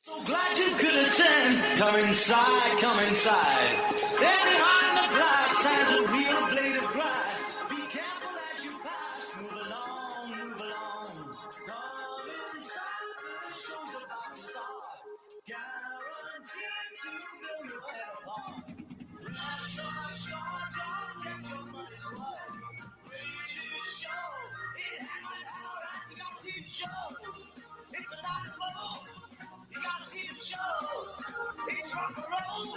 So glad you could attend. Come inside, come inside. There behind the glass has a real blade of grass. Be careful as you pass. Move along, move along. Come inside, the show's about to start. Guaranteed to blow your head apart. Last summer short, don't get your money's worth. Radio show, it happened all right. You gotta see the show. It's a lot of fun. You gotta see the show. It's rock and roll.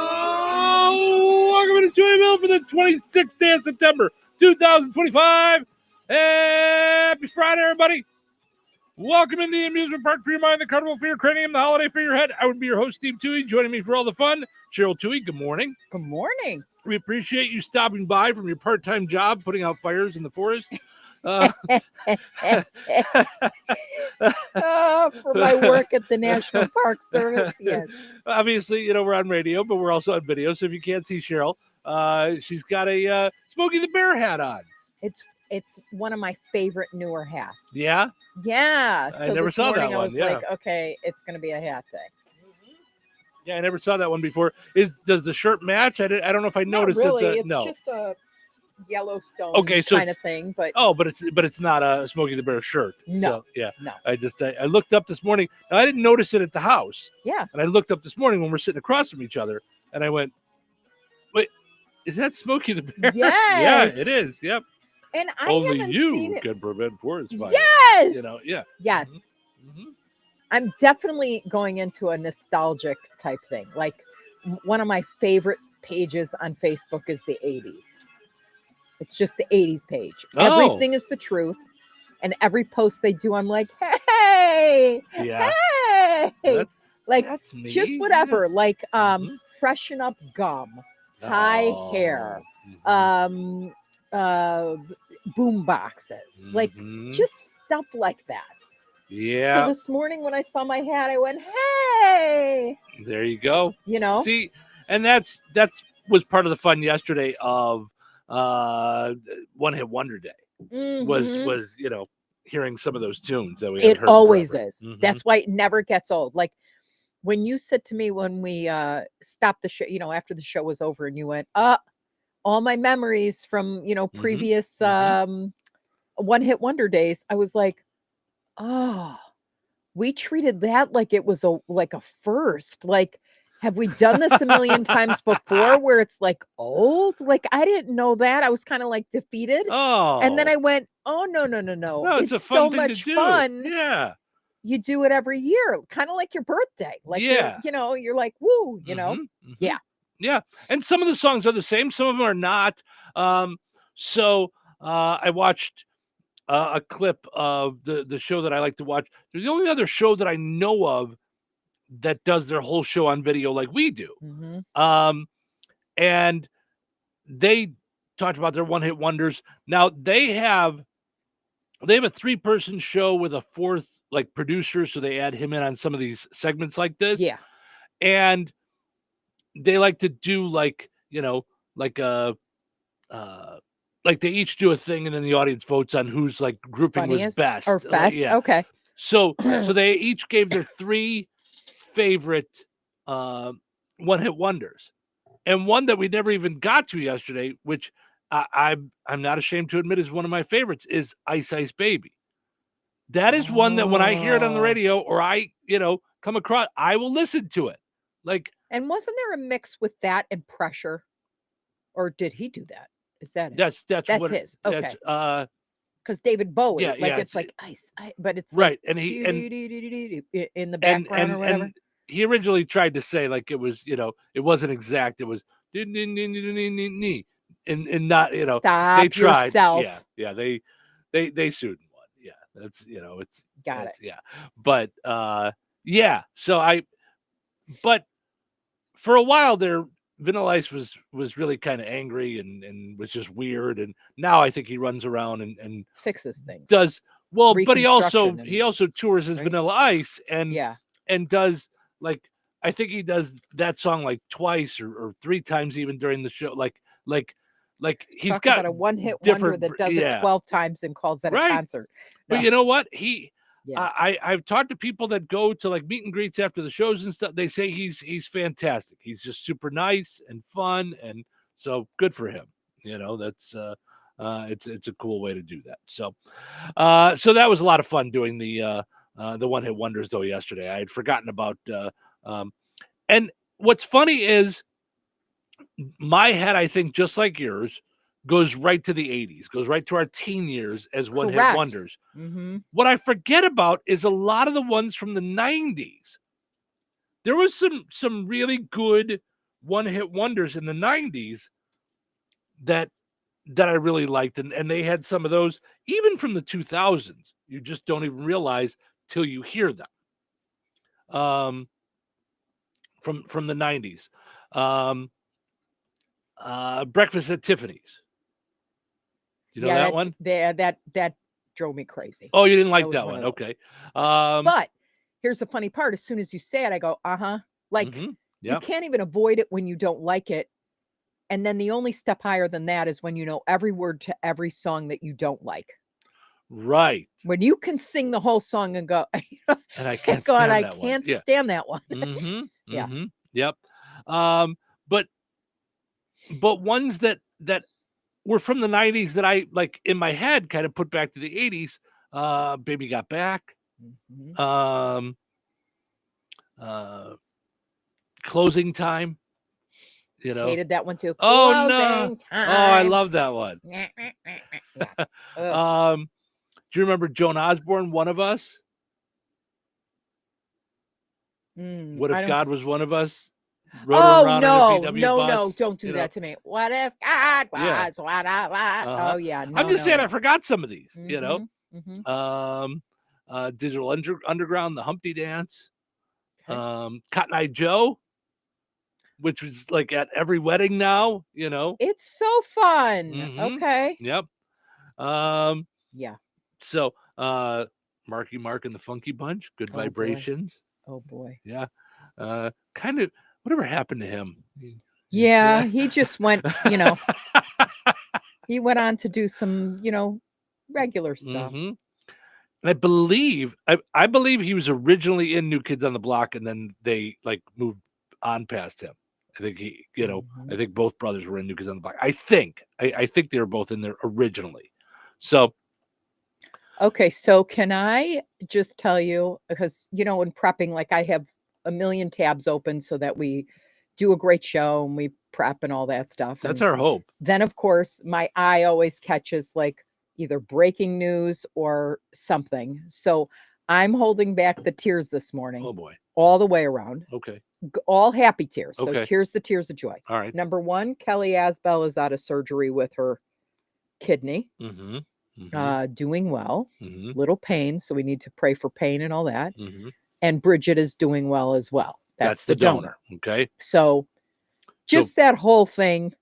Oh, welcome to Touhyville for the 26th day of September, 2025. Happy Friday, everybody. Welcome in the amusement park for your mind, the carnival for your cranium, the holiday for your head. I would be your host, Steve Touhy. Joining me for all the fun, Cheryl Touhy. Good morning. Good morning. We appreciate you stopping by from your part-time job, putting out fires in the forest. For my work at the National Park Service, yes. Obviously, we're on radio, but we're also on video. So if you can't see Cheryl, she's got a Smokey the Bear hat on. It's one of my favorite newer hats. Yeah? Yeah. I never saw that one. I was yeah. like, okay, it's going to be a hat day. Yeah, I never saw that one before. Does the shirt match? I don't know if I noticed. Not really. It. It's just a Yellowstone so kind of thing. But but it's not a Smokey the Bear shirt. No. So, yeah. No. I looked up this morning. Now, I didn't notice it at the house. Yeah. And I looked up this morning when we're sitting across from each other, and I went, "Wait, is that Smokey the Bear?" Yes. Yeah, it is. Yep. And I Only haven't you seen it. can prevent forest fire. Yes. Yeah. Yes. Mm-hmm. I'm definitely going into a nostalgic type thing. Like one of my favorite pages on Facebook is the 80s. It's just the 80s page. Oh. Everything is the truth. And every post they do, I'm like, hey, Yeah. hey. That's me. Just whatever. Yes. Like freshen up gum, high hair, boom boxes, like just stuff like that. Yeah. So this morning when I saw my hat, I went, hey. There you go. See, and that's was part of the fun yesterday of One Hit Wonder Day. Was hearing some of those tunes that we haven't heard. It always forever. is. That's why it never gets old. Like when you said to me when we stopped the show, after the show was over, and you went, all my memories from previous One Hit Wonder days. I was like, oh, we treated that like it was a first. Like, have we done this a million times before where it's like old? Like, I didn't know that. I was kind of like defeated. Oh. And then I went, oh, no. No, it's a fun so thing much to do. fun. Yeah. You do it every year, kind of like your birthday. Like, you're like, woo, Yeah. Yeah. And some of the songs are the same. Some of them are not. So I watched a clip of the show that I like to watch. There's the only other show that I know of that does their whole show on video like we do. And they talked about their one hit wonders. Now they have a 3-person show with a 4th like producer. So they add him in on some of these segments like this. Yeah. And they like to do like they each do a thing and then the audience votes on whose like grouping Funniest was best. or best. Yeah. Okay. So they each gave their 3 favorite one hit wonders. And one that we never even got to yesterday, which I'm not ashamed to admit is one of my favorites, is Ice Ice Baby. That is one that when I hear it on the radio or I, come across, I will listen to it. Like, and wasn't there a mix with that and Pressure? Or did he do that? Is that it? That's what his. Okay. That's, because David Bowie, it's like ice, but it's right. Like, and he in the background or whatever. And he originally tried to say like it was, it wasn't exact. It was and not, Stop they tried. Yourself. Yeah. They sued and won. Yeah. That's, it's got it. Yeah. But yeah. So but for a while there, Vanilla Ice was really kind of angry and was just weird. And now I think he runs around and fixes things. Does well, but he also tours as right? Vanilla Ice and does like I think he does that song like twice or 3 times even during the show. Like he's Talk got about a one hit wonder that does it 12 times and calls that a concert. No. But you know what? He Yeah. I've talked to people that go to like meet and greets after the shows and stuff. They say he's fantastic. He's just super nice and fun, and so good for him. That's it's a cool way to do that. So so that was a lot of fun doing the one hit wonders though yesterday. I had forgotten about and what's funny is my head, I think, just like yours, goes right to the 80s, goes right to our teen years as one hit Correct. wonders. Mm-hmm. What I forget about is a lot of the ones from the 90s. There was some really good one hit wonders in the 90s that I really liked, and they had some of those even from the 2000s. You just don't even realize till you hear them. From the 90s. Breakfast at Tiffany's. You know that one? That drove me crazy. Oh, you didn't like was that one one. of those. Okay. But here's the funny part. As soon as you say it, I go, like Mhm. you Yep. can't even avoid it when you don't like it. And then the only step higher than that is when you know every word to every song that you don't like. Right. When you can sing the whole song and go, And I can't God, stand I that one. can't Yeah. stand that one. Mm-hmm. Yeah. Mm-hmm. Yep. But ones that were from the 90s that I like in my head kind of put back to the 80s. Baby Got Back. Mhm. Closing Time. You know. Hated that one too. Oh no. Closing Oh, I time. love that one. Yeah. Ugh. Do you remember Joan Osborne, One of Us? What I if don't. God was one of us? Rode Oh around in a no, VW no, bus. no! Don't do that to me. What if God Yeah. was what I was? Uh-huh. Oh yeah, no. I'm just saying I forgot some of these. Mhm. Digital Underground, the Humpty Dance, Okay. Cotton Eye Joe, which was like at every wedding now. It's so fun. Mhm. Okay. Yep. Um, Yeah. so Marky Mark and the Funky Bunch, Good Oh, boy. Vibrations. Oh boy. Yeah. Kind of whatever happened to him. Yeah, he just went, he went on to do some, regular stuff. And I believe he was originally in New Kids on the Block, and then they like moved on past him. I think I think both brothers were in New Kids on the Block. I think they were both in there originally. So Okay, so can I just tell you, because in prepping, like I have a million tabs open so that we do a great show and we prep and all that stuff. that's And our hope. then of course my eye always catches like either breaking news or something. So I'm holding back the tears this morning. Oh boy. All the way around. Okay. All happy tears. So Okay. tears of joy. All right. Number one, Kelly Asbell is out of surgery with her kidney. Doing well. Little pain, so we need to pray for pain and all that. And Bridget is doing well as well. That's the donor. Okay. So just that whole thing,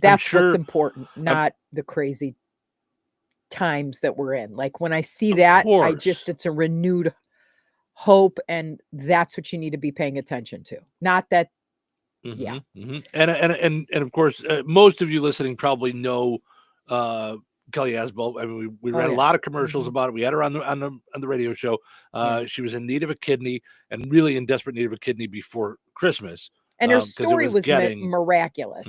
that's what's important, not the crazy times that we're in. Like when I see that, it's a renewed hope, and that's what you need to be paying attention to. Not that, yeah. And of course, most of you listening probably know Kelly Asbell. I mean, we ran a lot of commercials about it. We had her on the radio show. She was in need of a kidney and really in desperate need of a kidney before Christmas. And her story was miraculous.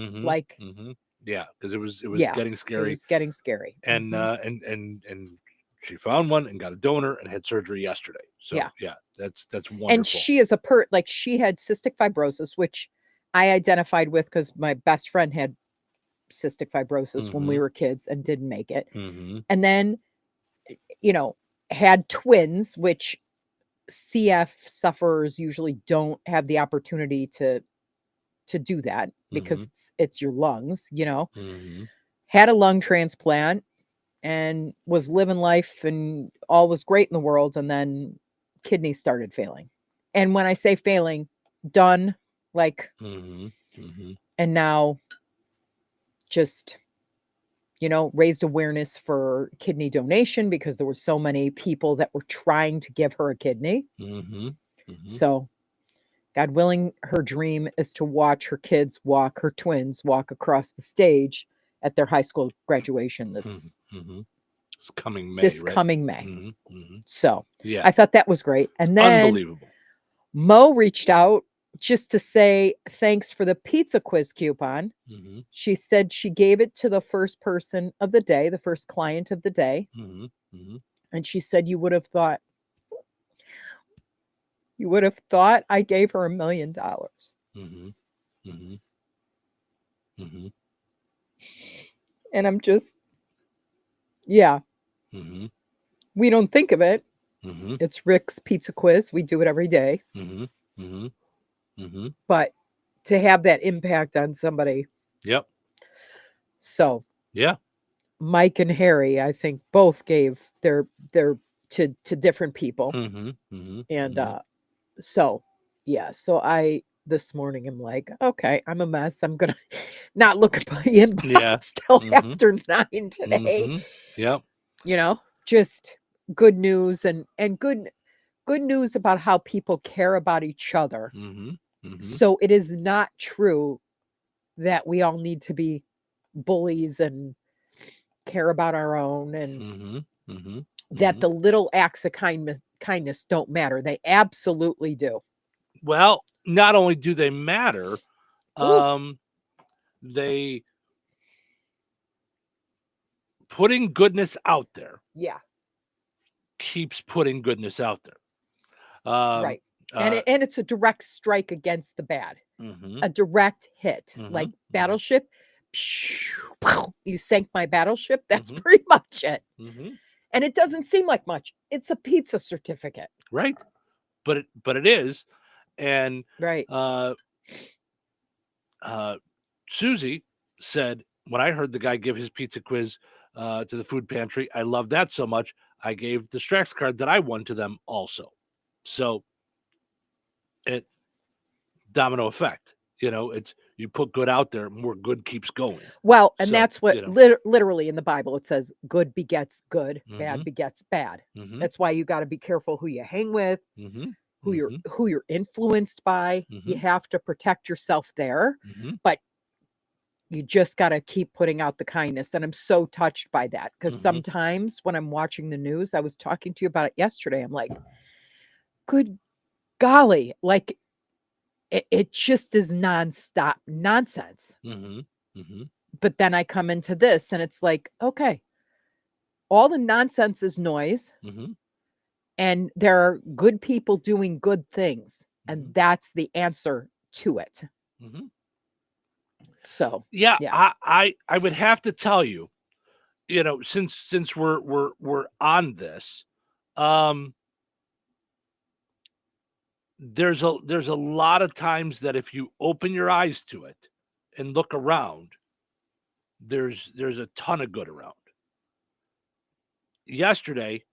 Yeah, because it was getting scary. It was getting scary. And and she found one and got a donor and had surgery yesterday. So yeah, that's wonderful. And she is like she had cystic fibrosis, which I identified with because my best friend had cystic fibrosis when we were kids and didn't make it. And then, had twins, which CF sufferers usually don't have the opportunity to do that because it's your lungs, had a lung transplant and was living life and all was great in the world. And then kidneys started failing. And when I say failing, done, like, and now just, raised awareness for kidney donation because there were so many people that were trying to give her a kidney. So God willing, her dream is to watch her kids her twins walk across the stage at their high school graduation this It's coming May, this right? coming May. Mm-hmm. So Yeah. I thought that was great. And then Unbelievable. Mo reached out just to say thanks for the pizza quiz coupon. Mm-hmm. She said she gave it to the first person of the day, the first client of the day. Mm-hmm. Mm-hmm. And she said you would have thought I gave her $1 million. Mm-hmm. Mm-hmm. Mm-hmm. And I'm just, yeah, Mm-hmm. we don't think of it. Mm-hmm. It's Rick's pizza quiz. We do it every day. Mm-hmm. Mm-hmm. Mm-hmm. But to have that impact on somebody. Yep. So Yeah. Mike and Harry, I think, both gave their to different people. Mm-hmm. Mm-hmm. And mm-hmm. so yeah, so I this morning I'm like, okay, I'm a mess. I'm gonna not look at my inbox Yeah. till Mhm. after 9 today. Mhm. Yep. You know, just good news and good news about how people care about each other. Mm-hmm. Mm-hmm. So it is not true that we all need to be bullies and care about our own, and Mm-hmm. Mm-hmm. that the little acts of kindness don't matter. They absolutely do. Well, not only do they matter, Ooh. they putting goodness out there Yeah, keeps putting goodness out there. right. And it's a direct strike against the bad. Mm-hmm. A direct hit. Mhm, Like mhm. Battleship. You sank my battleship. That's Mhm. pretty much it. Mm-hmm. And it doesn't seem like much. It's a pizza certificate. Right, but it is, and Right. Susie said, when I heard the guy give his pizza quiz to the food pantry, I love that so much. I gave the Strax card that I won to them also. So it domino effect. You know, it's you put good out there, more good keeps going. Well, and So, that's what you know. literally in the Bible it says good begets good, bad Mhm. begets bad. Mhm. That's why you got to be careful who you hang with, Mhm. who you're influenced by. You Mhm. have to protect yourself there, Mhm. but you just got to keep putting out the kindness. And I'm so touched by that because Mhm. sometimes when I'm watching the news, I was talking to you about it yesterday. I'm like, good golly, like it just is nonstop nonsense. Mhm. Mhm. But then I come into this and it's like, okay, all the nonsense is noise Mhm. and there are good people doing good things. And Mhm. that's the answer to it. Mhm. So, Yeah, yeah. I would have to tell you, you know, since we're on this, there's a lot of times that if you open your eyes to it and look around, there's a ton of good around. Yesterday,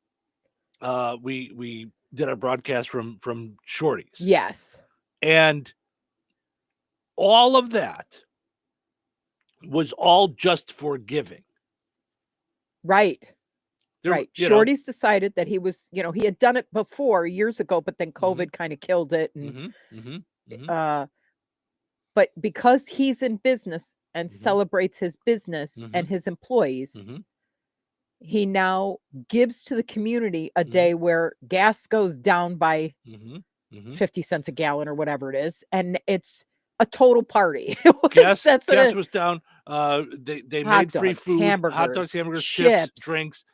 we did a broadcast from Shorty's, Yes. and all of that was all just for giving. Right. There, Right. you know, Shorty's decided that he was, he had done it before years ago, but then Mhm. COVID kind of killed it. And Mm-hmm, mm-hmm, mm-hmm, but because he's in business and Mhm. celebrates his business Mhm. and his employees, mm-hmm, he now gives to the community a Mhm. day where gas goes down by mm-hmm, mm-hmm. 50 cents a gallon or whatever it is. And it's a total party. Gas That's what gas it, was down. They hot made free dogs, food, hot dogs, hamburgers, hamburgers, chips, chips. drinks,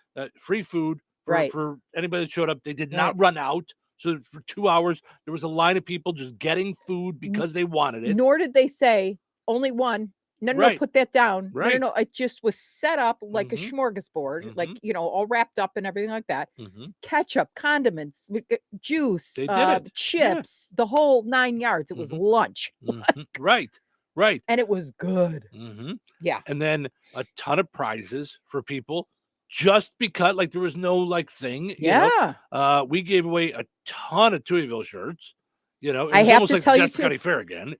free food Right. for anybody that showed up. They did Right. not run out. So for 2 hours, there was a line of people just getting food because they wanted it. Nor did they say only one. No, Right. put that down. Right. No. It just was set up like a Mhm. smorgasbord, like, Mhm. All wrapped up and everything like that. Mhm. Ketchup, condiments, juice, They did it. Yeah. chips, the whole 9 yards. It was Mhm. lunch. Mhm. Right. And it was good. hmm Yeah. And then a ton of prizes for people just because, like, there was no like thing, Yeah. we gave away a ton of Touhyville shirts. It I was have almost to like the tell you Jackson too. County Fair again.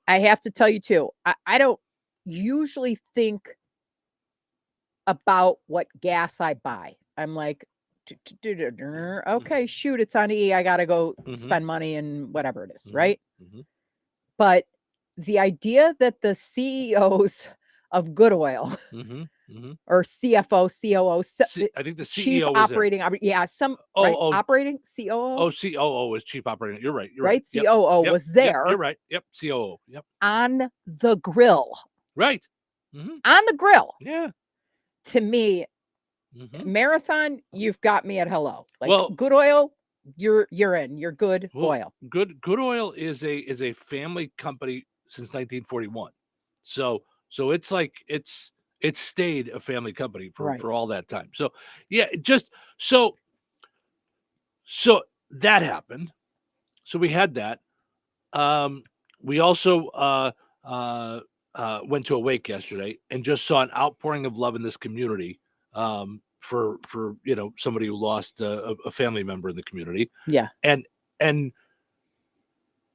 I have to tell you too. I don't usually think about what gas I buy. I'm like, okay, shoot, it's on E. I gotta go Mhm. spend money and whatever it is, Mhm. right? Mhm. But the idea that the CEOs of Good Oil Mhm. or CFO, COO, I think the chief CEO operating. Operating COO. COO is chief operating. You're right. You're Right. Yep. COO Yep. was there. You're right. Yep. COO. Yep. On the grill. Right. On the grill. Yeah. To me, Marathon, you've got me at hello. Like, well, Good Oil, you're in. You're Good Oil. Good Oil is a family company since 1941. So it's like it's stayed a family company for all that time. So yeah, just so that happened. So we had that. We also went to a wake yesterday and just saw an outpouring of love in this community for somebody who lost a family member in the community. Yeah. And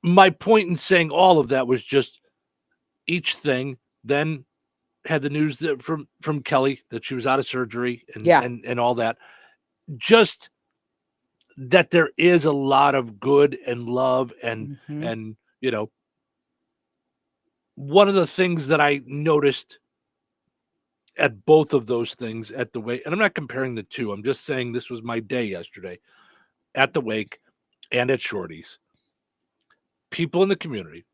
my point in saying all of that was just each thing then had the news that from Kelly that she was out of surgery and all that. Just that there is a lot of good and love and one of the things that I noticed at both of those things at the wake, and I'm not comparing the two, I'm just saying this was my day yesterday at the wake and at Shorty's. People in the community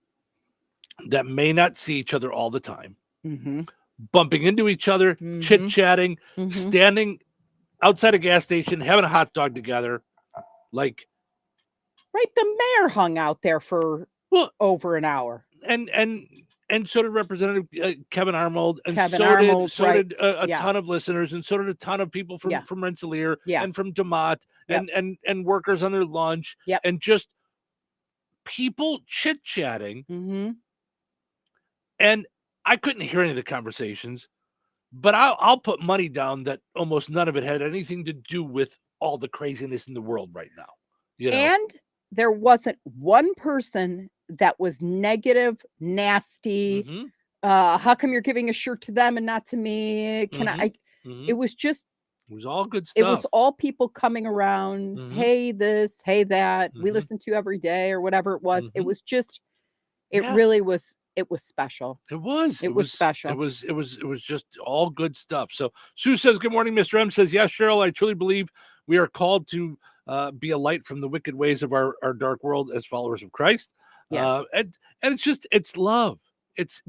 that may not see each other all the time, bumping into each other, chit-chatting, standing outside a gas station, having a hot dog together. Like, right, the mayor hung out there for over an hour. And so did Representative Kevin Arnold, and so did a ton of listeners, and so did a ton of people from Rensselaer and from DeMott and workers on their lunch, and just people chit-chatting. And I couldn't hear any of the conversations, but I'll put money down that almost none of it had anything to do with all the craziness in the world right now. And there wasn't one person that was negative, nasty. How come you're giving a shirt to them and not to me? Can I? It was just. It was all good stuff. It was all people coming around. Hey, this, hey, that. We listen to you every day or whatever it was. It was just. It really was. It was special. It was. It was special. It was just all good stuff. So Sue says, "Good morning." Mr. M says, "Yes, Cheryl. I truly believe we are called to be a light from the wicked ways of our dark world as followers of Christ." Yes. And it's love. It's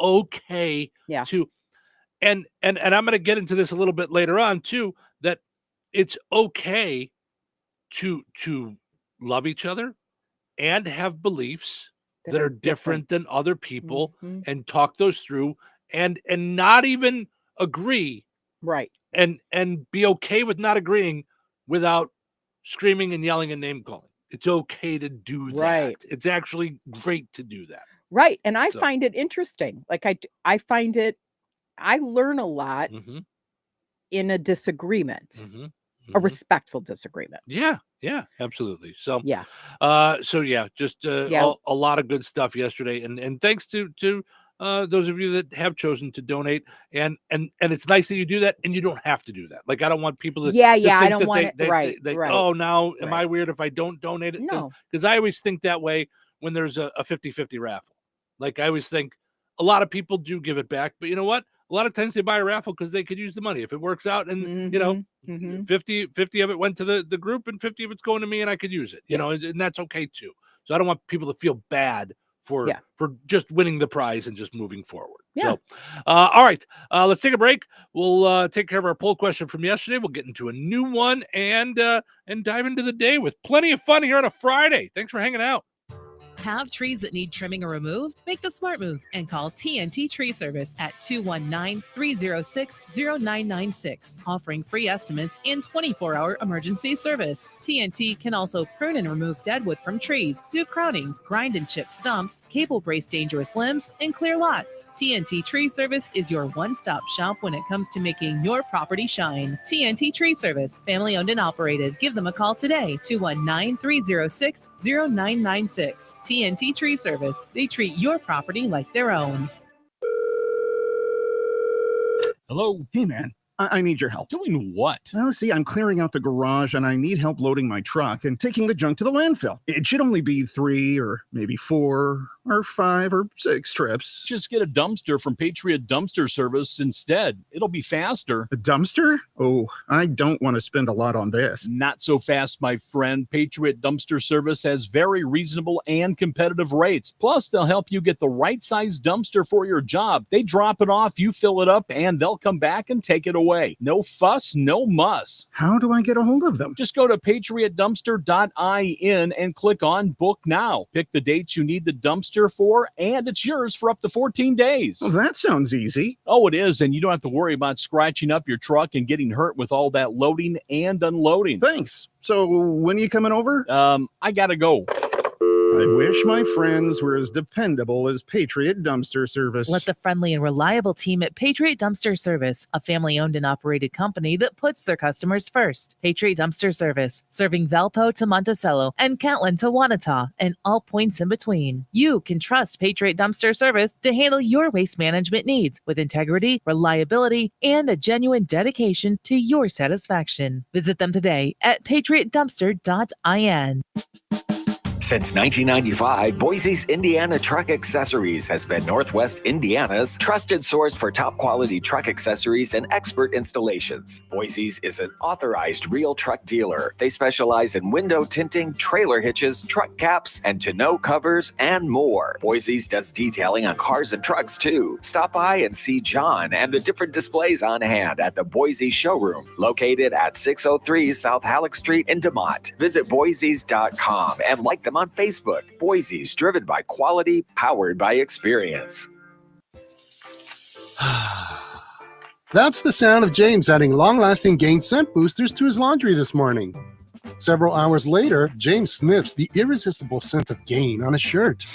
okay to, and I'm going to get into this a little bit later on too, that it's okay to love each other and have beliefs that are different than other people and talk those through and not even agree. Right. And be okay with not agreeing without screaming and yelling and name calling. It's okay to do that. Right. It's actually great to do that. Right. And I find it interesting. Like I learn a lot in a disagreement, a respectful disagreement. Yeah, absolutely. So, just a lot of good stuff yesterday. And thanks to those of you that have chosen to donate, and it's nice that you do that, and you don't have to do that. Like, I don't want people to think I don't want it. Right. Oh, now am I weird if I don't donate it? No, because I always think that way when there's a 50-50 raffle. Like, I always think a lot of people do give it back, but you know what? A lot of times they buy a raffle because they could use the money if it works out, and 50 of it went to the group, and 50 of it's going to me, and I could use it. You know, and that's okay too. So I don't want people to feel bad for just winning the prize and just moving forward. So, all right, let's take a break. We'll take care of our poll question from yesterday. We'll get into a new one and dive into the day with plenty of fun here on a Friday. Thanks for hanging out. Have trees that need trimming or removed? Make the smart move and call TNT Tree Service at 219-306-0996, offering free estimates and 24-hour emergency service. TNT can also prune and remove deadwood from trees, do crowning, grind and chip stumps, cable brace dangerous limbs, and clear lots. TNT Tree Service is your one-stop shop when it comes to making your property shine. TNT Tree Service, family owned and operated. Give them a call today, 219-306-0996. TNT Tree Service. They treat your property like their own. Hello? Hey, man. I need your help. Doing what? Well, see, I'm clearing out the garage and I need help loading my truck and taking the junk to the landfill. It should only be 3 or maybe 4 or 5 or 6 trips. Just get a dumpster from Patriot Dumpster Service instead. It'll be faster. A dumpster? Oh, I don't want to spend a lot on this. Not so fast, my friend. Patriot Dumpster Service has very reasonable and competitive rates. Plus, they'll help you get the right size dumpster for your job. They drop it off, you fill it up, and they'll come back and take it away. No fuss, no muss. How do I get a hold of them? Just go to patriotdumpster.in and click on Book Now. Pick the dates you need the dumpster for, and it's yours for up to 14 days. Well, that sounds easy. Oh, it is, and you don't have to worry about scratching up your truck and getting hurt with all that loading and unloading. Thanks. So when are you coming over? I gotta go. I wish my friends were as dependable as Patriot Dumpster Service. Let the friendly and reliable team at Patriot Dumpster Service, a family-owned and operated company that puts their customers first. Patriot Dumpster Service, serving Valpo to Monticello and Catlin to Wanata and all points in between. You can trust Patriot Dumpster Service to handle your waste management needs with integrity, reliability, and a genuine dedication to your satisfaction. Visit them today at patriotdumpster.in. Since 1995, Boise's Indiana Truck Accessories has been Northwest Indiana's trusted source for top quality truck accessories and expert installations. Boise's is an authorized real truck dealer. They specialize in window tinting, trailer hitches, truck caps, and tonneau covers, and more. Boise's does detailing on cars and trucks too. Stop by and see John and the different displays on hand at the Boise showroom, located at 603 South Halleck Street in DeMont. Visit boises.com and like them on Facebook. Boise's, driven by quality, powered by experience. That's the sound of James adding long-lasting Gain scent boosters to his laundry this morning. Several hours later, James sniffs the irresistible scent of Gain on his shirt.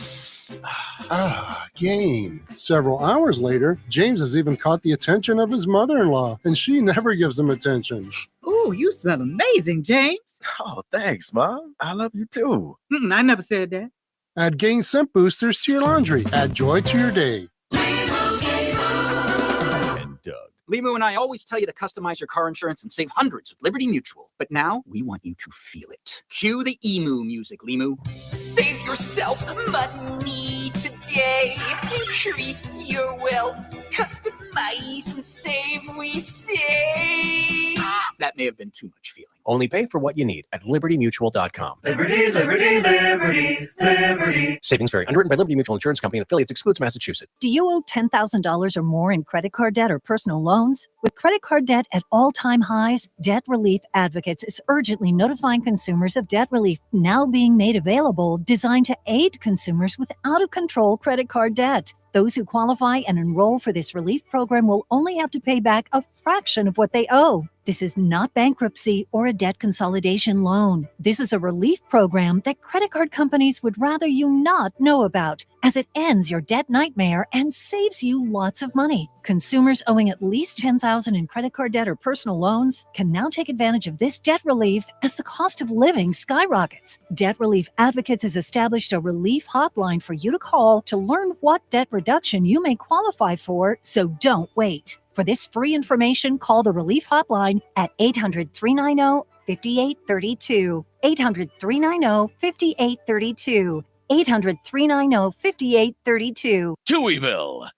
Gain. Several hours later, James has even caught the attention of his mother-in-law, and she never gives him attention. Ooh, you smell amazing, James. Oh, thanks, Mom. I love you too. I never said that. Add Gain scent boosters to your laundry. Add joy to your day. And Doug. Limu and I always tell you to customize your car insurance and save hundreds with Liberty Mutual. But now we want you to feel it. Cue the emu music, Limu. Save yourself money today. Increase your wealth. Customize and save, we say. That may have been too much feeling. Only pay for what you need at libertymutual.com. Liberty, liberty, liberty, liberty. Savings vary. Underwritten by Liberty Mutual Insurance Company and affiliates. Excludes Massachusetts. Do you owe $10,000 or more in credit card debt or personal loans? With credit card debt at all-time highs, Debt Relief Advocates is urgently notifying consumers of debt relief now being made available, designed to aid consumers with out-of-control credit card debt. Those who qualify and enroll for this relief program will only have to pay back a fraction of what they owe. This is not bankruptcy or a debt consolidation loan. This is a relief program that credit card companies would rather you not know about, as it ends your debt nightmare and saves you lots of money. Consumers owing at least $10,000 in credit card debt or personal loans can now take advantage of this debt relief as the cost of living skyrockets. Debt Relief Advocates has established a relief hotline for you to call to learn what debt reduction you may qualify for, so don't wait. For this free information, call the Relief Hotline at 800-390-5832. 800-390-5832. 800-390-5832. Touhyville.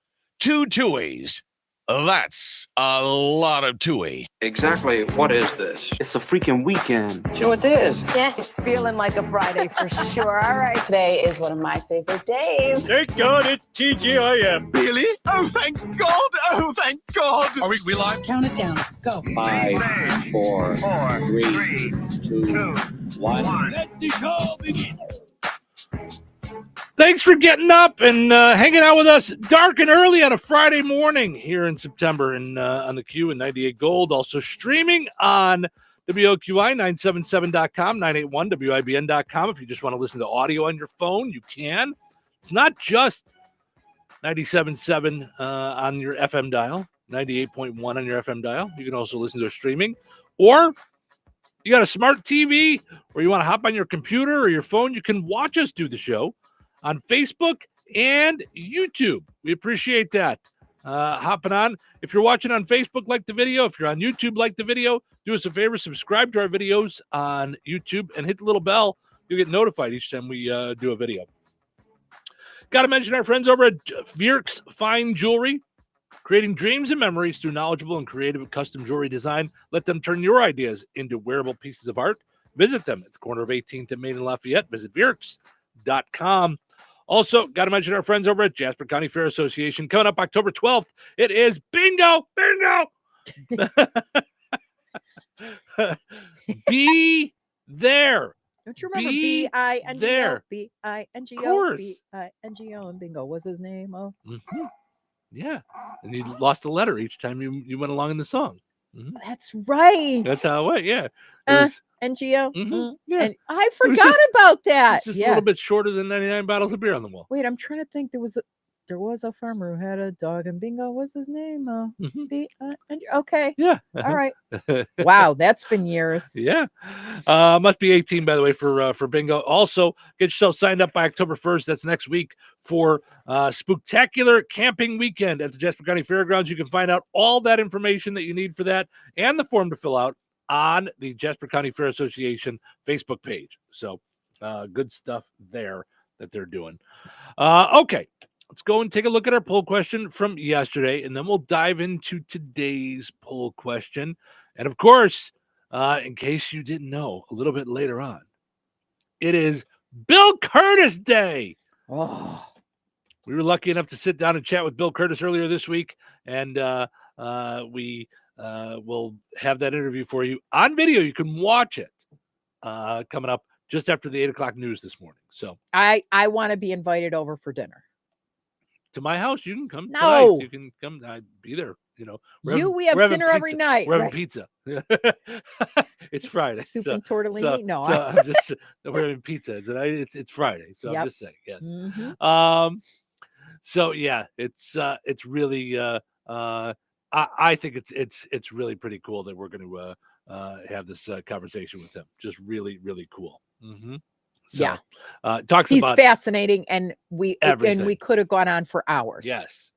2 Touhies. That's a lot of Touhy. Exactly what is this? It's a freaking weekend. Sure it is. Yeah, it's feeling like a Friday for sure. All right, today is one of my favorite days. Thank God it's TGIM. Really? Oh, thank God. Oh, thank God. Are we live? Count it down. Go. 5, 4, 3, 2, 1. Let the show begin. Thanks for getting up and hanging out with us dark and early on a Friday morning here in September and on the Q and 98 Gold. Also streaming on WOQI977.com, 981WIBN.com. If you just want to listen to audio on your phone, you can. It's not just 97.7 on your FM dial, 98.1 on your FM dial. You can also listen to it streaming. Or you got a smart TV or you want to hop on your computer or your phone, you can watch us do the show on Facebook and YouTube. We appreciate that. Hopping on. If you're watching on Facebook, like the video. If you're on YouTube, like the video. Do us a favor, subscribe to our videos on YouTube and hit the little bell. You'll get notified each time we do a video. Got to mention our friends over at Vierk's Fine Jewelry, creating dreams and memories through knowledgeable and creative custom jewelry design. Let them turn your ideas into wearable pieces of art. Visit them at the corner of 18th and Main and Lafayette. Visit Vierks.com. Also, got to mention our friends over at Jasper County Fair Association. Coming up October 12th, it is bingo. Be there. Don't you remember Be B-I-N-G-O? there. B-I-N-G-O. Of course. B-I-N-G-O. And bingo. What's his name? Oh. Yeah. And you lost a letter each time you went along in the song. That's right. That's how it went. Yeah. It was, N-G-O. yeah. And I It was forgot just- about that. It's just a little bit shorter than 99 bottles of beer on the wall. Wait, I'm trying to think. There was a farmer who had a dog, and bingo. What's his name? Okay. Yeah. All right. Wow, that's been years. Yeah. Must be 18, by the way, for bingo. Also, get yourself signed up by October 1st. That's next week for Spooktacular Camping Weekend at the Jasper County Fairgrounds. You can find out all that information that you need for that and the form to fill out on the Jasper County Fair Association Facebook page. So good stuff there that they're doing. Okay. Let's go and take a look at our poll question from yesterday, and then we'll dive into today's poll question. And of course, in case you didn't know, a little bit later on, it is Bill Curtis Day. Oh, we were lucky enough to sit down and chat with Bill Curtis earlier this week, and we will have that interview for you on video. You can watch it coming up just after the 8 o'clock news this morning. So I want to be invited over for dinner. To my house, you can come. No. Tonight. You can come. I'd be there. We have dinner every night. We're having right? pizza. It's Friday. Soup and tortellini? So, No, so I'm just we're having pizza tonight. It's Friday, so Yep. I'm just saying yes. Mhm. So yeah, it's really I think it's really pretty cool that we're going to have this conversation with him. Just really cool. So, Yeah. Talks He's about fascinating, and we everything. could have gone on for hours. Yes,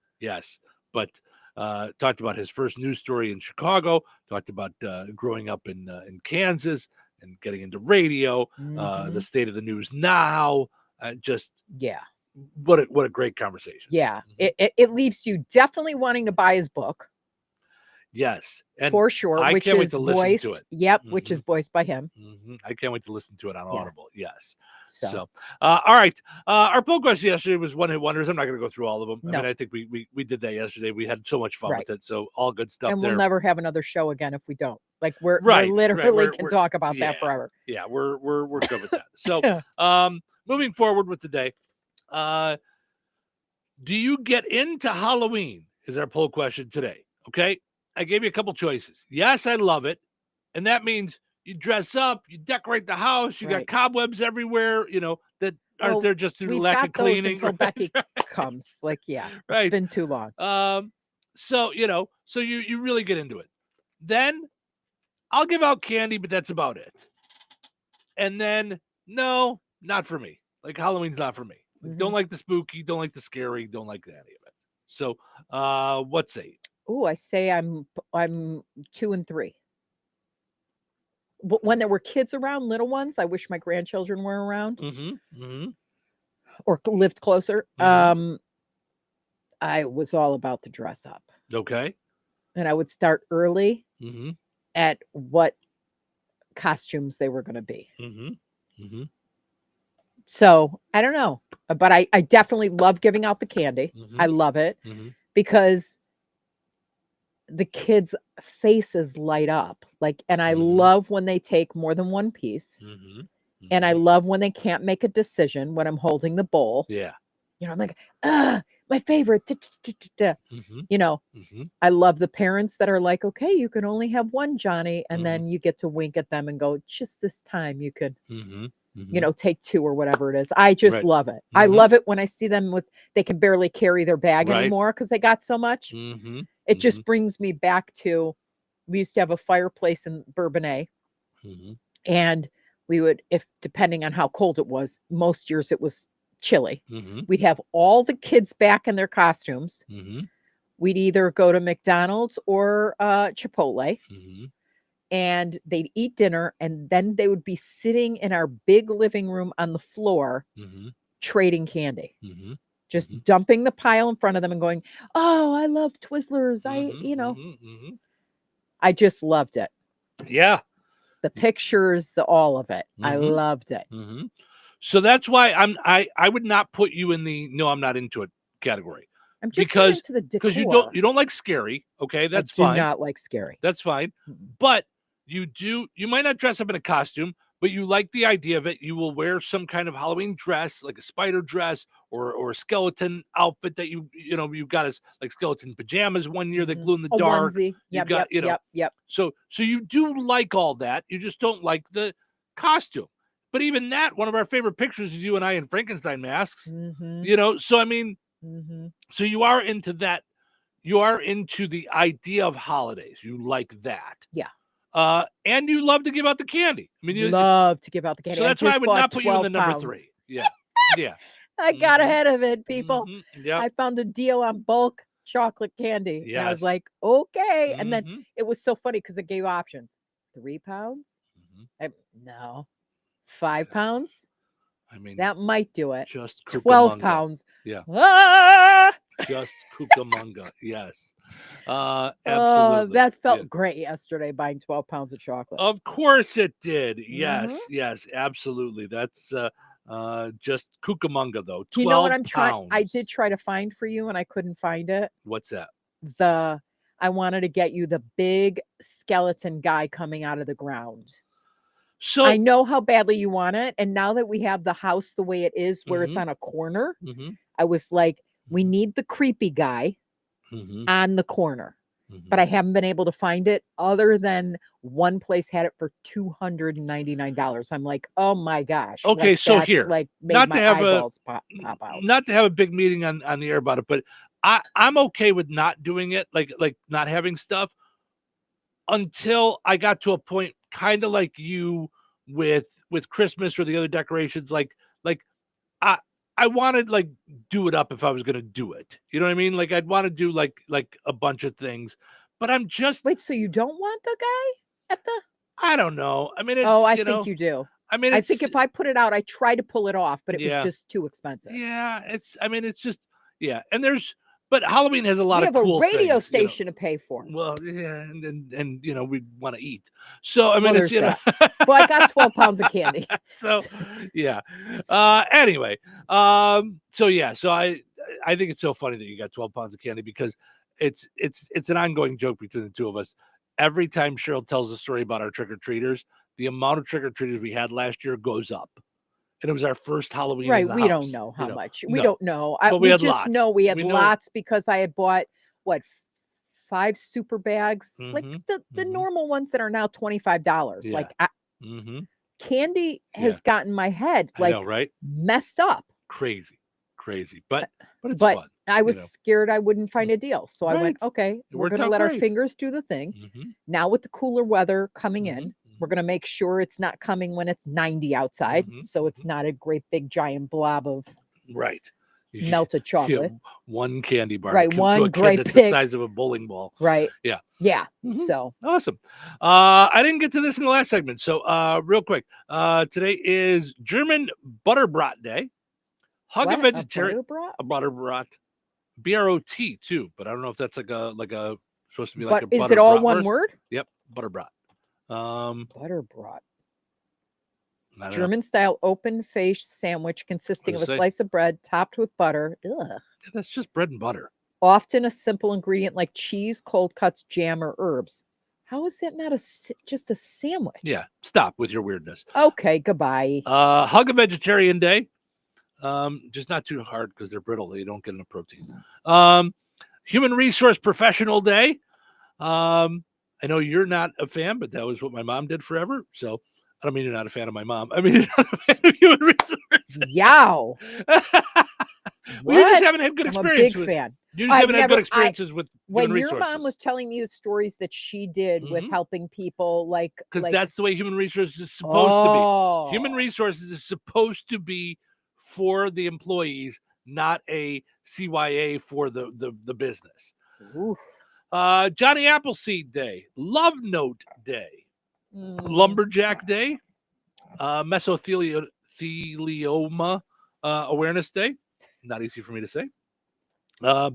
but talked about his first news story in Chicago. Talked about growing up in Kansas and getting into radio. The state of the news now. Just Yeah. what a great conversation. Yeah. It leaves you definitely wanting to buy his book. Yes, and for sure, I which can't wait is to listen voiced. to it. Yep, which is voiced by him. I can't wait to listen to it on Audible. Yes. So. All right. Our poll question yesterday was one-hit wonders. I'm not going to go through all of them. No. I mean, I think we did that yesterday. We had so much fun Right. with it. So all good stuff And there. we'll never have another show again if we don't. Like we're Right, literally we're- can we're- talk about that forever. Yeah, we're good with that. So moving forward with the day, do you get into Halloween? Is our poll question today. Okay. I gave you a couple choices. Yes, I love it. And that means you dress up, you decorate the house, you got Right. cobwebs everywhere, that aren't Well, there just through the we've lack got of those cleaning. until right? Becky comes. Like, yeah, Right. it's been too long. So you really get into it. Then I'll give out candy, but that's about it. And then no, not for me. Like Halloween's not for me. Like, Don't like the spooky, don't like the scary, don't like any of it. So what say you? Oh, I say I'm 2 and 3. But when there were kids around, little ones, I wish my grandchildren were around or lived closer. I was all about the dress up, Okay. and I would start early Mm-hmm. at what costumes they were going to be. Mm-hmm. So I don't know, but I definitely love giving out the candy. I love it because the kids' faces light up. And I love when they take more than one piece. And I love when they can't make a decision when I'm holding the bowl. Yeah. I'm like, my favorite. I love the parents that are like, okay, you can only have one, Johnny. And then you get to wink at them and go, just this time you could, take 2 or whatever it is. I just Right. love it. I love it when I see them they can barely carry their bag Right. anymore because they got so much. It just brings me back to, we used to have a fireplace in Bourbonnais, and we would, if depending on how cold it was, most years it was chilly. We'd have all the kids back in their costumes. We'd either go to McDonald's or Chipotle, and they'd eat dinner, and then they would be sitting in our big living room on the floor trading candy. just dumping the pile in front of them and going, "Oh, I love Twizzlers. I just loved it. Yeah. The pictures, all of it. I loved it. So that's why I would not put you in the no, I'm not into it category. I'm just not into the because decor. you don't like scary. Okay, that's I do fine. not like scary. That's fine. But you might not dress up in a costume, but you like the idea of it. You will wear some kind of Halloween dress, like a spider dress or a skeleton outfit that you got as like skeleton pajamas one year that glue in the dark. Onesie. Yep. So you do like all that. You just don't like the costume. But even that, one of our favorite pictures is you and I in Frankenstein masks. So I mean, so you are into that. You are into the idea of holidays. You like that. Yeah. And you love to give out the candy. I mean, you love to give out the candy. So that's why I would not put you in the number pounds. 3. Yeah. Yeah. I got ahead of it, people. Yeah. I found a deal on bulk chocolate candy. And I was Yes. like, okay. And then it was so funny because it gave options. 3 pounds? No. 5 pounds? I mean, that might do it. Just 12 Cucamonga. pounds. Yeah. Ah! Just Cucamonga. Yes. Absolutely. That felt great yesterday buying 12 pounds of chocolate. Of course it did. Yes, absolutely. That's just Cucamonga though. Do you know what I'm 12 trying? I did try to find for you and I couldn't find it. What's that? I wanted to get you the big skeleton guy coming out of the ground. So I know how badly you want it. And now that we have the house the way it is, where it's on a corner, I was like, we need the creepy guy on the corner. But I haven't been able to find it other than one place had it for $299. I'm like, oh my gosh. Okay, like, so that's, here, like made not my to have eyeballs pop out. not to have a big meeting on the air about it, but I'm okay with not doing it, like not having stuff until I got to a point kind of like you with Christmas or the other decorations, like I wanted like do it up if I was gonna do it. You know what I mean? Like I'd want to do like a bunch of things, but I'm just wait. So you don't want the guy at the? I don't know. I mean, it's, I think you do. I mean, I think if I put it out, I try to pull it off, but it was just too expensive. Yeah, it's. I mean, it's just and but Halloween has a lot We of have cool a radio things, station to pay for. Well, yeah, and we want to eat. So I mean, Well, it's there's that. Well, I got 12 pounds of candy. So yeah. Anyway, so I think it's so funny that you got 12 pounds of candy because it's an ongoing joke between the two of us. Every time Cheryl tells a story about our trick-or-treaters, the amount of trick-or-treaters we had last year goes up. And it was our first Halloween. Right. In the We house, don't know how much. We No. don't know. But We had just lots. know we had We know- lots because I had bought 5 super bags, like the normal ones that are now $25. Yeah. Like Mhm. candy has gotten my head I like know, right? messed up. Crazy. But it's But fun. I was you know. scared I wouldn't find a deal. So I went, Right. okay, It we're worked going to out let our great. fingers do the thing. Now with the cooler weather coming in, we're going to make sure it's not coming when it's 90 outside. So it's not a great big giant blob of Right. melted Yeah, chocolate. one candy bar. Right, to a one kid great that's big- the size of a bowling ball. Right. Yeah. Yeah. Mhm. So Awesome. I didn't get to this in the last segment. So real quick. Today is German Butterbrat Day. Hug What? a A vegetarian. Butterbrat? A Butterbrat. BROT too, but I don't know if that's like a supposed to be like But a is it all Butterbratwurst. one word? Yep, Butterbrat. Butterbrat. I don't know. German style open faced sandwich consisting of a What does it say? slice of bread topped with butter. Ugh. Yeah, that's just bread and butter. Often a simple ingredient like cheese, cold cuts, jam, or herbs. How is that not just a sandwich? Yeah, stop with your weirdness. Okay, goodbye. Hug a vegetarian day. Just not too hard because they're brittle. You don't get enough protein. Human resource professional day. I know you're not a fan, but that was what my mom did forever. So I don't mean you're not a fan of my mom. I mean you're not a fan of human resources. Yow. Well, you just What? haven't had good I'm a experience big with fan. You just I've haven't had never- good experiences with When human your resources. mom was telling me the stories that she did with helping people, like Because that's the way human resources is supposed to be. Human resources is supposed to be for the employees, not a CYA for the business. Oof. Johnny Appleseed Day, Love Note Day, Lumberjack Day, Mesothelioma Awareness Day. not easy for me to say.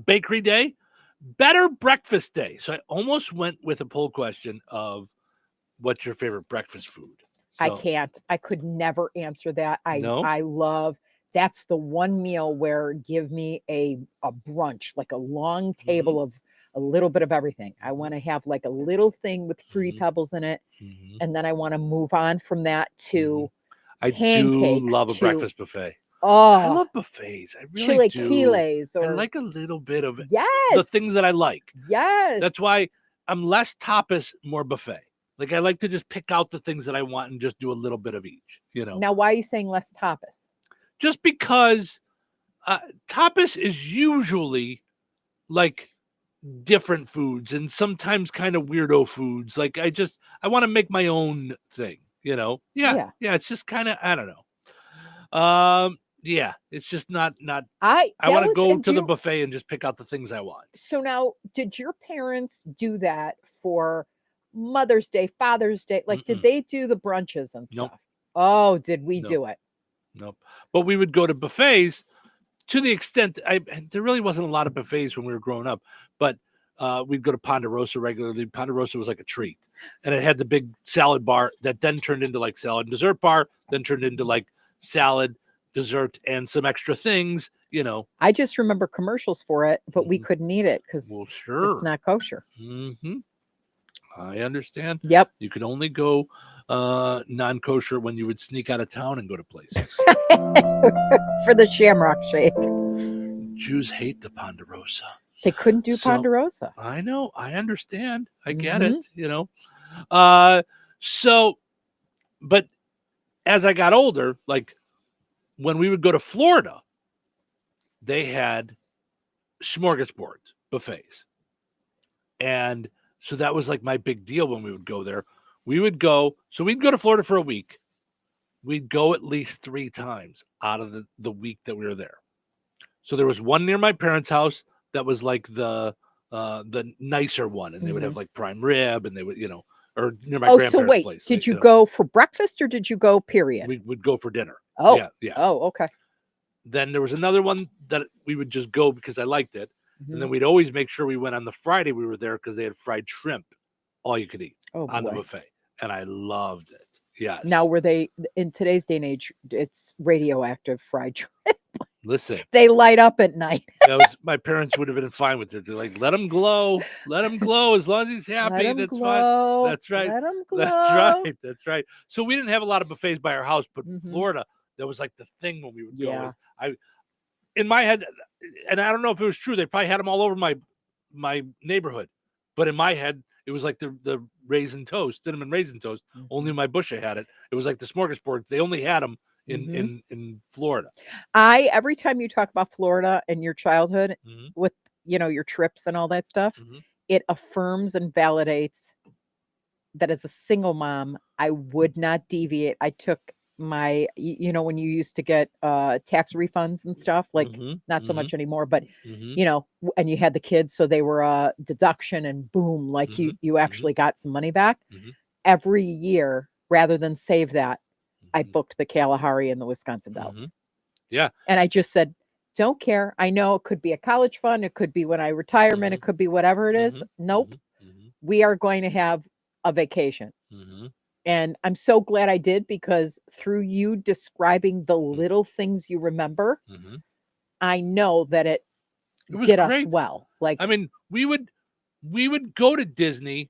Bakery day, better breakfast day. So I almost went with a poll question of what's your favorite breakfast food? I So- can't. I could never answer that. No? I love that's the one meal where give me a brunch, like a long Mm-hmm. table of a little bit of everything. I want to have like a little thing with fruity Mm-hmm. pebbles in it. And then I want to move on from that to I pancakes. do love a to- breakfast buffet. Oh, I love buffets. I really do. chilaquiles I or like a little bit of the yes, things that I like. yes. That's why I'm less tapas, more buffet. Like I like to just pick out the things that I want and just do a little bit of each, you know. Now, why are you saying less tapas? Just because tapas is usually like different foods and sometimes kind of weirdo foods. Like I want to make my own thing, you know. Yeah. It's just kind of I don't know. Yeah, it's just not. I want to go to the buffet and just pick out the things I want. So now, did your parents do that for Mother's Day, Father's Day? Like, did they do the brunches and stuff? Nope. Oh, did we Nope. do it? Nope. But we would go to buffets to the extent there really wasn't a lot of buffets when we were growing up, but we'd go to Ponderosa regularly. Ponderosa was like a treat, and it had the big salad bar that then turned into like salad and dessert bar, then turned into like salad, dessert, and some extra things, you know. I just remember commercials for it, but we couldn't eat it because it's not kosher. Mm-hmm. I understand. Yep. You could only go non-kosher when you would sneak out of town and go to places. For the Shamrock Shake. Jews hate the Ponderosa. They couldn't do So, Ponderosa. I know. I understand. I get Mhm. it, you know. But as I got older, like when we would go to Florida, they had smorgasbord buffets. And so that was like my big deal when we would go there. We'd go to Florida for a week. We'd go at least 3 times out of the week that we were there. So there was one near my parents' house that was like the nicer one, and they would have like prime rib, and they would, you know, or near my Oh, so grandparents' wait, place. did you know. go for breakfast or did you go period? We would go for dinner. Oh, yeah. Oh, okay. Then there was another one that we would just go because I liked it. And then Mhm. we'd always make sure we went on the Friday we were there because they had fried shrimp, all you could eat on the boy. buffet. And I loved it. Yes. Now, were they in today's day and age? It's radioactive fried shrimp. Listen, They light up at night. that was my parents would have been fine with it. They're like, let him glow as long as he's happy. him That's glow, fine. That's right. let 'em That's glow. right. That's right. So we didn't have a lot of buffets by our house, but Mhm. Florida, that was like the thing when we would go. Yeah. In my head, and I don't know if it was true, they probably had them all over my neighborhood, but in my head, it was like the raisin toast, cinnamon raisin toast. Only my Busha had it. It was like the smorgasbord. They only had them in Florida. Every time you talk about Florida and your childhood Mm-hmm. with, you know, your trips and all that stuff, it affirms and validates that as a single mom, I would not deviate. I took my, you know, when you used to get tax refunds and stuff, like not so much anymore, but you know, and you had the kids, so they were a deduction and boom, like you actually got some money back. Every year, rather than save that, I booked the Kalahari and the Wisconsin Dells. Yeah. And I just said, don't care. I know it could be a college fund, it could be when I retirement, it could be whatever it is. Nope. We are going to have a vacation. And I'm so glad I did, because through you describing the little things you remember, I know that it was did us great. well. Like, I mean, we would go to Disney.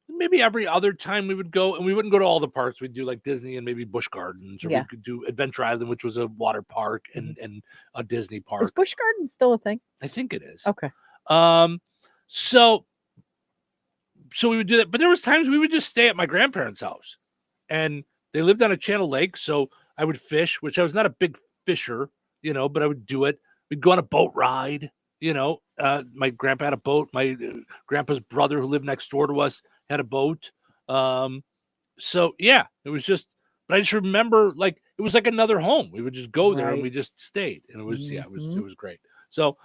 Maybe every other time we would go, and we wouldn't go to all the parks. We'd do like Disney and maybe Busch Gardens, or Yeah. we could do Adventure Island, which was a water park, and a Disney is park. Busch Gardens still a thing? I think it is. Okay. So we would do that, but there was times we would just stay at my grandparents' house, and they lived on a channel lake. So I would fish, which I was not a big fisher, you know, but I would do it. We'd go on a boat ride, you know. My grandpa had a boat. My grandpa's brother, who lived next door to us, had a boat. So yeah, it was just. But I just remember, like, it was like another home. We would just go there and Right. we just stayed, and it was it was great. So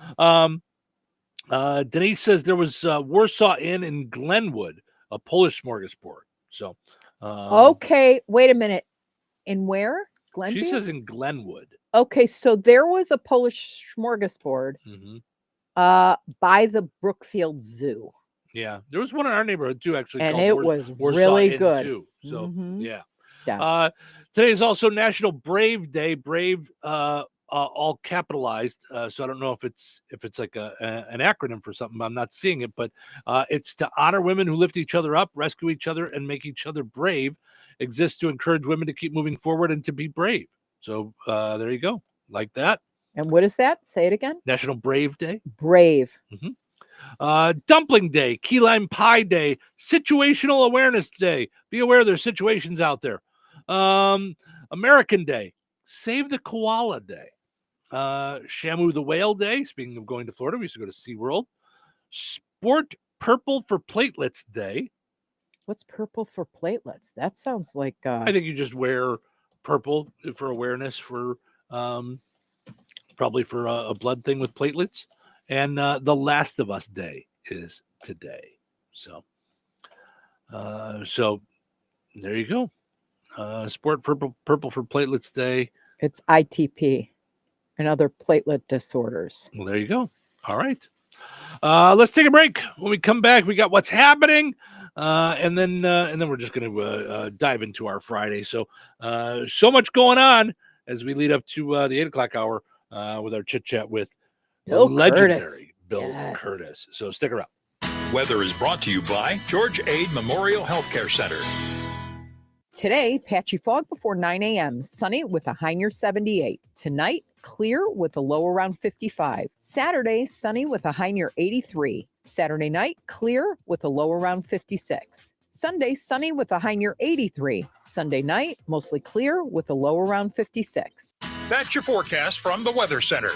Denise says there was Warsaw Inn in Glenwood, a Polish smorgasbord. So Okay, wait a minute. In where? Glenview? she says in Glenwood. Okay, so there was a Polish smorgasbord Mm-hmm. by the Brookfield Zoo. Yeah, there was one in our neighborhood too, actually, And called it Warsaw was really Inn good. too. So Mhm. yeah. Yeah. Today is also National Brave Day. Brave, all capitalized. So I don't know if it's like an acronym for something. I'm not seeing it, but it's to honor women who lift each other up, rescue each other, and make each other brave. Exists to encourage women to keep moving forward and to be brave. So there you go, like that. And what is that? Say it again. National Brave Day. Brave. Mm-hmm. Dumpling Day, Key Lime Pie Day, Situational Awareness Day. Be aware there's situations out there. American Day, Save the Koala Day. Shamu the Whale Day. Speaking of going to Florida, we used to go to SeaWorld. Sport Purple for Platelets Day. What's purple for platelets? That sounds like I think you just wear purple for awareness for probably for a blood thing with platelets. And The Last of Us Day is today. So there you go. Sport Purple for Platelets Day. it's ITP and other platelet disorders. Well, there you go. All right. Let's take a break. When we come back, we got what's happening. And then we're just going to dive into our Friday. So much going on as we lead up to the 8 o'clock hour with our chit chat with Bill legendary Curtis. Bill Yes. Curtis. So stick around. Weather is brought to you by George Ade Memorial Healthcare Center. Today, patchy fog before 9 a.m. Sunny with a high near 78. Tonight, clear with a low around 55. Saturday, sunny with a high near 83. Saturday night, clear with a low around 56. Sunday, sunny with a high near 83. Sunday night, mostly clear with a low around 56. That's your forecast from the Weather Center.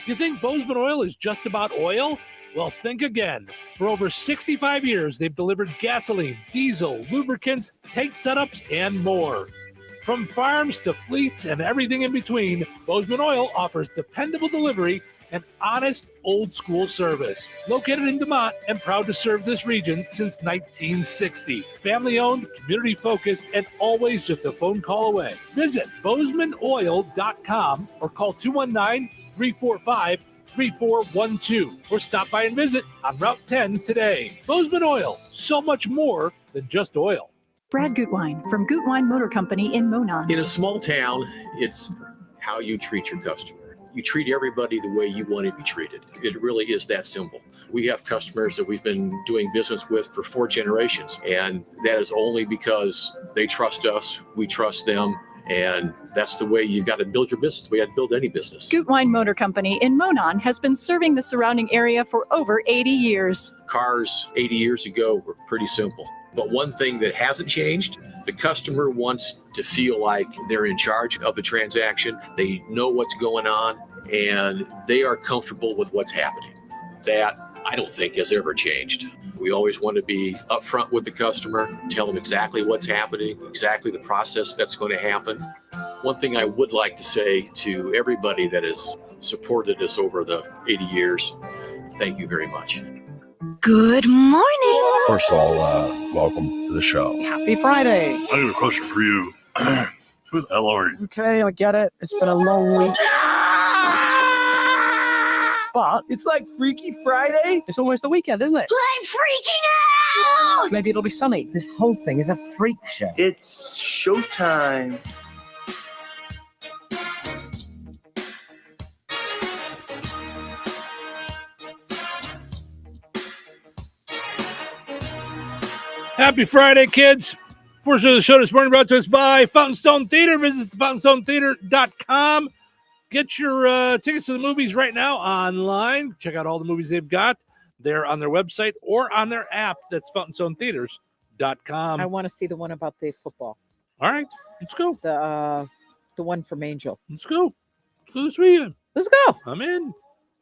You think Bozeman Oil is just about oil? Well, think again. For over 65 years, they've delivered gasoline, diesel, lubricants, tank setups, and more. From farms to fleets and everything in between, Bozeman Oil offers dependable delivery and honest, old-school service. Located in DeMont and proud to serve this region since 1960. Family-owned, community-focused, and always just a phone call away. Visit BozemanOil.com or call 219-345-3412 or stop by and visit on Route 10 today. Bozeman Oil, so much more than just oil. Brad Gutwein from Gutwein Motor Company in Monon. In a small town, it's how you treat your customer. You treat everybody the way you want to be treated. It really is that simple. We have customers that we've been doing business with for 4 generations, and that is only because they trust us, we trust them, and that's the way you got to build your business. We got to build any business. Gutwein Motor Company in Monon has been serving the surrounding area for over 80 years. Cars 80 years ago were pretty simple. But one thing that hasn't changed, the customer wants to feel like they're in charge of the transaction. They know what's going on and they are comfortable with what's happening. That I don't think has ever changed. We always want to be upfront with the customer, tell them exactly what's happening, exactly the process that's going to happen. One thing I would like to say to everybody that has supported us over the 80 years, thank you very much. Good morning. First of all, welcome to the show. Happy Friday. I got a question for you. Who the hell are you? Okay, I get it. It's been a long week. But it's like Freaky Friday. It's almost the weekend, isn't it? I'm freaking out! Maybe it'll be sunny. This whole thing is a freak show. It's showtime. Happy Friday, kids. Portion of the show this morning brought to us by Fountain Stone Theater. Visit fountainstonetheater.com. Get your tickets to the movies right now online. Check out all the movies they've got. They're on their website or on their app. That's fountainstonetheaters.com. I want to see the one about the football. All right, let's go. The one from Angel. Let's go. Let's go this weekend. Let's go. I'm in.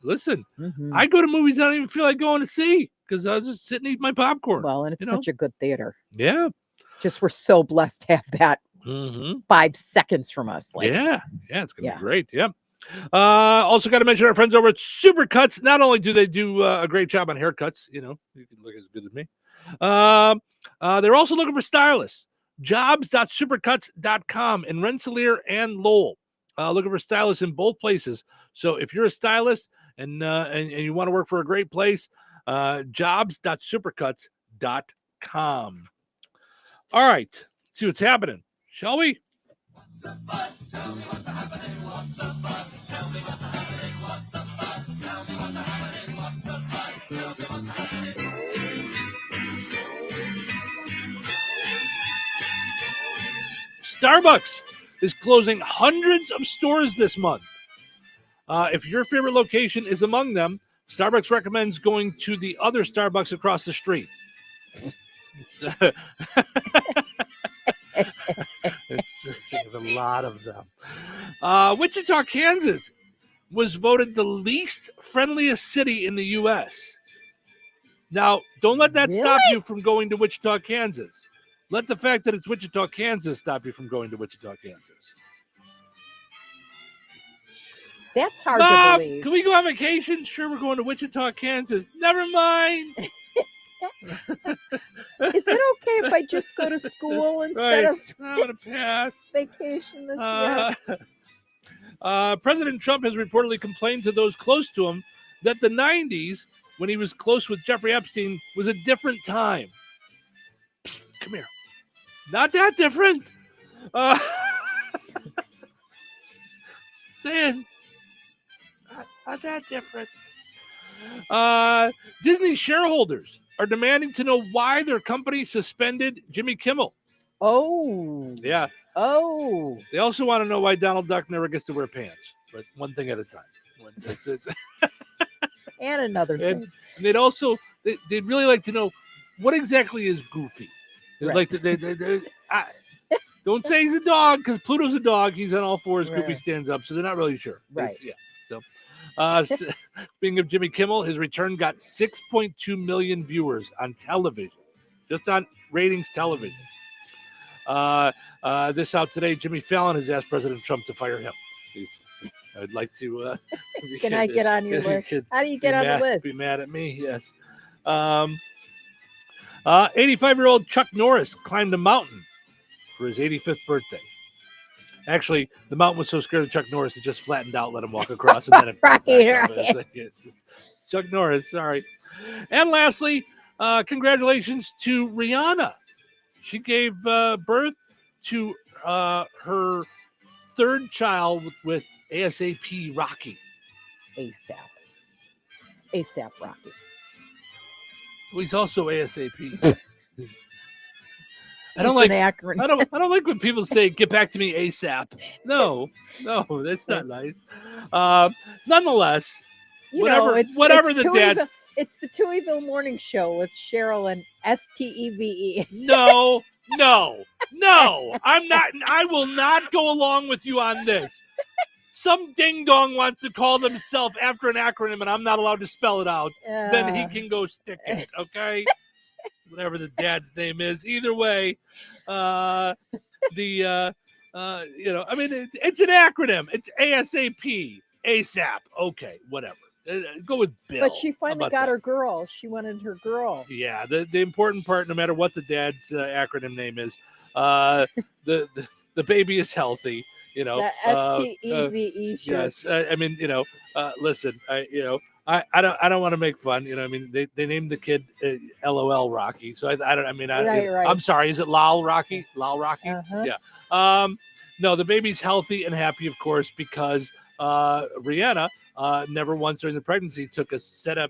Listen, I go to movies I don't even feel like going to see because I'll just sit and eat my popcorn. Well, and it's such a good theater. Yeah. Just we're so blessed to have that 5 seconds from us. Like, yeah, it's going to be great. Yeah. Also got to mention our friends over at Supercuts. Not only do they do a great job on haircuts, you can look as good as me. They're also looking for stylists. Jobs.supercuts.com in Rensselaer and Lowell. Looking for stylists in both places. So if you're a stylist and you want to work for a great place, jobs.supercuts.com. All right, let's see what's happening, shall we? Starbucks is closing hundreds of stores this month. If your favorite location is among them, Starbucks recommends going to the other Starbucks across the street. There's a lot of them. Wichita, Kansas was voted the least friendliest city in the U.S. Now, don't let that stop you from going to Wichita, Kansas. Let the fact that it's Wichita, Kansas stop you from going to Wichita, Kansas. That's hard Mom, to believe. can we go on vacation? Sure, we're going to Wichita, Kansas. Never mind. Is it okay if I just go to school instead of I'm going to pass. vacation this year? President Trump has reportedly complained to those close to him that the 90s, when he was close with Jeffrey Epstein, was a different time. Psst, come here. Not that different. Saying, not that different. Disney shareholders are demanding to know why their company suspended Jimmy Kimmel. Oh. Yeah. Oh. They also want to know why Donald Duck never gets to wear pants, but one thing at a time. And another thing. And they'd also, they'd really like to know what exactly is Goofy. They'd Right. like to, don't say he's a dog, because Pluto's a dog. He's on all fours. Right. Goofy stands up, so they're not really sure. Right. Yeah. So, speaking of Jimmy Kimmel, his return got 6.2 million viewers on television, just on ratings television. This out today. Jimmy Fallon has asked President Trump to fire him. I'd like to. Can I get on your list? How do you get on the list? Be mad at me? Yes. 85-year-old Chuck Norris climbed a mountain for his 85th birthday. Actually, the mountain was so scared of Chuck Norris, it just flattened out, let him walk across, and then it Right. It's like, it's Chuck Norris. Sorry. And lastly, congratulations to Rihanna. She gave birth to her third child with ASAP Rocky. ASAP Rocky. Well, he's also ASAP. I It's don't like an acronym. I don't like when people say "get back to me ASAP." No, that's not nice. Nonetheless, It's the dad. It's the Touhyville Morning Show with Cheryl and Steve. No, I'm not. I will not go along with you on this. Some ding dong wants to call themselves after an acronym, and I'm not allowed to spell it out. Then he can go stick it. Okay. Whatever the dad's name is. Either way, it's an acronym. It's ASAP, ASAP. Okay, whatever. Go with Bill. But she finally about got that? her girl. She wanted her girl. Yeah, the important part, no matter what the dad's acronym name is, the baby is healthy. The STEVE show. Yes, listen, I don't want to make fun. They named the kid LOL Rocky. So Right. I'm sorry. Is it Lal Rocky? Lal Rocky? Uh-huh. Yeah. No, the baby's healthy and happy, of course, because Rihanna never once during the pregnancy took a Tylenol.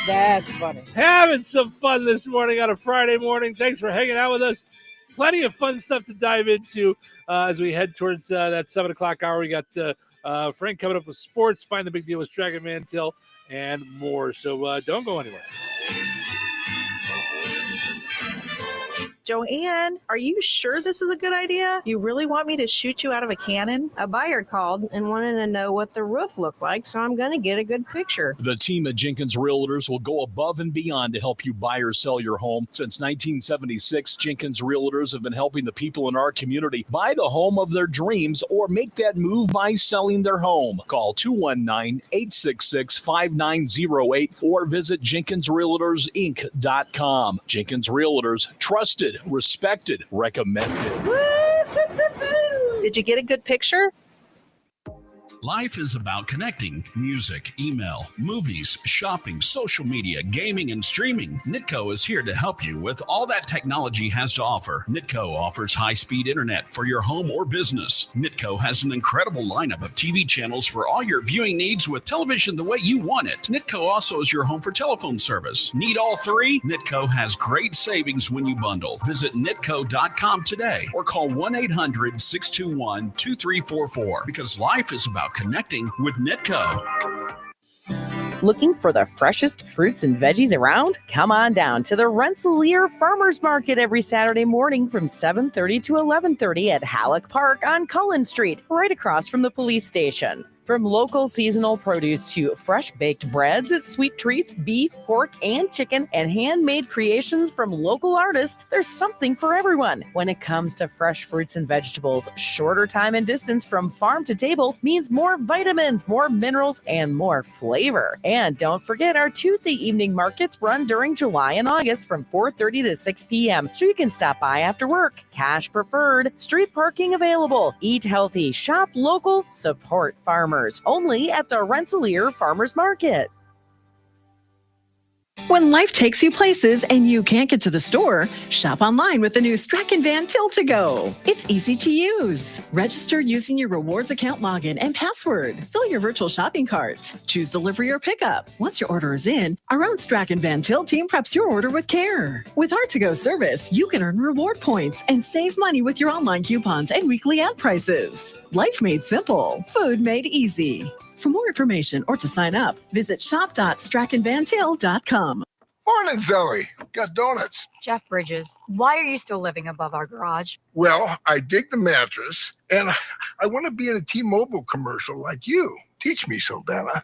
That's funny. Having some fun this morning on a Friday morning. Thanks for hanging out with us. Plenty of fun stuff to dive into as we head towards that 7 o'clock hour. We got Frank coming up with sports, Find the Big Deal with Dragon Mantil, and more. So don't go anywhere. Joanne, are you sure this is a good idea? You really want me to shoot you out of a cannon? A buyer called and wanted to know what the roof looked like, so I'm going to get a good picture. The team at Jenkins Realtors will go above and beyond to help you buy or sell your home. Since 1976, Jenkins Realtors have been helping the people in our community buy the home of their dreams or make that move by selling their home. Call 219-866-5908 or visit JenkinsRealtorsInc.com. Jenkins Realtors, trusted, respected, recommended. Did you get a good picture? Life is about connecting. Music, email, movies, shopping, social media, gaming, and streaming. Nitco is here to help you with all that technology has to offer. Nitco offers high-speed internet for your home or business. Nitco has an incredible lineup of TV channels for all your viewing needs with television the way you want it. Nitco also is your home for telephone service. Need all three? Nitco has great savings when you bundle. Visit nitco.com today or call 1-800-621-2344 because life is about connecting with Nitco. Looking for the freshest fruits and veggies around? Come on down to the Rensselaer Farmers Market every Saturday morning from 7:30 to 11:30 at Halleck Park on Cullen Street, right across from the police station. From local seasonal produce to fresh baked breads, sweet treats, beef, pork, and chicken, and handmade creations from local artists, there's something for everyone. When it comes to fresh fruits and vegetables, shorter time and distance from farm to table means more vitamins, more minerals, and more flavor. And don't forget our Tuesday evening markets run during July and August from 4:30 to 6 p.m. so you can stop by after work. Cash preferred, street parking available. Eat healthy, shop local, support farmers. Only at the Rensselaer Farmers Market. When life takes you places and you can't get to the store, shop online with the new Strachan Van Til to Go. It's easy to use. Register using your rewards account login and password. Fill your virtual shopping cart. Choose delivery or pickup. Once your order is in, our own Strachan Van Til team preps your order with care. With our to-go service, you can earn reward points and save money with your online coupons and weekly ad prices. Life made simple. Food made easy. For more information or to sign up, visit shop.strachanvantil.com. Morning, Zoe. Got donuts. Jeff Bridges, why are you still living above our garage? Well, I dig the mattress, and I want to be in a T-Mobile commercial like you. Teach me, Saldana.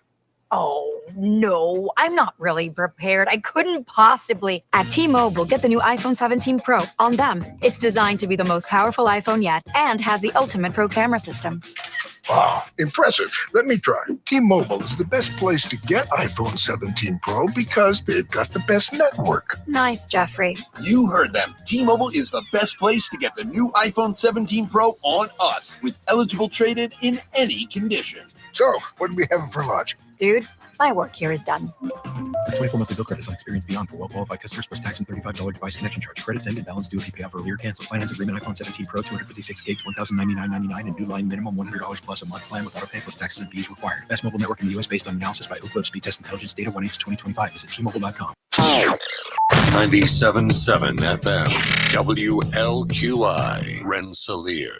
Oh, no, I'm not really prepared. I couldn't possibly. At T-Mobile, get the new iPhone 17 Pro on them. It's designed to be the most powerful iPhone yet and has the ultimate pro camera system. Wow, impressive. Let me try. T-Mobile is the best place to get iPhone 17 Pro because they've got the best network. Nice, Jeffrey. You heard them. T-Mobile is the best place to get the new iPhone 17 Pro on us with eligible trade-in in any condition. So, what are we having for lunch? Dude, my work here is done. 24 monthly bill credits on experience beyond for well-qualified customers plus tax and $35 device connection charge. Credits end and balance due if you pay off earlier. Cancel. Finance agreement iPhone 17 Pro, 256 gigs, $1,099.99 and new line minimum $100 plus a month plan with auto pay plus taxes and fees required. Best mobile network in the U.S. based on analysis by Ookla Speed Test Intelligence Data 1H 2025. Visit T-Mobile.com. 97.7 FM, WLQI, Rensselaer.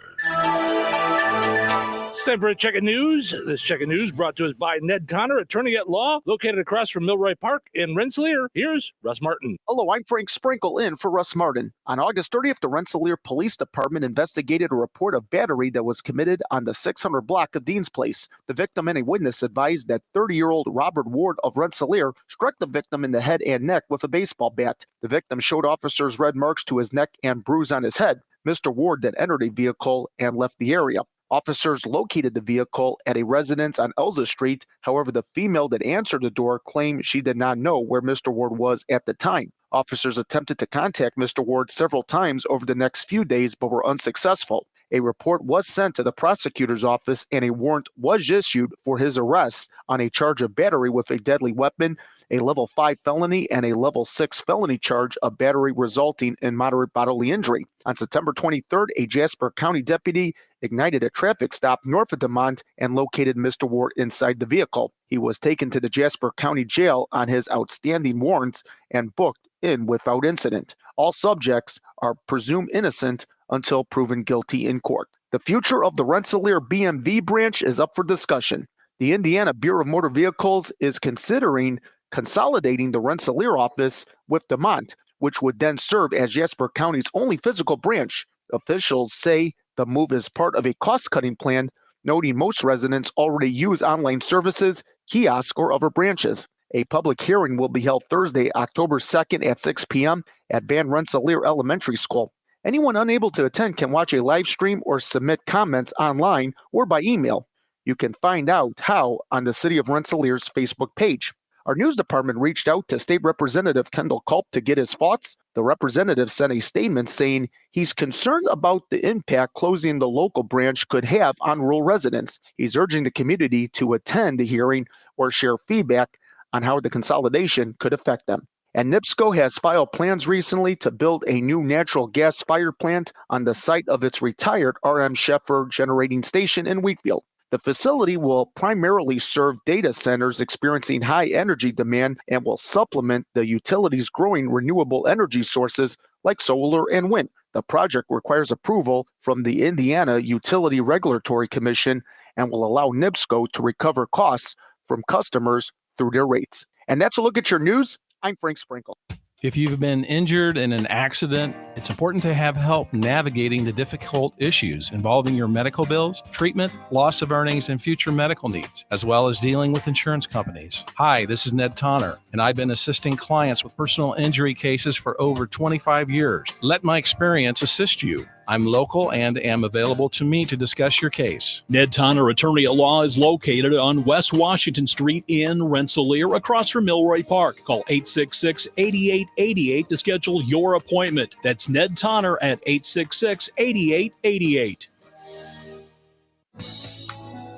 It's time for a check of news. This check of news brought to us by Ned Tonner, attorney at law, located across from Milroy Park in Rensselaer. Here's Russ Martin. Hello, I'm Frank Sprinkle in for Russ Martin. On August 30th, the Rensselaer Police Department investigated a report of battery that was committed on the 600 block of Dean's Place. The victim and a witness advised that 30-year-old Robert Ward of Rensselaer struck the victim in the head and neck with a baseball bat. The victim showed officers red marks to his neck and bruise on his head. Mr. Ward then entered a vehicle and left the area. Officers located the vehicle at a residence on Elza Street. However, the female that answered the door claimed she did not know where Mr. Ward was at the time. Officers attempted to contact Mr. Ward several times over the next few days, but were unsuccessful. A report was sent to the prosecutor's office and a warrant was issued for his arrest on a charge of battery with a deadly weapon, a level 5 felony, and a level 6 felony charge of battery resulting in moderate bodily injury. On September 23rd, a Jasper County deputy ignited a traffic stop north of DeMont and located Mr. Ward inside the vehicle. He was taken to the Jasper County Jail on his outstanding warrants and booked in without incident. All subjects are presumed innocent until proven guilty in court. The future of the Rensselaer BMV branch is up for discussion. The Indiana Bureau of Motor Vehicles is considering consolidating the Rensselaer office with DeMont. which would then serve as Jasper County's only physical branch. Officials say the move is part of a cost-cutting plan, noting most residents already use online services, kiosks, or other branches. A public hearing will be held Thursday, October 2nd at 6 p.m. at Van Rensselaer Elementary School. Anyone unable to attend can watch a live stream or submit comments online or by email. You can find out how on the City of Rensselaer's Facebook page. Our news department reached out to State Representative Kendall Culp to get his thoughts. The representative sent a statement saying he's concerned about the impact closing the local branch could have on rural residents. He's urging the community to attend the hearing or share feedback on how the consolidation could affect them. And NIPSCO has filed plans recently to build a new natural gas fire plant on the site of its retired R.M. Sheffer generating station in Wheatfield. The facility will primarily serve data centers experiencing high energy demand and will supplement the utility's growing renewable energy sources like solar and wind. The project requires approval from the Indiana Utility Regulatory Commission and will allow NIPSCO to recover costs from customers through their rates. And that's a look at your news. I'm Frank Sprinkle. If you've been injured in an accident, it's important to have help navigating the difficult issues involving your medical bills, treatment, loss of earnings, and future medical needs, as well as dealing with insurance companies. Hi, this is Ned Tonner, and I've been assisting clients with personal injury cases for over 25 years. Let my experience assist you. I'm local and am available to me to discuss your case. Ned Tonner, attorney at law, is located on West Washington Street in Rensselaer, across from Milroy Park. Call 866-8888 to schedule your appointment. That's Ned Tonner at 866-8888.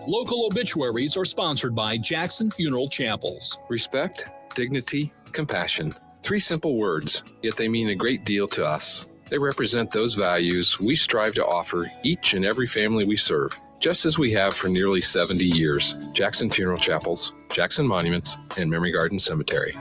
Local obituaries are sponsored by Jackson Funeral Chapels. Respect, dignity, compassion. 3 simple words, yet they mean a great deal to us. They represent those values we strive to offer each and every family we serve, just as we have for nearly 70 years. Jackson Funeral Chapels, Jackson Monuments, and Memory Garden Cemetery.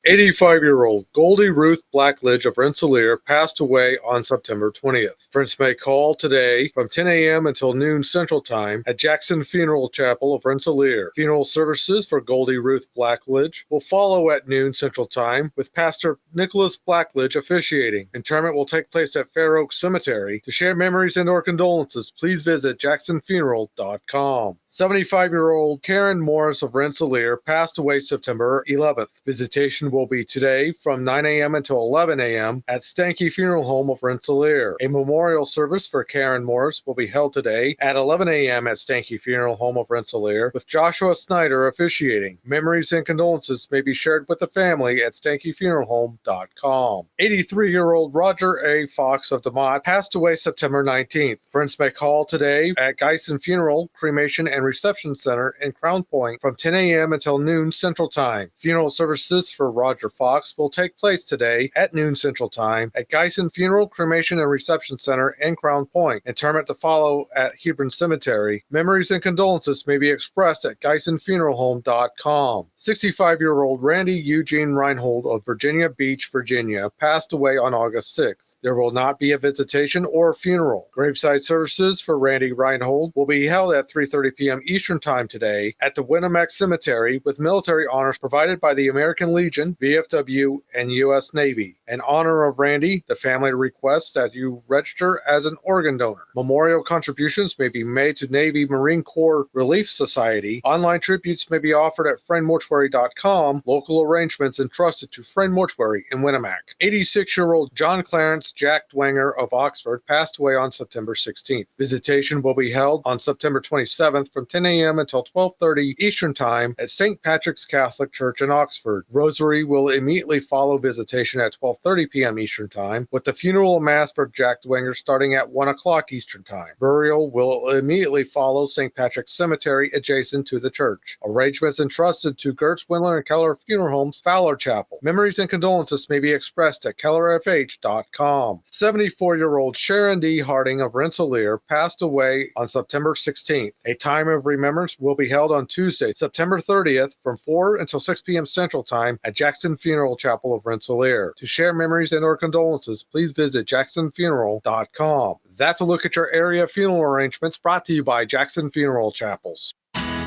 85-year-old Goldie Ruth Blackledge of Rensselaer passed away on September 20th. Friends may call today from 10 a.m. until noon Central Time at Jackson Funeral Chapel of Rensselaer. Funeral services for Goldie Ruth Blackledge will follow at noon Central Time with Pastor Nicholas Blackledge officiating. Interment will take place at Fair Oak Cemetery. To share memories and or condolences, please visit jacksonfuneral.com. 75-year-old Karen Morris of Rensselaer passed away September 11th. Visitation will be today from 9 a.m. until 11 a.m. at Stanky Funeral Home of Rensselaer. A memorial service for Karen Morris will be held today at 11 a.m. at Stanky Funeral Home of Rensselaer with Joshua Snyder officiating. Memories and condolences may be shared with the family at stankyfuneralhome.com. 83-year-old Roger A. Fox of DeMott passed away September 19th. Friends may call today at Geisen Funeral, Cremation, and Reception Center in Crown Point from 10 a.m. until noon Central Time. Funeral services for Roger Fox will take place today at noon Central Time at Geisen Funeral, Cremation, and Reception Center in Crown Point. Interment to follow at Hebron Cemetery. Memories and condolences may be expressed at GeisonFuneralHome.com. 65-year-old Randy Eugene Reinhold of Virginia Beach, Virginia, passed away on August 6th. There will not be a visitation or funeral. Graveside services for Randy Reinhold will be held at 3:30 p.m. Eastern Time today at the Winnemac Cemetery with military honors provided by the American Legion, VFW, and U.S. Navy. In honor of Randy, the family requests that you register as an organ donor. Memorial contributions may be made to Navy Marine Corps Relief Society. Online tributes may be offered at friendmortuary.com. Local arrangements entrusted to Friend Mortuary in Winnemac. 86-year-old John Clarence Jack Dwanger of Oxford passed away on September 16th. Visitation will be held on September 27th from 10 a.m. until 12:30 Eastern Time at St. Patrick's Catholic Church in Oxford. Rosary will immediately follow visitation at 12:30 p.m. Eastern Time, with the funeral mass for Jack Dwanger starting at 1 o'clock Eastern Time. Burial will immediately follow St. Patrick's Cemetery adjacent to the church. Arrangements entrusted to Gertz, Windler, and Keller Funeral Homes, Fowler Chapel. Memories and condolences may be expressed at kellerfh.com. 74-year-old Sharon D. Harding of Rensselaer passed away on September 16th. A time of remembrance will be held on Tuesday, September 30th from 4 until 6 p.m. Central Time at Jackson Funeral Chapel of Rensselaer. To share memories and or condolences, please visit jacksonfuneral.com. That's a look at your area funeral arrangements brought to you by Jackson Funeral Chapels.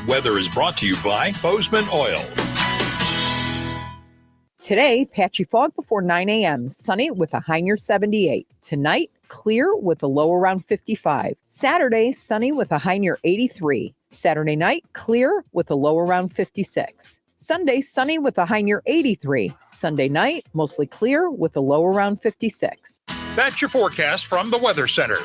Weather is brought to you by Bozeman Oil. Today, patchy fog before 9 a.m. Sunny with a high near 78. Tonight, clear with a low around 55. Saturday, sunny with a high near 83. Saturday night, clear with a low around 56. Sunday, sunny with a high near 83. Sunday night, mostly clear with a low around 56. That's your forecast from the Weather Center.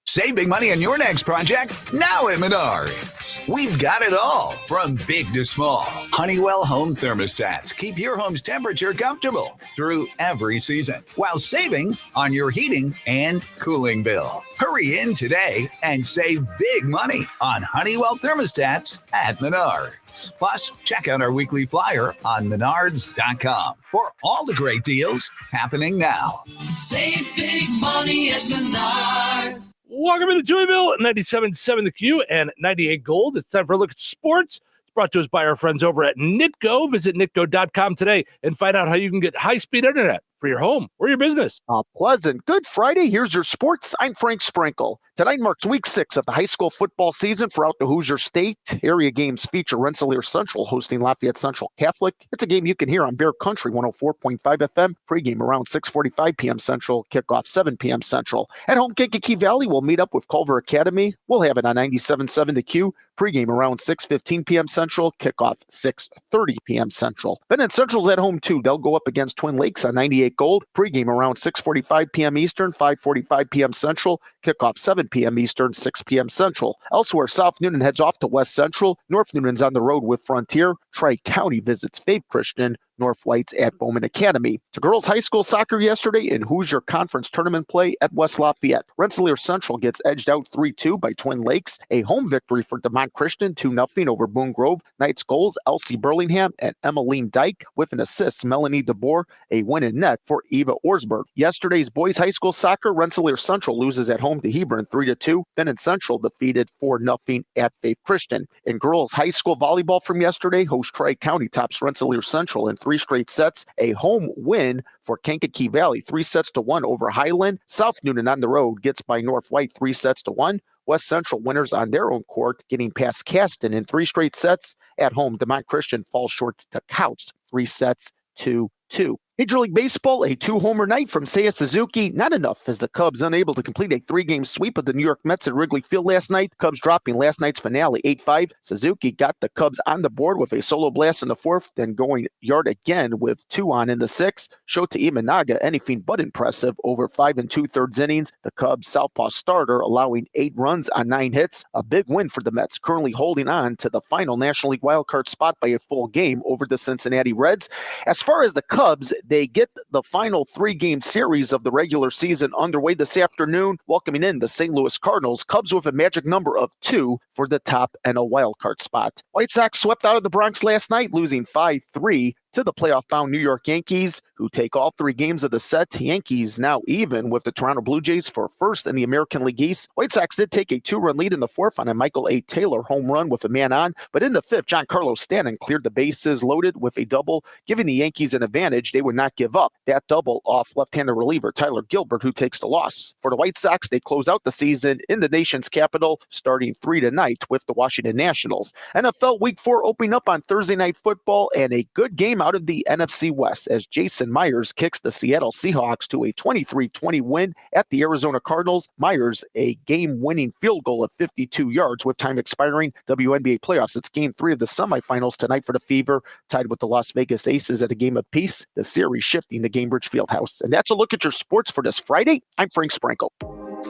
Save big money on your next project now at Menards. We've got it all, from big to small. Honeywell home thermostats keep your home's temperature comfortable through every season, while saving on your heating and cooling bill. Hurry in today and save big money on Honeywell thermostats at Menards. Plus, check out our weekly flyer on menards.com for all the great deals happening now. Save big money at Menards. Welcome to Touhyville, 97.7 The Q and 98 Gold. It's time for a look at sports. It's brought to us by our friends over at Nitco. Visit nitco.com today and find out how you can get high-speed internet for your home or your business. Pleasant. Good Friday. Here's your sports. I'm Frank Sprinkle. Tonight marks week 6 of the high school football season throughout the Hoosier State. Area games feature Rensselaer Central hosting Lafayette Central Catholic. It's a game you can hear on Bear Country 104.5 FM. Pregame around 6:45 p.m. Central. Kickoff 7 p.m. Central. At home, Kankakee Valley will meet up with Culver Academy. We'll have it on 97.7 The Q. Pregame around 6:15 p.m. Central. Kickoff 6:30 p.m. Central. Bennett Central's at home too. They'll go up against Twin Lakes on 98 Gold. Pregame around 6:45 p.m. Eastern, 5:45 p.m. Central. Kickoff 7 p.m. Eastern, 6 p.m. Central. Elsewhere, South Newnan heads off to West Central. North Newnan's on the road with Frontier. Tri-County visits Faith Christian. North White's at Bowman Academy. To girls high school soccer yesterday in Hoosier Conference tournament play at West Lafayette. Rensselaer Central gets edged out 3-2 by Twin Lakes. A home victory for DeMont Christian, 2-0 over Boone Grove. Knights goals, Elsie Burlingham and Emmeline Dyke with an assist. Melanie DeBoer, a win in net for Eva Orsberg. Yesterday's boys high school soccer, Rensselaer Central loses at home to Hebron 3-2. Bennett Central defeated 4-0 at Faith Christian. In girls high school volleyball from yesterday, host Tri-County tops Rensselaer Central in 3 straight sets. A home win for Kankakee Valley, 3-1 over Highland. South Newnan on the road gets by North White 3-1. West Central winners on their own court, getting past Caston in 3 straight sets. At home, DeMont Christian falls short to Couts, 3-2. Major League Baseball, a 2-homer night from Seiya Suzuki. Not enough as the Cubs unable to complete a 3-game sweep of the New York Mets at Wrigley Field last night. Cubs dropping last night's finale 8-5. Suzuki got the Cubs on the board with a solo blast in the 4th, then going yard again with 2 on in the 6th. Shota Imanaga, anything but impressive over 5 2/3 innings. The Cubs southpaw starter allowing 8 runs on 9 hits. A big win for the Mets, currently holding on to the final National League wildcard spot by a full game over the Cincinnati Reds. As far as the Cubs, they get the final 3-game series of the regular season underway this afternoon, welcoming in the St. Louis Cardinals. Cubs with a magic number of 2 for the top and a wildcard spot. White Sox swept out of the Bronx last night, losing 5-3 to the playoff-bound New York Yankees, who take all 3 games of the set. Yankees now even with the Toronto Blue Jays for first in the American League East. White Sox did take a 2-run lead in the 4th on a Michael A. Taylor home run with a man on, but in the 5th, Giancarlo Stanton cleared the bases loaded with a double, giving the Yankees an advantage they would not give up. That double off left-handed reliever Tyler Gilbert, who takes the loss. For the White Sox, they close out the season in the nation's capital, starting 3 tonight with the Washington Nationals. NFL Week 4 opening up on Thursday Night Football, and a good game out of the NFC West as Jason Myers kicks the Seattle Seahawks to a 23-20 win at the Arizona Cardinals. Myers, a game-winning field goal of 52 yards with time expiring. WNBA playoffs, it's game 3 of the semifinals tonight for the Fever, tied with the Las Vegas Aces at a game apiece. The series shifting to Gainbridge Fieldhouse. And that's a look at your sports for this Friday. I'm Frank Sprinkle.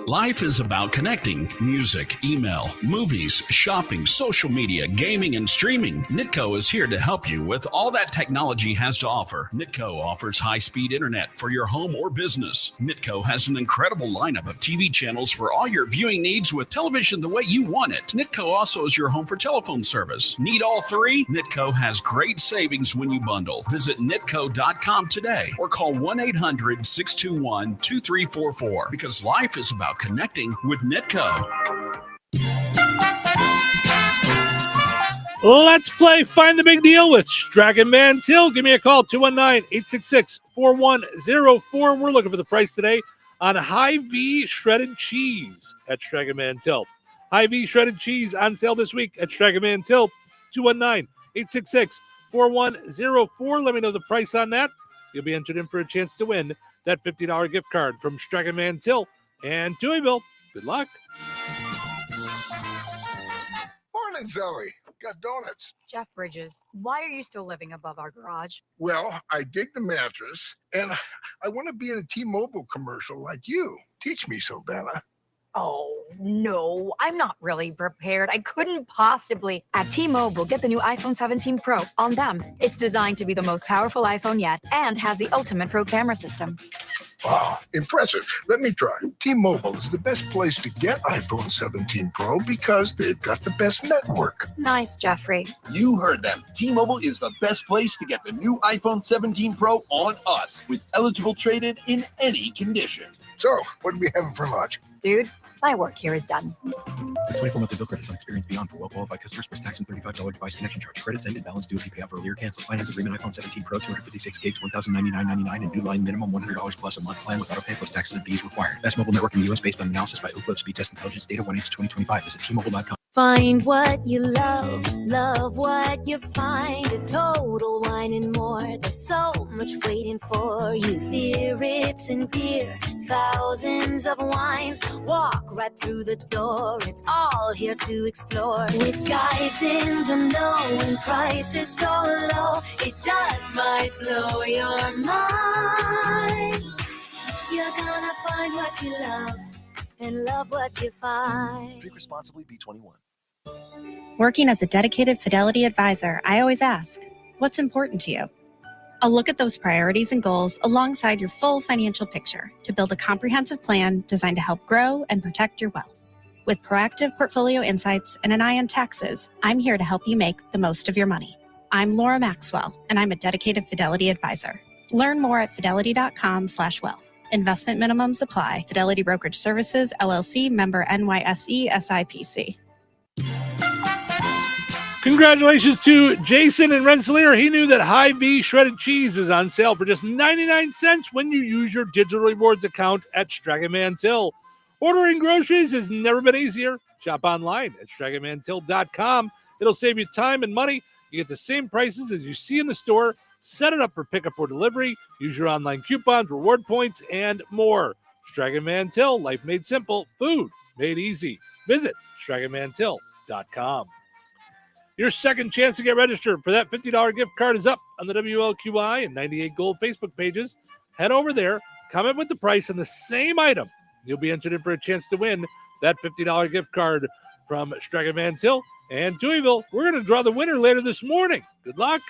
Life is about connecting. Music, email, movies, shopping, social media, gaming, and streaming. Nitco is here to help you with all that technology has to offer. Nitco offers high-speed internet for your home or business. Nitco has an incredible lineup of TV channels for all your viewing needs with television the way you want it. Nitco also is your home for telephone service. Need all 3? Nitco has great savings when you bundle. Visit nitco.com today or call 1-800-621-2344 because life is about connecting with Nitco. Let's play Find the Big Deal with Dragon Man Till. Give me a call, 219-866-4104. We're looking for the price today on Hy-Vee shredded cheese at Dragon Man Till. Hy-Vee shredded cheese on sale this week at Dragon Man Till, 219-866-4104. 4104. Let me know the price on that. You'll be entered in for a chance to win that $50 gift card from Striking Man Till and Touhyville. Good luck. Morning, Zoe. Got donuts. Jeff Bridges, why are you still living above our garage? Well, I dig the mattress, and I want to be in a T-Mobile commercial like you. Teach me, Saldana. Oh, no, I'm not really prepared. I couldn't possibly. At T-Mobile, get the new iPhone 17 Pro on them. It's designed to be the most powerful iPhone yet and has the ultimate pro camera system. Wow, impressive. Let me try. T-Mobile is the best place to get iPhone 17 Pro because they've got the best network. Nice, Jeffrey. You heard them. T-Mobile is the best place to get the new iPhone 17 Pro on us with eligible trade-in in any condition. So, what are we having for lunch? Dude, my work here is done. 24 monthly bill credits on experience beyond for well-qualified customers plus tax and $35 device connection charge. Credits ended. Balance due if you pay off earlier. Cancel. Finance agreement. iPhone 17 Pro, 256 gigs, $1,099.99 and new line minimum $100 plus a month plan with auto pay plus taxes and fees required. Best mobile network in the U.S. based on analysis by Ookla Speed Test Intelligence Data 1H 2025. Visit T-Mobile.com. Find what you love, love what you find. A Total Wine and More. There's so much waiting for you. Spirits and beer, thousands of wines. Walk right through the door. It's all here to explore. With guides in the know and prices so low, it just might blow your mind. You're gonna find what you love and love what you find. Drink responsibly. B21. Working as a dedicated Fidelity advisor, I always ask, what's important to you? I'll look at those priorities and goals alongside your full financial picture to build a comprehensive plan designed to help grow and protect your wealth. With proactive portfolio insights and an eye on taxes, I'm here to help you make the most of your money. I'm Laura Maxwell, and I'm a dedicated Fidelity advisor. Learn more at fidelity.com/wealth. Investment minimums apply. Fidelity Brokerage Services, LLC, member NYSE, SIPC. Congratulations to Jason in Rensselaer. He knew that Hy-Vee shredded cheese is on sale for just 99 cents when you use your digital rewards account at Striking Man Till. Ordering groceries has never been easier. Shop online at strikingmantill.com. It'll save you time and money. You get the same prices as you see in the store. Set it up for pickup or delivery. Use your online coupons, reward points, and more. Striking Man Till, life made simple, food made easy. Visit strikingmantill.com. Your second chance to get registered for that $50 gift card is up on the WLQI and 98 Gold Facebook pages. Head over there, comment with the price on the same item. You'll be entered in for a chance to win that $50 gift card from Striking Man Till and Touhyville. We're going to draw the winner later this morning. Good luck.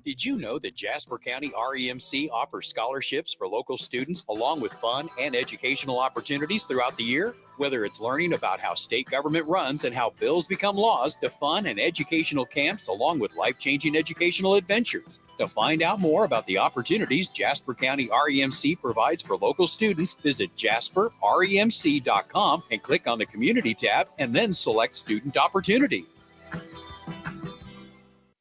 Did you know that Jasper County REMC offers scholarships for local students along with fun and educational opportunities throughout the year? Whether it's learning about how state government runs and how bills become laws, to fun and educational camps along with life-changing educational adventures. To find out more about the opportunities Jasper County REMC provides for local students, visit jasperremc.com and click on the Community tab and then select Student Opportunities.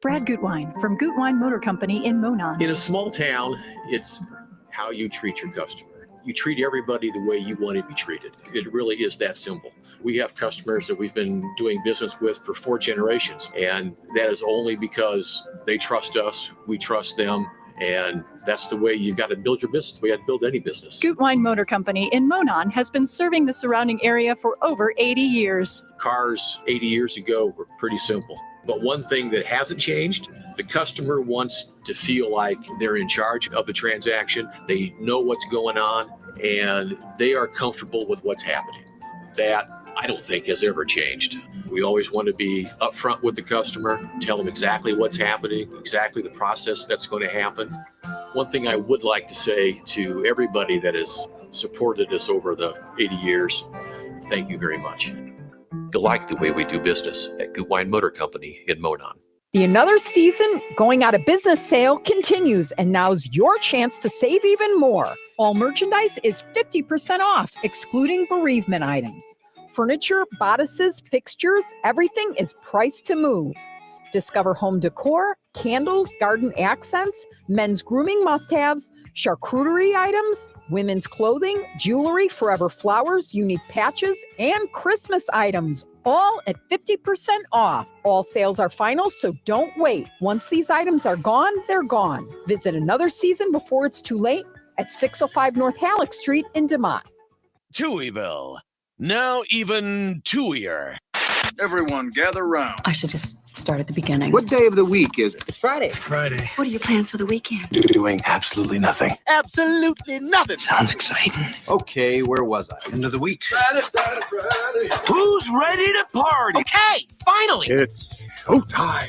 Brad Gutwein from Gutwein Motor Company in Monon. In a small town, it's how you treat your customer. You treat everybody the way you want to be treated. It really is that simple. We have customers that we've been doing business with for 4 generations, and that is only because they trust us, we trust them, and that's the way you've got to build your business. We got to build any business. Gutwein Motor Company in Monon has been serving the surrounding area for over 80 years. Cars 80 years ago were pretty simple. But one thing that hasn't changed, the customer wants to feel like they're in charge of the transaction. They know what's going on, and they are comfortable with what's happening. That, I don't think, has ever changed. We always want to be upfront with the customer, tell them exactly what's happening, exactly the process that's going to happen. One thing I would like to say to everybody that has supported us over the 80 years, thank you very much. You'll like the way we do business at Gutwein Motor Company in Monon. The Another Season Going Out of Business sale continues, and now's your chance to save even more. All merchandise is 50% off, excluding bereavement items. Furniture, bodices, fixtures, everything is priced to move. Discover home decor, candles, garden accents, men's grooming must-haves, charcuterie items, women's clothing, jewelry, forever flowers, unique patches, and Christmas items, all at 50% off. All sales are final, so don't wait. Once these items are gone, they're gone. Visit another season before it's too late at 605 North Halleck Street in DeMont. Touhyville, now even Touhier. Everyone gather round. I should just start at the beginning. What day of the week is it? It's Friday. Friday. What are your plans for the weekend? Doing absolutely nothing. Absolutely nothing. Sounds exciting. Okay, where was I? End of the week. Friday. Who's ready to party? Okay, finally. It's showtime.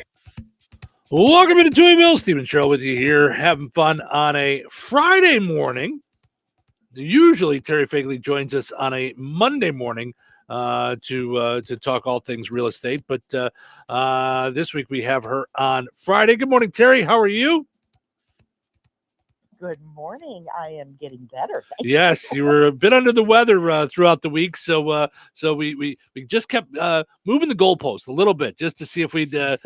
Welcome to the Touhyville Steven Show with you here, having fun on a Friday morning. Usually Terry Fagley joins us on a Monday morning to talk all things real estate, but this week we have her on Friday. Good morning, Terry. How are you? Good morning. I am getting better. Yes, you were a bit under the weather throughout the week, so we just kept moving the goalposts a little bit just to see if we'd get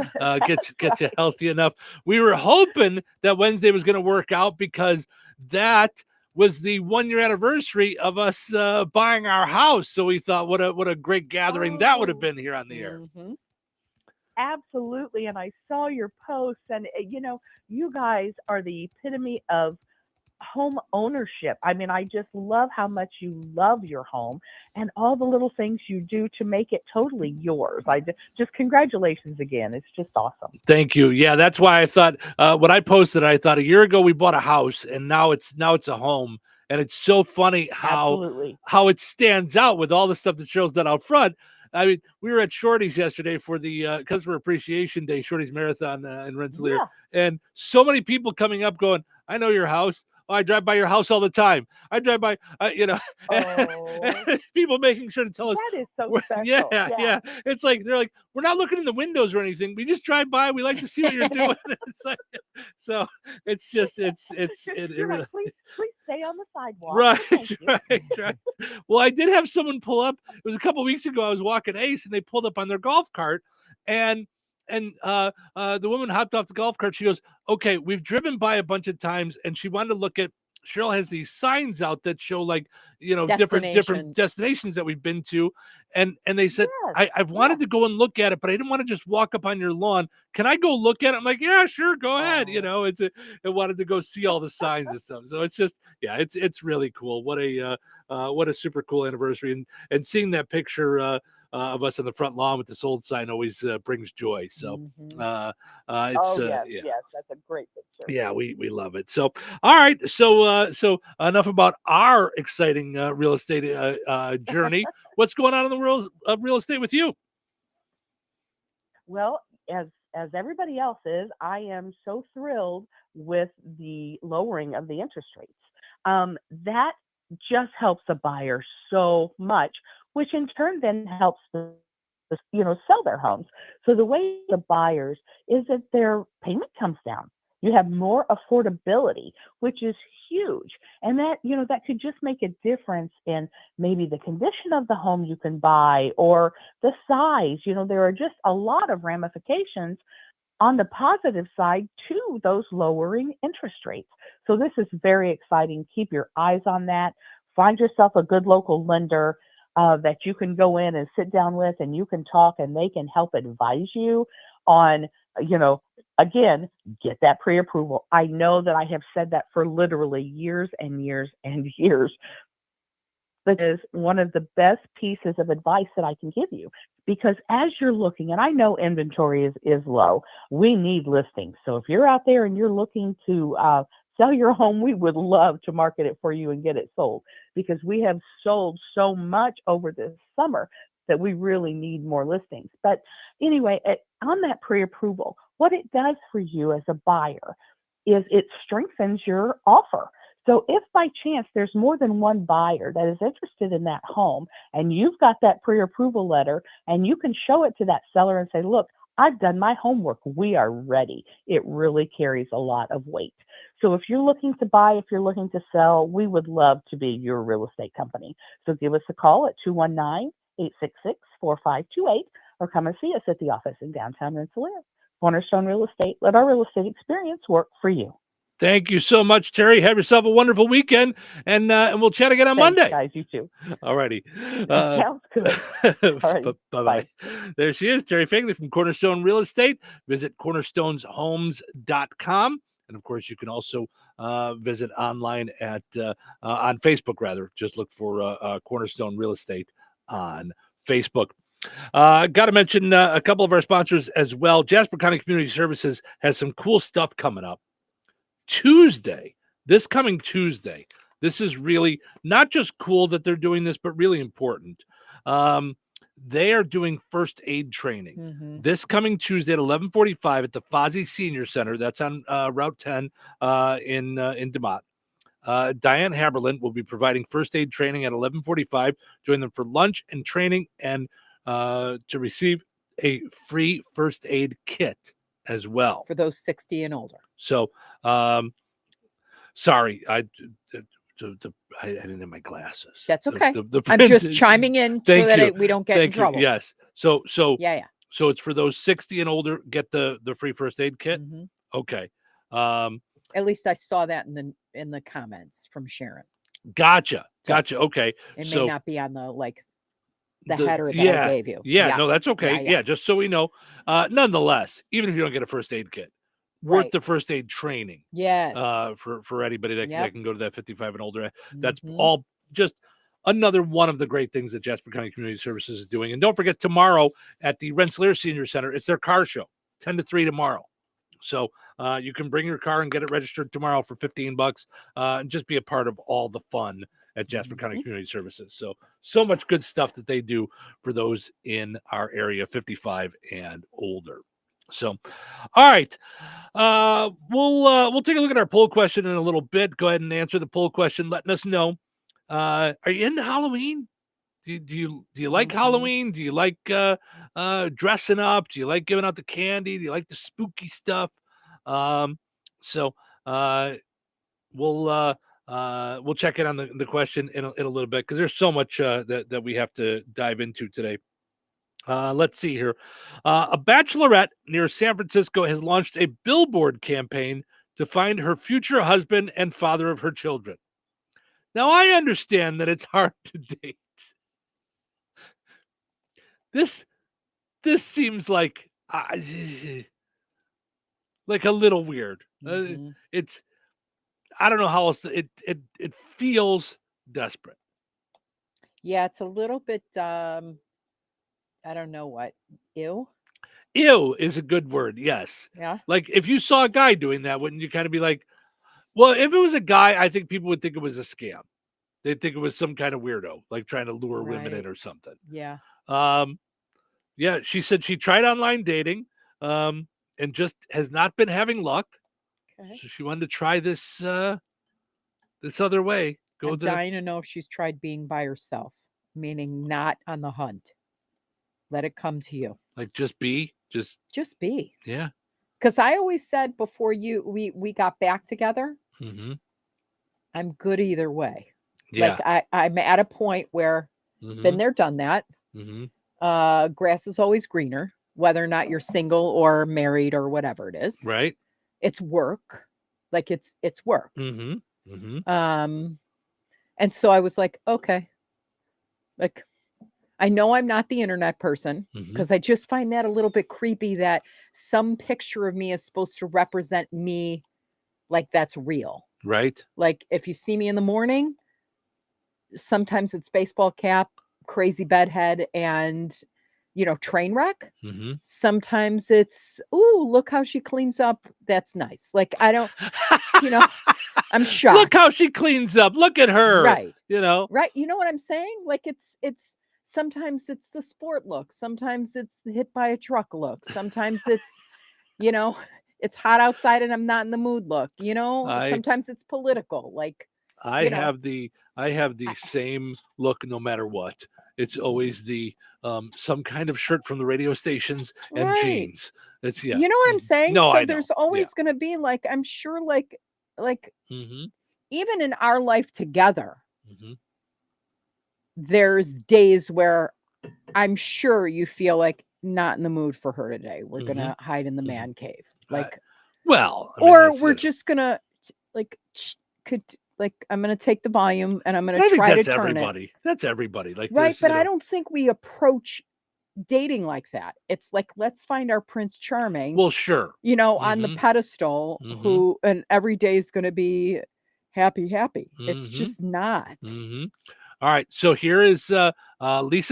you healthy enough. We were hoping that Wednesday was going to work out because that was the 1-year anniversary of us buying our house. So we thought, what a great gathering that would have been here on the air. Mm-hmm. Absolutely. And I saw your posts, and you guys are the epitome of home ownership. I mean, I just love how much you love your home and all the little things you do to make it totally yours. I just congratulations again. It's just awesome. Thank you. Yeah, that's why I thought when I posted, I thought a year ago we bought a house and now it's a home. And it's so funny how it stands out with all the stuff that shows that out front. I mean, we were at Shorty's yesterday for the Customer Appreciation Day, Shorty's Marathon in Rensselaer, and so many people coming up going, I know your house. Oh, I drive by your house all the time. I drive by, people making sure to tell us. That is so special. Yeah. It's like, they're like, we're not looking in the windows or anything. We just drive by. We like to see what you're doing. It's like, so it's just, You're like, please stay on the sidewalk. Right. Well, I did have someone pull up. It was a couple of weeks ago. I was walking Ace and they pulled up on their golf cart and the woman hopped off the golf cart. She goes, okay, we've driven by a bunch of times, and she wanted to look at, Cheryl has these signs out that show different destinations that we've been to. And they said, I've wanted to go and look at it, but I didn't want to just walk up on your lawn. Can I go look at it? I'm like, yeah, sure. Go ahead. I wanted to go see all the signs and stuff. So it's just, it's really cool. What a super cool anniversary. And seeing that picture, of us on the front lawn with the sold sign always brings joy. So it's yes, that's a great picture. Yeah, we love it. So all right, so enough about our exciting real estate journey. What's going on in the world of real estate with you? Well, as everybody else is, I am so thrilled with the lowering of the interest rates. That just helps a buyer so much, which in turn then helps them, sell their homes. So the way the buyers is that their payment comes down. You have more affordability, which is huge. And that, that could just make a difference in maybe the condition of the home you can buy or the size. There are just a lot of ramifications on the positive side to those lowering interest rates. So this is very exciting. Keep your eyes on that. Find yourself a good local lender that you can go in and sit down with, and you can talk, and they can help advise you on, again, get that pre-approval. I know that I have said that for literally years and years and years. That is one of the best pieces of advice that I can give you, because as you're looking, and I know inventory is low, we need listings. So if you're out there and you're looking to sell your home, we would love to market it for you and get it sold, because we have sold so much over this summer that we really need more listings. But anyway, on that pre-approval, what it does for you as a buyer is it strengthens your offer. So if by chance there's more than one buyer that is interested in that home, and you've got that pre-approval letter, and you can show it to that seller and say, look, I've done my homework. We are ready. It really carries a lot of weight. So if you're looking to buy, if you're looking to sell, we would love to be your real estate company. So give us a call at 219-866-4528 or come and see us at the office in downtown Rensselaer. Cornerstone Real Estate. Let our real estate experience work for you. Thank you so much, Terry. Have yourself a wonderful weekend, and we'll chat again on Thanks, Monday. guys. You too. All righty. Sounds good. All right. Bye-bye. There she is, Terry Fagley from Cornerstone Real Estate. Visit cornerstoneshomes.com. And, of course, you can also visit online at on Facebook, rather. Just look for Cornerstone Real Estate on Facebook. Got to mention a couple of our sponsors as well. Jasper County Community Services has some cool stuff coming up. This coming Tuesday, this is really not just cool that they're doing this, but really important. They are doing first aid training this coming Tuesday at 11:45 at the Fozzie Senior Center. That's on Route 10 in DeMott. Diane Haberlin will be providing first aid training at 11:45. Join them for lunch and training and to receive a free first aid kit as well for those 60 and older. So, sorry, I didn't have my glasses. That's okay. The I'm just chiming in so that we don't get in trouble. Yes. So yeah. So it's for those 60 and older. Get the free first aid kit. Okay. At least I saw that in the comments from Sharon. Gotcha. Okay. It may not be on the header that I gave you. Yeah. No, that's okay. Yeah. Just so we know. Nonetheless, even if you don't get a first aid kit, worth the first aid training. Yes. For anybody that can go to that 55 and older. That's all just another one of the great things that Jasper County Community Services is doing. And don't forget, tomorrow at the Rensselaer Senior Center, it's their car show, 10 to 3 tomorrow. So you can bring your car and get it registered tomorrow for $15 and just be a part of all the fun at Jasper County Community Services. So much good stuff that they do for those in our area, 55 and older. So, all right, we'll take a look at our poll question in a little bit. Go ahead and answer the poll question, letting us know. Are you into Halloween? Do you like Halloween? Do you like dressing up? Do you like giving out the candy? Do you like the spooky stuff? We'll check in on the question in a little bit because there's so much that we have to dive into today. Let's see here. A bachelorette near San Francisco has launched a billboard campaign to find her future husband and father of her children. Now, I understand that it's hard to date. This seems like a little weird. It's, I don't know how else it feels desperate. Yeah, it's a little bit I don't know what. Ew is a good word. Yes. Yeah. Like if you saw a guy doing that, wouldn't you kind of be like, well, if it was a guy, I think people would think it was a scam. They'd think it was some kind of weirdo, like trying to lure women in or something. Yeah. Yeah. She said she tried online dating, and just has not been having luck. Okay. So she wanted to try this other way. I'm dying to know if she's tried being by herself, meaning not on the hunt. Let it come to you. Like just be. Yeah. Yeah. Because I always said before we got back together, I'm good either way. Yeah. Like I'm at a point where been there, done that. Grass is always greener, whether or not you're single or married or whatever it is. Right. It's work. Like it's work. And so I was like, okay. Like, I know I'm not the internet person because I just find that a little bit creepy that some picture of me is supposed to represent me like that's real. Right. Like if you see me in the morning, sometimes it's baseball cap, crazy bedhead, and, train wreck. Sometimes it's, ooh, look how she cleans up. That's nice. Like, I don't, I'm shocked. Look how she cleans up. Look at her. Right. Right. You know what I'm saying? Like it's sometimes it's the sport look. Sometimes it's the hit by a truck look. Sometimes it's, it's hot outside and I'm not in the mood look, sometimes it's political. Like I have the same look no matter what. It's always the some kind of shirt from the radio stations and jeans. It's You know what I'm saying? No, so there's always going to be like, I'm sure like even in our life together, there's days where I'm sure you feel like not in the mood for her today. We're gonna hide in the man cave, like, well, or we're just gonna I'm gonna take the volume and I'm gonna try to turn it. That's everybody. Like, Right, but I don't think we approach dating like that. It's like, let's find our Prince Charming. Well, sure. On the pedestal, who and every day is going to be happy. It's just not. All right. So here is Lisa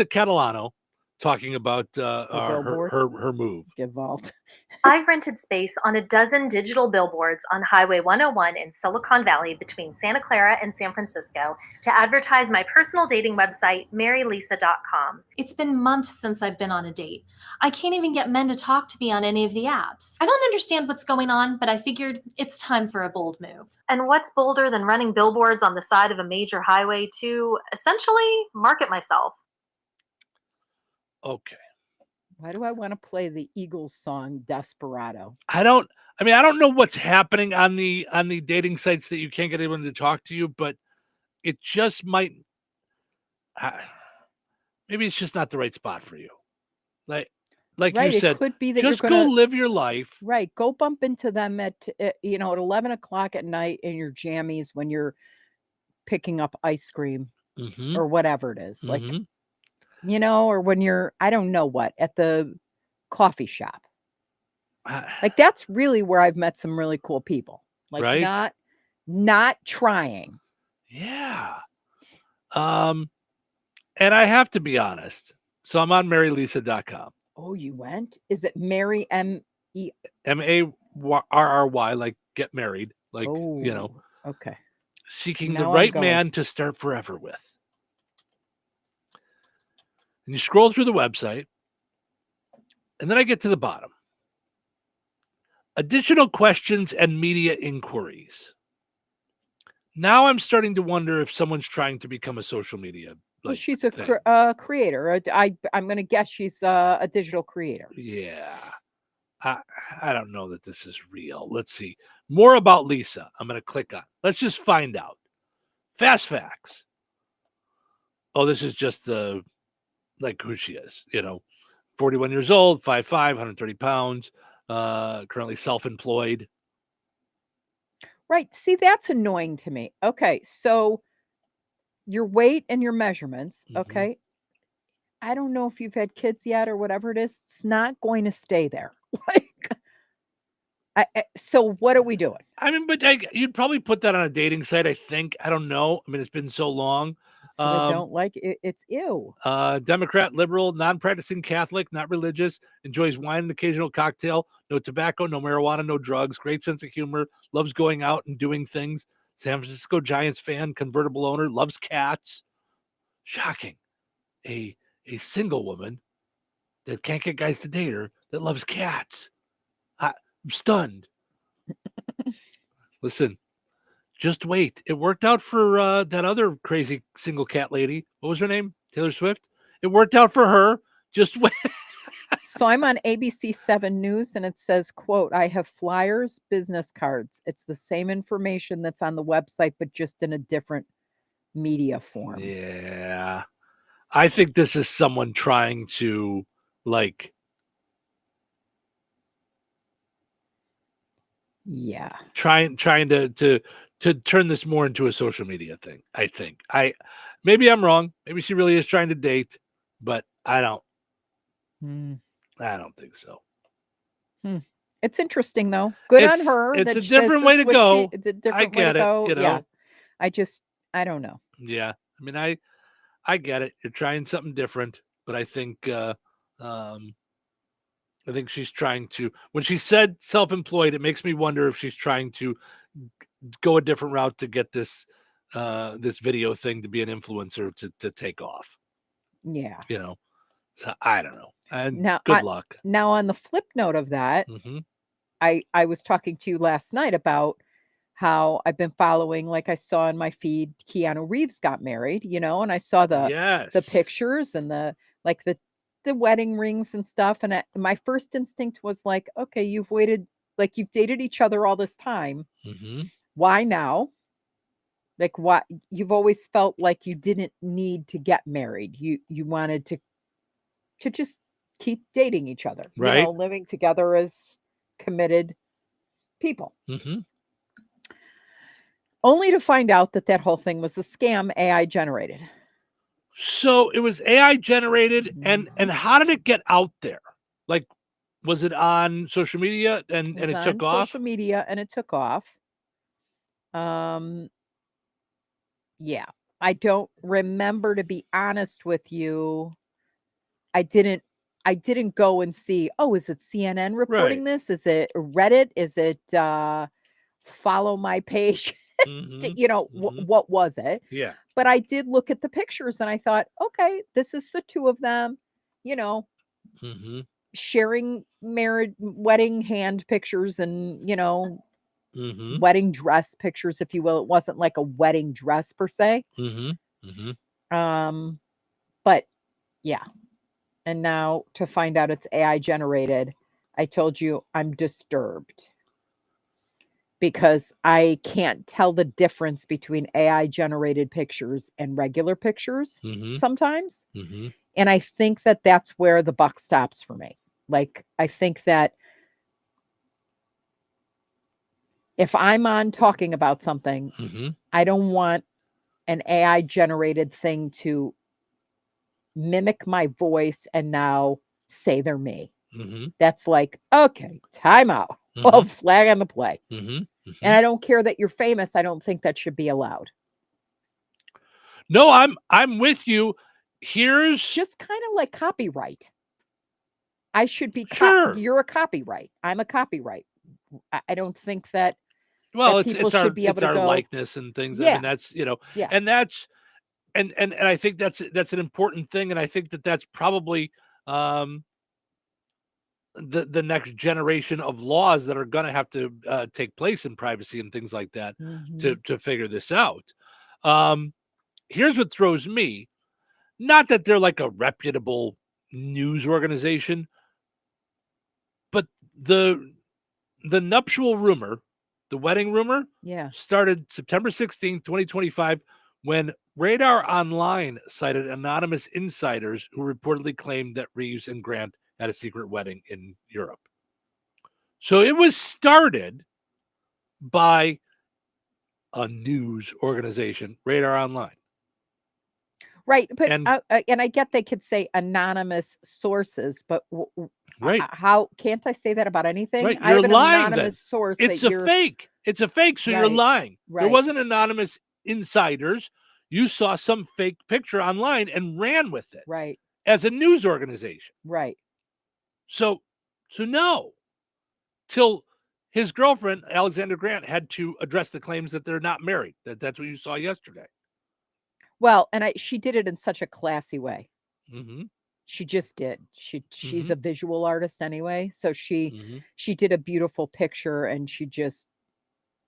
Catalano talking about her move. Gewalt. I've rented space on a dozen digital billboards on Highway 101 in Silicon Valley between Santa Clara and San Francisco to advertise my personal dating website, marylisa.com. It's been months since I've been on a date. I can't even get men to talk to me on any of the apps. I don't understand what's going on, but I figured it's time for a bold move. And what's bolder than running billboards on the side of a major highway to essentially market myself? Okay. Why do I want to play the Eagles song Desperado? I don't know what's happening on the dating sites that you can't get anyone to talk to you, but it just might maybe it's just not the right spot for you. Like right, you said, it could be that just you're gonna go live your life. Right. Go bump into them at 11 o'clock at night in your jammies when you're picking up ice cream or whatever it is. Like, or when you're, I don't know what, at the coffee shop. Like, that's really where I've met some really cool people. Like, right? not trying. Yeah. And I have to be honest. So I'm on marylisa.com. Oh, you went? Is it Mary M-E? M-A-R-R-Y, like get married. Like, Okay. Seeking the right man to start forever with. And you scroll through the website, and then I get to the bottom. Additional questions and media inquiries. Now I'm starting to wonder if someone's trying to become a social media. Well, she's a creator. I'm going to guess she's a digital creator. Yeah. I don't know that this is real. Let's see. More about Lisa. I'm going to click on. Let's just find out. Fast facts. Oh, this is just the who she is, 41 years old, 5'5", 130 pounds, currently self-employed. Right. See, that's annoying to me. Okay. So your weight and your measurements. Okay. I don't know if you've had kids yet or whatever it is. It's not going to stay there. So what are we doing? I mean, but you'd probably put that on a dating site, I think. I don't know. I mean, it's been so long. So I don't like it. It's ew. Democrat, liberal, non-practicing Catholic, not religious, enjoys wine and occasional cocktail, no tobacco, no marijuana, no drugs, great sense of humor, loves going out and doing things. San Francisco Giants fan, convertible owner, loves cats. Shocking. A single woman that can't get guys to date her that loves cats. I'm stunned. Listen. Just wait. It worked out for that other crazy single cat lady. What was her name? Taylor Swift. It worked out for her. Just wait. So I'm on ABC 7 News and it says, quote, I have flyers, business cards. It's the same information that's on the website, but just in a different media form. Yeah. I think this is someone trying to trying to turn this more into a social media thing. I think maybe I'm wrong. Maybe she really is trying to date, but I don't think so. It's interesting though. Good on her. It's a different way to go. It's a different I get way to it. go. Yeah. I don't know. Yeah. I mean, I get it. You're trying something different, but I think she's trying to, when she said self-employed, it makes me wonder if she's trying to go a different route to get this video thing to be an influencer to take off. Yeah. So I don't know. And now, good luck. Now on the flip note of that, I was talking to you last night about how I've been following, like I saw in my feed, Keanu Reeves got married, and I saw the pictures and the wedding rings and stuff. And my first instinct was like, okay, you've waited, like you've dated each other all this time. Why now? Like, why? You've always felt like you didn't need to get married. You wanted to just keep dating each other, Right. living together as committed people. Mm-hmm. Only to find out that whole thing was a scam, AI generated. So it was AI generated, and how did it get out there? Like, was it on social media and it took off? Social media and it took off. Yeah, I don't remember, to be honest with you. I didn't go and see, oh, is it CNN reporting this? Is it Reddit? Is it follow my page? What was it? Yeah. But I did look at the pictures and I thought, okay, this is the two of them, Mm-hmm. sharing married wedding hand pictures and, Mm-hmm. wedding dress pictures, if you will. It wasn't like a wedding dress per se. Mm-hmm. Mm-hmm. But yeah. And now to find out it's AI generated, I told you I'm disturbed because I can't tell the difference between AI generated pictures and regular pictures sometimes. Mm-hmm. And I think that that's where the buck stops for me. Like, I think that if I'm on talking about something, I don't want an AI generated thing to mimic my voice and now say they're me. That's like, okay, time out. Well, flag on the play. And I don't care that you're famous. I don't think that should be allowed. No, I'm with you. Here's just kind of like copyright. I should be sure. You're a copyright. I'm a copyright. I don't think that. Well, that people should be able to go likeness and things. Yeah. I mean, that's and that's and I think that's an important thing, and I think that's probably the next generation of laws that are going to have to take place in privacy and things like that to figure this out. Here's what throws me: not that they're like a reputable news organization, but the nuptial rumor, the wedding rumor, started September 16th, 2025, when Radar Online cited anonymous insiders who reportedly claimed that Reeves and Grant had a secret wedding in Europe. So it was started by a news organization, Radar Online. Right, but and I get they could say anonymous sources, but right, how can't I say that about anything? Right, I have an lying, anonymous source. It's a fake. It's a fake. So you're lying. Right. There wasn't anonymous insiders. You saw some fake picture online and ran with it. Right. As a news organization. Right. So no, till his girlfriend Alexander Grant had to address the claims that they're not married. That's what you saw yesterday. Well, and she did it in such a classy way. Mm-hmm. She just did. She's a visual artist anyway, so she did a beautiful picture, and she just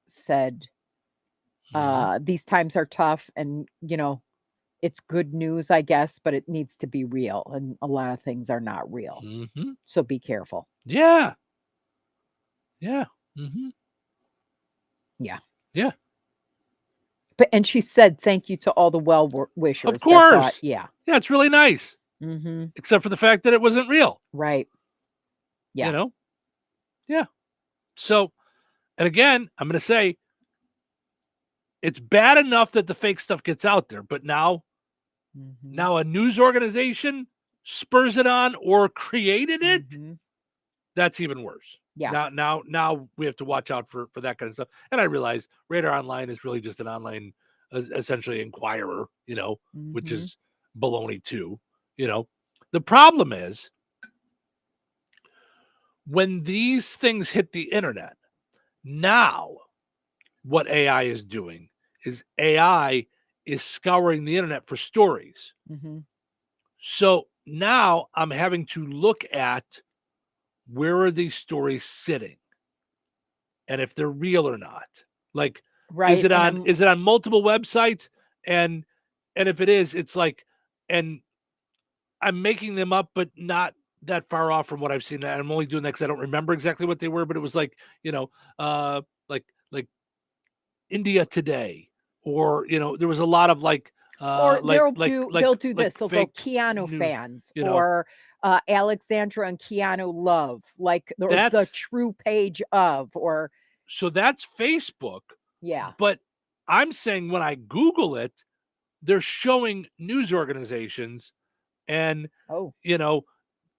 said, "These times are tough, and it's good news, I guess, but it needs to be real, and a lot of things are not real. So be careful." Yeah. Yeah. Yeah. Yeah. And she said, "Thank you to all the well wishers." Of course. Thought, yeah. Yeah, it's really nice. Except for the fact that it wasn't real. Right. Yeah. Yeah. So, and again, I'm going to say it's bad enough that the fake stuff gets out there, but now a news organization spurs it on or created it. That's even worse. Yeah. Now we have to watch out for that kind of stuff. And I realize Radar Online is really just an online, essentially Inquirer, which is baloney too. The problem is when these things hit the internet, now what AI is doing is AI is scouring the internet for stories. So now I'm having to look at where are these stories sitting and if they're real or not. Like, is it on multiple websites? And if it is, it's like, and I'm making them up, but not that far off from what I've seen. I'm only doing that because I don't remember exactly what they were, but it was like, like India Today, or, there was a lot of like Or they'll do this. They'll go fake Keanu news, fans you know. or Alexandra and Keanu love, like the That's- true page of, or So that's Facebook. yeah. But I'm saying when I Google it, they're showing news organizations and, you know,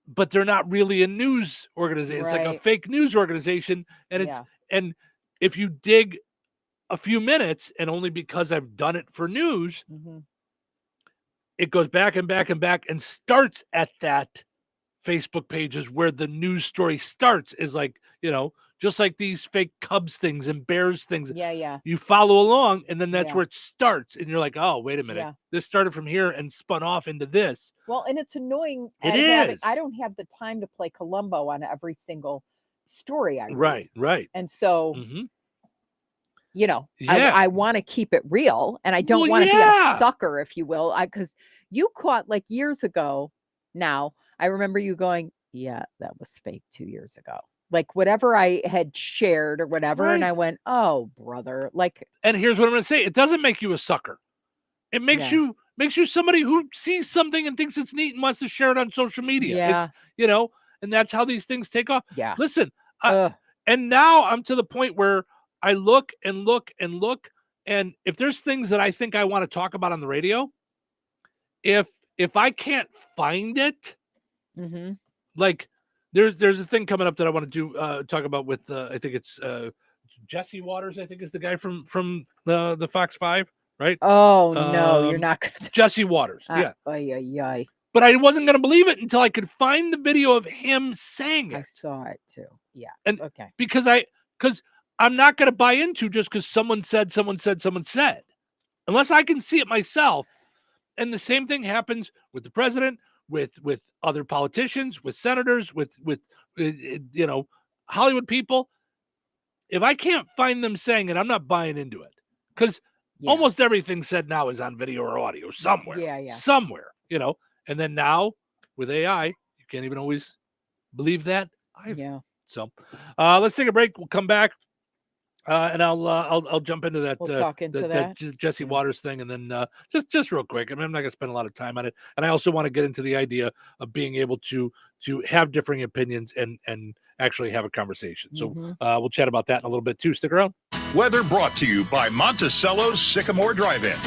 but they're not really a news organization. It's like a Right. fake news organization. And Yeah. and if you dig a few minutes, and only because I've done it for news, it goes back and back and back and starts at that Facebook page is where the news story starts, is like, you know, just like these fake Cubs things and Bears things. Yeah. You follow along, and then that's Yeah. where it starts. And you're like, oh, wait a minute. Yeah. This started from here and spun off into this. Well, and it's annoying. It is. I don't have the time to play Columbo on every single story I read. Right. And so, you know, Yeah. I want to keep it real, and I don't Well, want to be yeah. a sucker, if you will. Because you caught, like, years ago now, I remember you going, yeah, that was fake 2 years ago. Like, whatever I had shared or whatever. And Right. I went, oh, brother. Like, And here's what I'm going to say. It doesn't make you a sucker. It makes Yeah. you somebody who sees something and thinks it's neat and wants to share it on social media. Yeah. It's, you know, and that's how these things take off. Yeah. Listen, and now I'm to the point where I look and look and look, and if there's things that I think I want to talk about on the radio, if I can't find it, like there's a thing coming up that I want to do talk about with I think it's Jesse Waters, I think is the guy from the Fox 5, right? oh, no, you're not going to. Jesse Waters. Yeah. Ay. But I wasn't going to believe it until I could find the video of him saying it. I saw it too. Yeah. And okay. because I'm not going to buy into just because someone said, unless I can see it myself. And the same thing happens with the president, with other politicians, with senators, with you know, Hollywood people. If I can't find them saying it, I'm not buying into it, because almost everything said now is on video or audio somewhere. Yeah. Somewhere, you know. And then now with AI, you can't even always believe that either. Yeah. So let's take a break. We'll come back. And I'll jump into that. We'll talk into that. Jesse Waters thing, and then just real quick. I mean, I'm not gonna spend a lot of time on it, and I also want to get into the idea of being able to have differing opinions and actually have a conversation. So we'll chat about that in a little bit too. Stick around. Weather brought to you by Monticello's Sycamore Drive-In.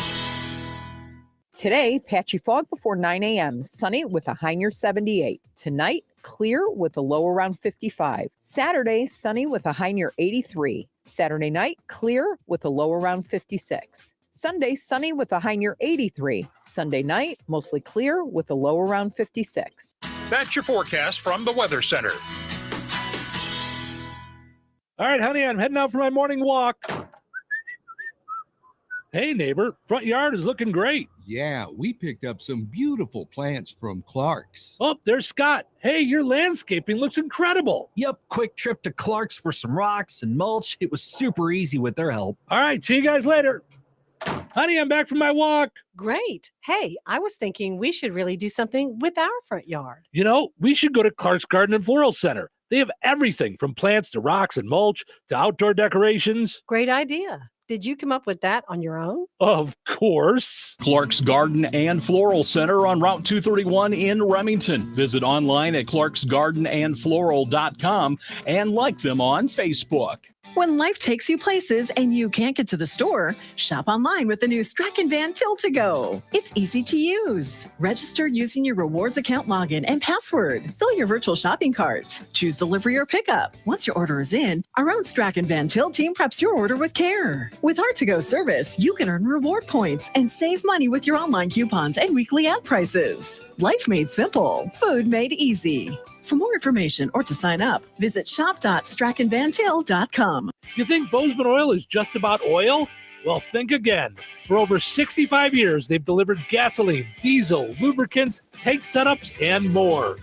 Today, patchy fog before 9 a.m. Sunny with a high near 78. Tonight, clear with a low around 55. Saturday, sunny with a high near 83. Saturday night, clear with a low around 56. Sunday, sunny with a high near 83. Sunday night, mostly clear with a low around 56. That's your forecast from the Weather Center. All right, honey, I'm heading out for my morning walk. Hey, neighbor, front yard is looking great. Yeah, we picked up some beautiful plants from Clark's. Oh, there's Scott. Hey, your landscaping looks incredible. Yep, quick trip to Clark's for some rocks and mulch. It was super easy with their help. All right, see you guys later. Honey, I'm back from my walk. Great. Hey, I was thinking we should really do something with our front yard. You know, we should go to Clark's Garden and Floral Center. They have everything from plants to rocks and mulch to outdoor decorations. Great idea. Did you come up with that on your own? Of course. Clark's Garden and Floral Center on Route 231 in Remington. Visit online at clarksgardenandfloral.com and like them on Facebook. When life takes you places and you can't get to the store, shop online with the new Strachan Van Til to Go. It's easy to use. Register using your rewards account login and password. Fill your virtual shopping cart. Choose delivery or pickup. Once your order is in, our own Strachan Van Til team preps your order with care. With our to-go service, you can earn reward points and save money with your online coupons and weekly ad prices. Life made simple. Food made easy. For more information or to sign up, visit shop.strachanvantil.com. You think Bozeman Oil is just about oil? Well, think again. For over 65 years, they've delivered gasoline, diesel, lubricants, tank setups, and more.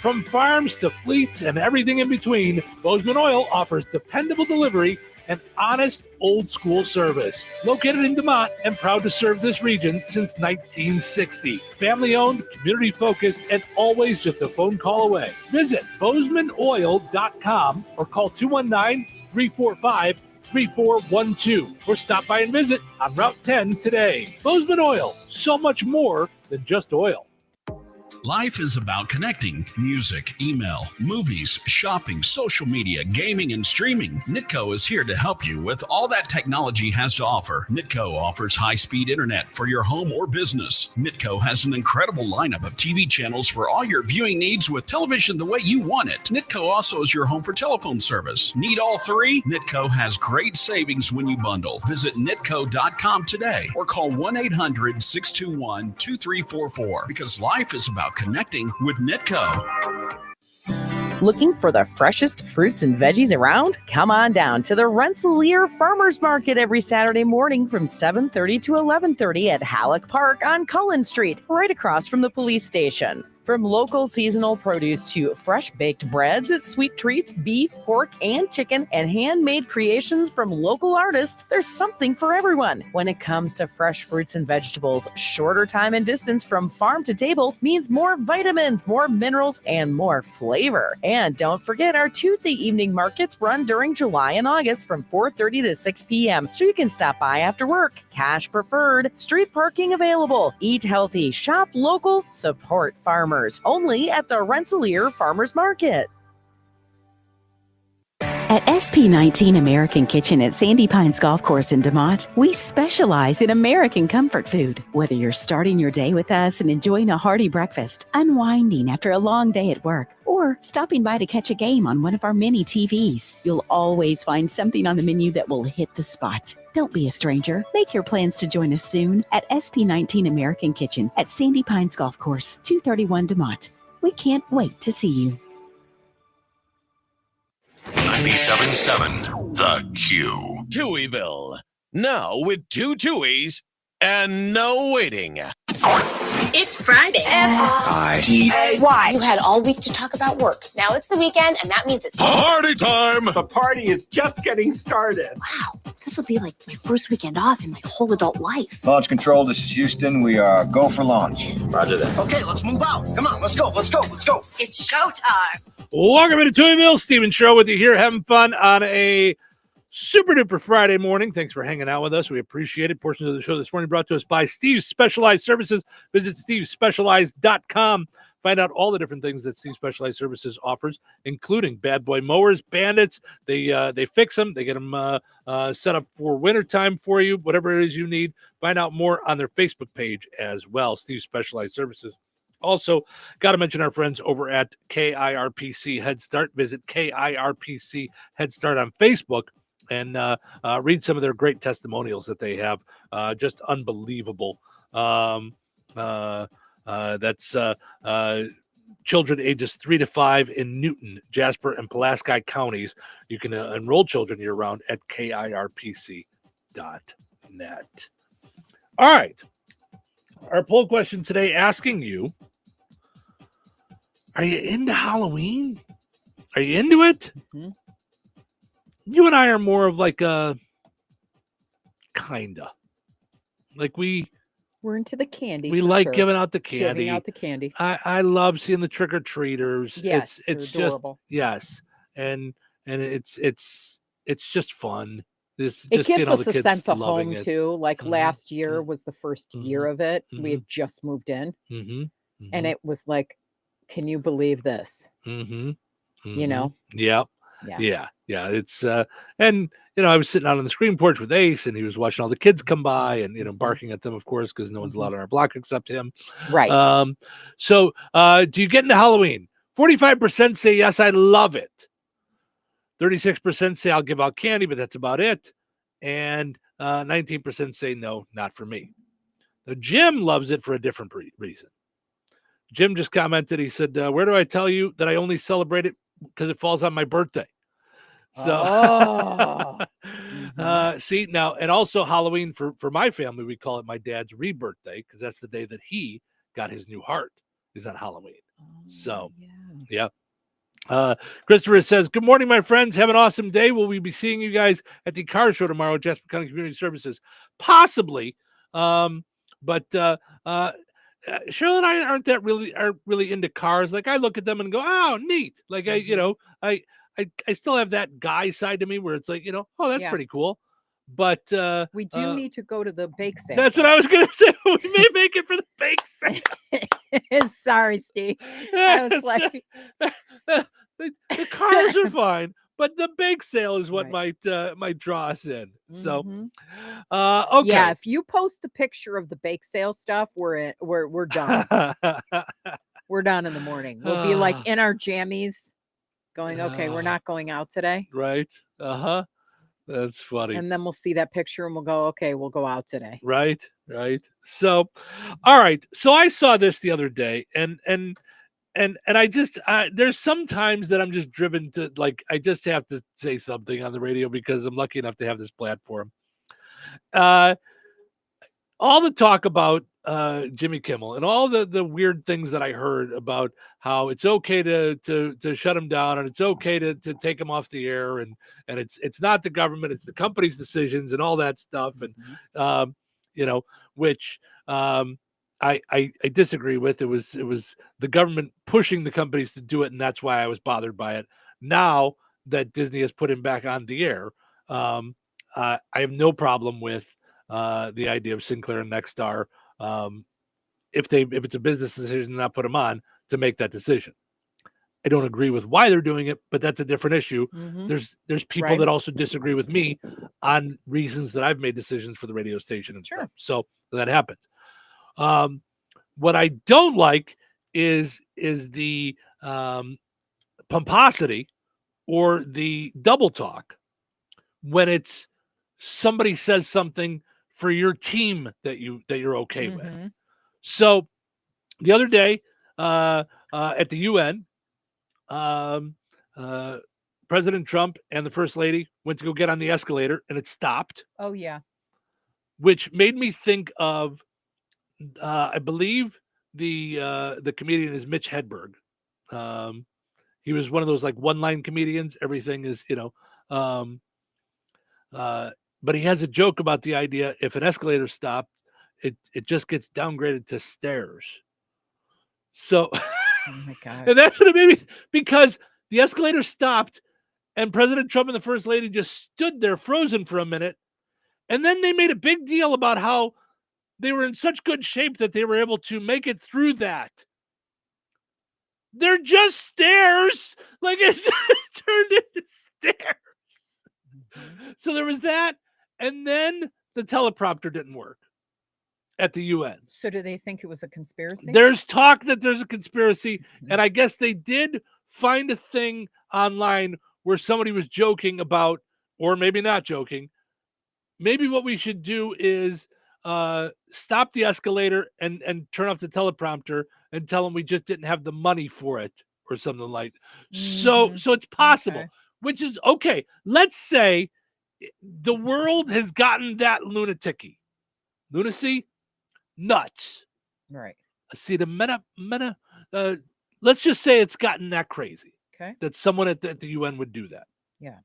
From farms to fleets and everything in between, Bozeman Oil offers dependable delivery and honest old-school service. Located in DeMont and proud to serve this region since 1960. Family-owned, community-focused, and always just a phone call away. Visit BozemanOil.com or call 219-345-5355. 888-866-3412 or stop by and visit on Route 10 today. Bozeman Oil, so much more than just oil. Life is about connecting. Music, email, movies, shopping, social media, gaming, and streaming. Nitco is here to help you with all that technology has to offer. Nitco offers high-speed internet for your home or business. Nitco has an incredible lineup of TV channels for all your viewing needs with television the way you want it. Nitco also is your home for telephone service. Need all three? Nitco has great savings when you bundle. Visit nitco.com today or call 1-800-621-2344 because life is about connecting with Nitco. Looking for the freshest fruits and veggies around? Come on down to the Rensselaer Farmers Market every Saturday morning from 7:30 to 11:30 at Halleck Park on Cullen Street, right across from the police station. From local seasonal produce to fresh baked breads, sweet treats, beef, pork, and chicken, and handmade creations from local artists, there's something for everyone. When it comes to fresh fruits and vegetables, shorter time and distance from farm to table means more vitamins, more minerals, and more flavor. And don't forget our Tuesday evening markets run during July and August from 4:30 to 6 p.m. so you can stop by after work. Cash preferred, street parking available. Eat healthy, shop local, support farmers. Only at the Rensselaer Farmers Market. At SP19 American Kitchen at Sandy Pines Golf Course in DeMont, we specialize in American comfort food. Whether you're starting your day with us and enjoying a hearty breakfast, unwinding after a long day at work, or stopping by to catch a game on one of our many TVs, you'll always find something on the menu that will hit the spot. Don't be a stranger. Make your plans to join us soon at SP19 American Kitchen at Sandy Pines Golf Course, 231 DeMont. We can't wait to see you. 97.7 The Q. Touhyville. Now with 2 Touhies and no waiting. It's Friday. F-I-T-A-Y. You had all week to talk about work. Now it's the weekend, and that means it's Party time! The party is just getting started. Wow, this will be like my first weekend off in my whole adult life. Launch control, this is Houston. We are go for launch. Roger that. Okay, let's move out. Come on, let's go, let's go, let's go. It's showtime. Welcome to Touhyville. Steven Show with you here, having fun on a super duper Friday morning. Thanks for hanging out with us. We appreciate it. Portions of the show this morning brought to us by Steve's Specialized Services. Visit stevespecialized.com. Find out all the different things that Steve Specialized Services offers, including bad boy mowers, bandits. They fix them. They get them set up for wintertime for you, whatever it is you need. Find out more on their Facebook page as well, Steve Specialized Services. Also, got to mention our friends over at KIRPC Head Start. Visit KIRPC Head Start on Facebook and read some of their great testimonials that they have. Just unbelievable. That's children ages 3 to 5 in Newton, Jasper, and Pulaski counties. You can enroll children year-round at KIRPC.net. All right. Our poll question today asking you, are you into Halloween? Are you into it? Mm-hmm. You and I are more of like a kinda. Like we're into the candy. We like sure. Giving out the candy. Giving out the candy. I love seeing the trick-or-treaters. Yes, it's adorable. Just yes. And it's just fun. It gives us a sense of home too. Like mm-hmm. last year was the first mm-hmm. year of it. Mm-hmm. We had just moved in. Mm-hmm. Mm-hmm. And it was like, can you believe this? Mm-hmm. Mm-hmm. You know? Yep. Yeah. It's and you know, I was sitting out on the screen porch with Ace, and he was watching all the kids come by, and you know, barking at them, of course, because no one's allowed on our block except him. Right. So, do you get into Halloween? 45% say yes, I love it. 36% say I'll give out candy, but that's about it, and 19% say no, not for me. Now, Jim loves it for a different reason. Jim just commented. He said, "Where do I tell you that I only celebrate it because it falls on my birthday?" So, see now, and also Halloween for my family, we call it my dad's rebirthday because that's the day that he got his new heart is on Halloween. So, yeah. Christopher says, "Good morning, my friends. Have an awesome day. Will we be seeing you guys at the car show tomorrow at Jasper County Community Services? Possibly, but Cheryl and I aren't really into cars. Like I look at them and go, oh, neat. Like I still have that guy side to me where it's like, oh, that's Yeah. pretty cool. But We do need to go to the bake sale. that's what I was gonna say. We may make it for the bake sale. Sorry, Steve. I was like, the cars are fine, but the bake sale is what might draw us in. So, okay. Yeah, if you post a picture of the bake sale stuff, we're done. We're done in the morning. We'll be like in our jammies, going, okay, we're not going out today. Right. That's funny. And then we'll see that picture and we'll go, okay, we'll go out today. Right. So, all right. So I saw this the other day, and I just there's some times that I'm just driven to, like, I just have to say something on the radio because I'm lucky enough to have this platform. All the talk about Jimmy Kimmel and all the weird things that I heard about how it's okay to shut him down and it's okay to take him off the air, and it's not the government, it's the company's decisions and all that stuff, and which I disagree with. It was the government pushing the companies to do it, and that's why I was bothered by it. Now that Disney has put him back on the air, I have no problem with the idea of Sinclair and Nexstar, if it's a business decision to not put them on, to make that decision. I don't agree with why they're doing it, but that's a different issue. There's people that also disagree with me on reasons that I've made decisions for the radio station and stuff. So that happens. What I don't like is the pomposity or the double talk when it's somebody says something for your team that you're okay with. So the other day at the UN, President Trump and the First Lady went to go get on the escalator, and it stopped. Oh yeah. Which made me think of I believe the comedian is Mitch Hedberg. He was one of those like one-line comedians. Everything is, but he has a joke about the idea if an escalator stopped, it just gets downgraded to stairs. So, oh my gosh. and that's what it made me, because the escalator stopped and President Trump and the First Lady just stood there frozen for a minute. And then they made a big deal about how they were in such good shape that they were able to make it through that. They're just stairs. Like, it's just turned into stairs. So there was that. And then the teleprompter didn't work at the UN. So do they think it was a conspiracy? There's talk that there's a conspiracy. And I guess they did find a thing online where somebody was joking about, or maybe not joking, maybe what we should do is stop the escalator and turn off the teleprompter and tell them we just didn't have the money for it or something like that. So it's possible, which is okay. Let's say the world has gotten that lunacy, nuts. Right. See, the let's just say it's gotten that crazy. Okay. That someone at the UN would do that. Yeah.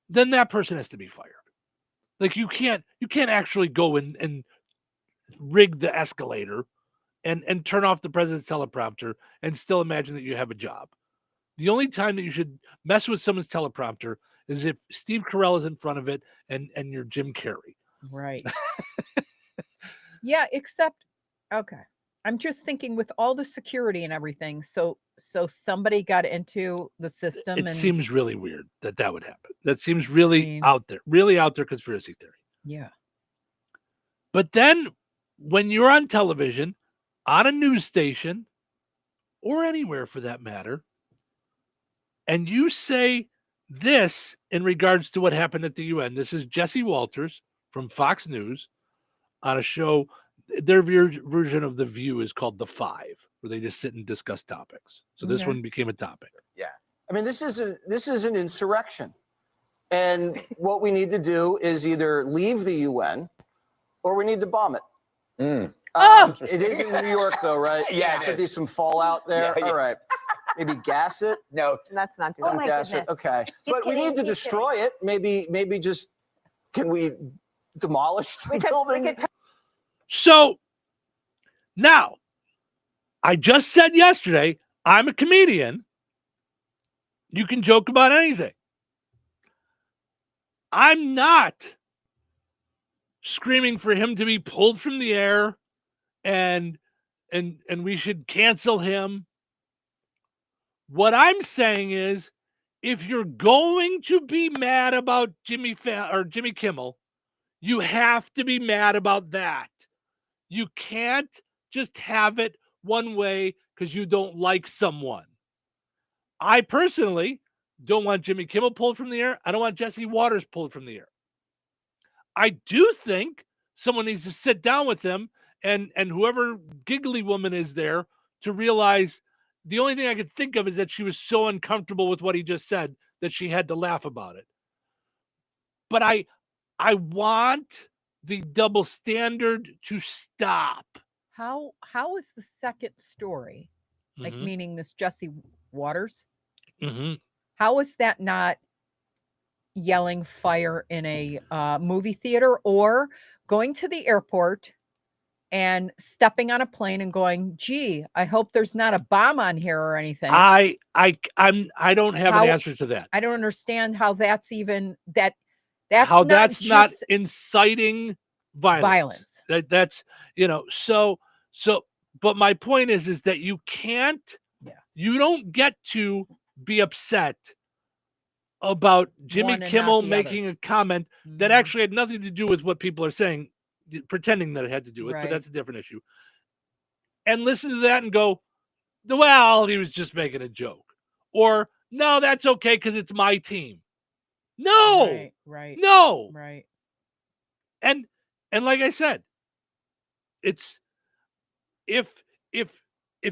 Then that person has to be fired. Like, you can't actually go and rig the escalator and turn off the president's teleprompter and still imagine that you have a job. The only time that you should mess with someone's teleprompter is if Steve Carell is in front of it and you're Jim Carrey. Right. Yeah, except, okay. I'm just thinking with all the security and everything. So somebody got into the system. It seems really weird that would happen. That seems really out there conspiracy theory. Yeah. But then when you're on television, on a news station, or anywhere for that matter, and you say this in regards to what happened at the UN, this is Jesse Walters from Fox News on a show. Their version of The View is called The Five, where they just sit and discuss topics. So this one became a topic. Yeah. I mean, this is an insurrection. And what we need to do is either leave the UN or we need to bomb it. It is in New York, though, right? Yeah, there could be some fallout there. Yeah. All right. Maybe gas it? No. Let's not do Don't that. gas it. Okay. But we need to destroy it. Maybe just, can we demolish the building? So now, I just said yesterday, I'm a comedian. You can joke about anything. I'm not screaming for him to be pulled from the air and we should cancel him. What I'm saying is, if you're going to be mad about Jimmy Kimmel, you have to be mad about that. You can't just have it one way because you don't like someone. I personally don't want Jimmy Kimmel pulled from the air. I don't want Jesse Waters pulled from the air. I do think someone needs to sit down with him and whoever giggly woman is there to realize the only thing I could think of is that she was so uncomfortable with what he just said that she had to laugh about it. But I want the double standard to stop. How is the second story, like Mhm. meaning this Jesse Waters? Mm-hmm. How is that not yelling fire in a movie theater or going to the airport and stepping on a plane and going, gee, I hope there's not a bomb on here or anything? I don't have an answer to that. I don't understand how that's even that's not inciting violence. That's so but my point is that you can't you don't get to be upset about Jimmy Kimmel making a comment that actually had nothing to do with what people are saying, pretending that it had to do with, but that's a different issue. And listen to that and go, well, he was just making a joke. Or, no, that's okay because it's my team. No. Right. No. Right. And like I said, it's if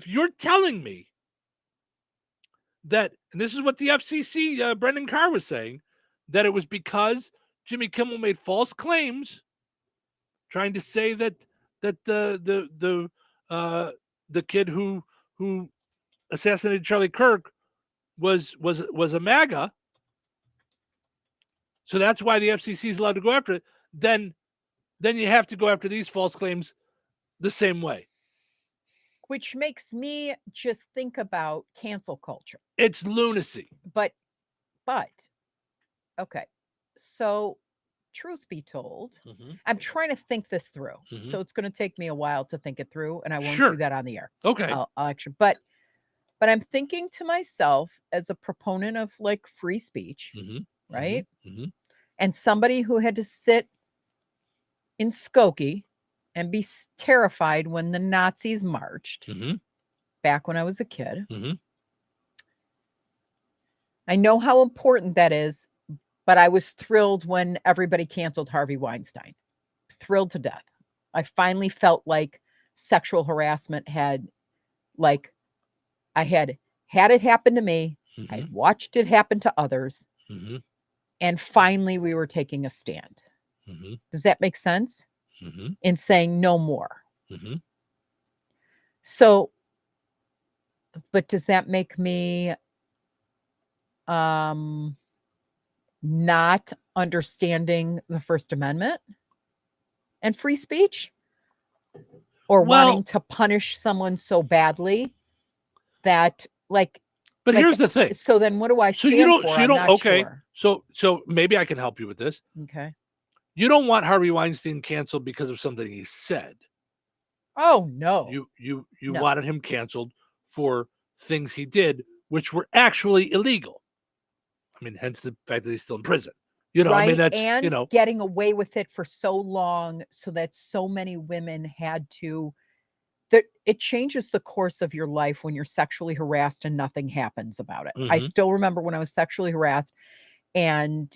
you're telling me that, and this is what the FCC, Brendan Carr was saying, that it was because Jimmy Kimmel made false claims, trying to say that the kid who assassinated Charlie Kirk was a MAGA. So that's why the FCC is allowed to go after it. Then you have to go after these false claims the same way. Which makes me just think about cancel culture. It's lunacy. But okay. So truth be told, I'm trying to think this through. So it's going to take me a while to think it through, and I won't do that on the air. Okay. I'll actually, but I'm thinking to myself as a proponent of like free speech, right? And somebody who had to sit in Skokie and be terrified when the Nazis marched back when I was a kid. I know how important that is, but I was thrilled when everybody canceled Harvey Weinstein. Thrilled to death. I finally felt like sexual harassment had, like, I had it happen to me. I watched it happen to others. And finally we were taking a stand. Does that make sense? In saying no more. So, but does that make me not understanding the First Amendment and free speech, or wanting to punish someone so badly that but here's the thing. So then what do I stand for? So you don't okay. Sure. So maybe I can help you with this. Okay. You don't want Harvey Weinstein canceled because of something he said. Oh no. You wanted him canceled for things he which were actually illegal. I mean, hence the fact that he's still in prison. Right? I mean, that's, and getting away with it for so long so that so many women had to, that it changes the course of your life when you're sexually harassed and nothing happens about it. I still remember when I was sexually harassed and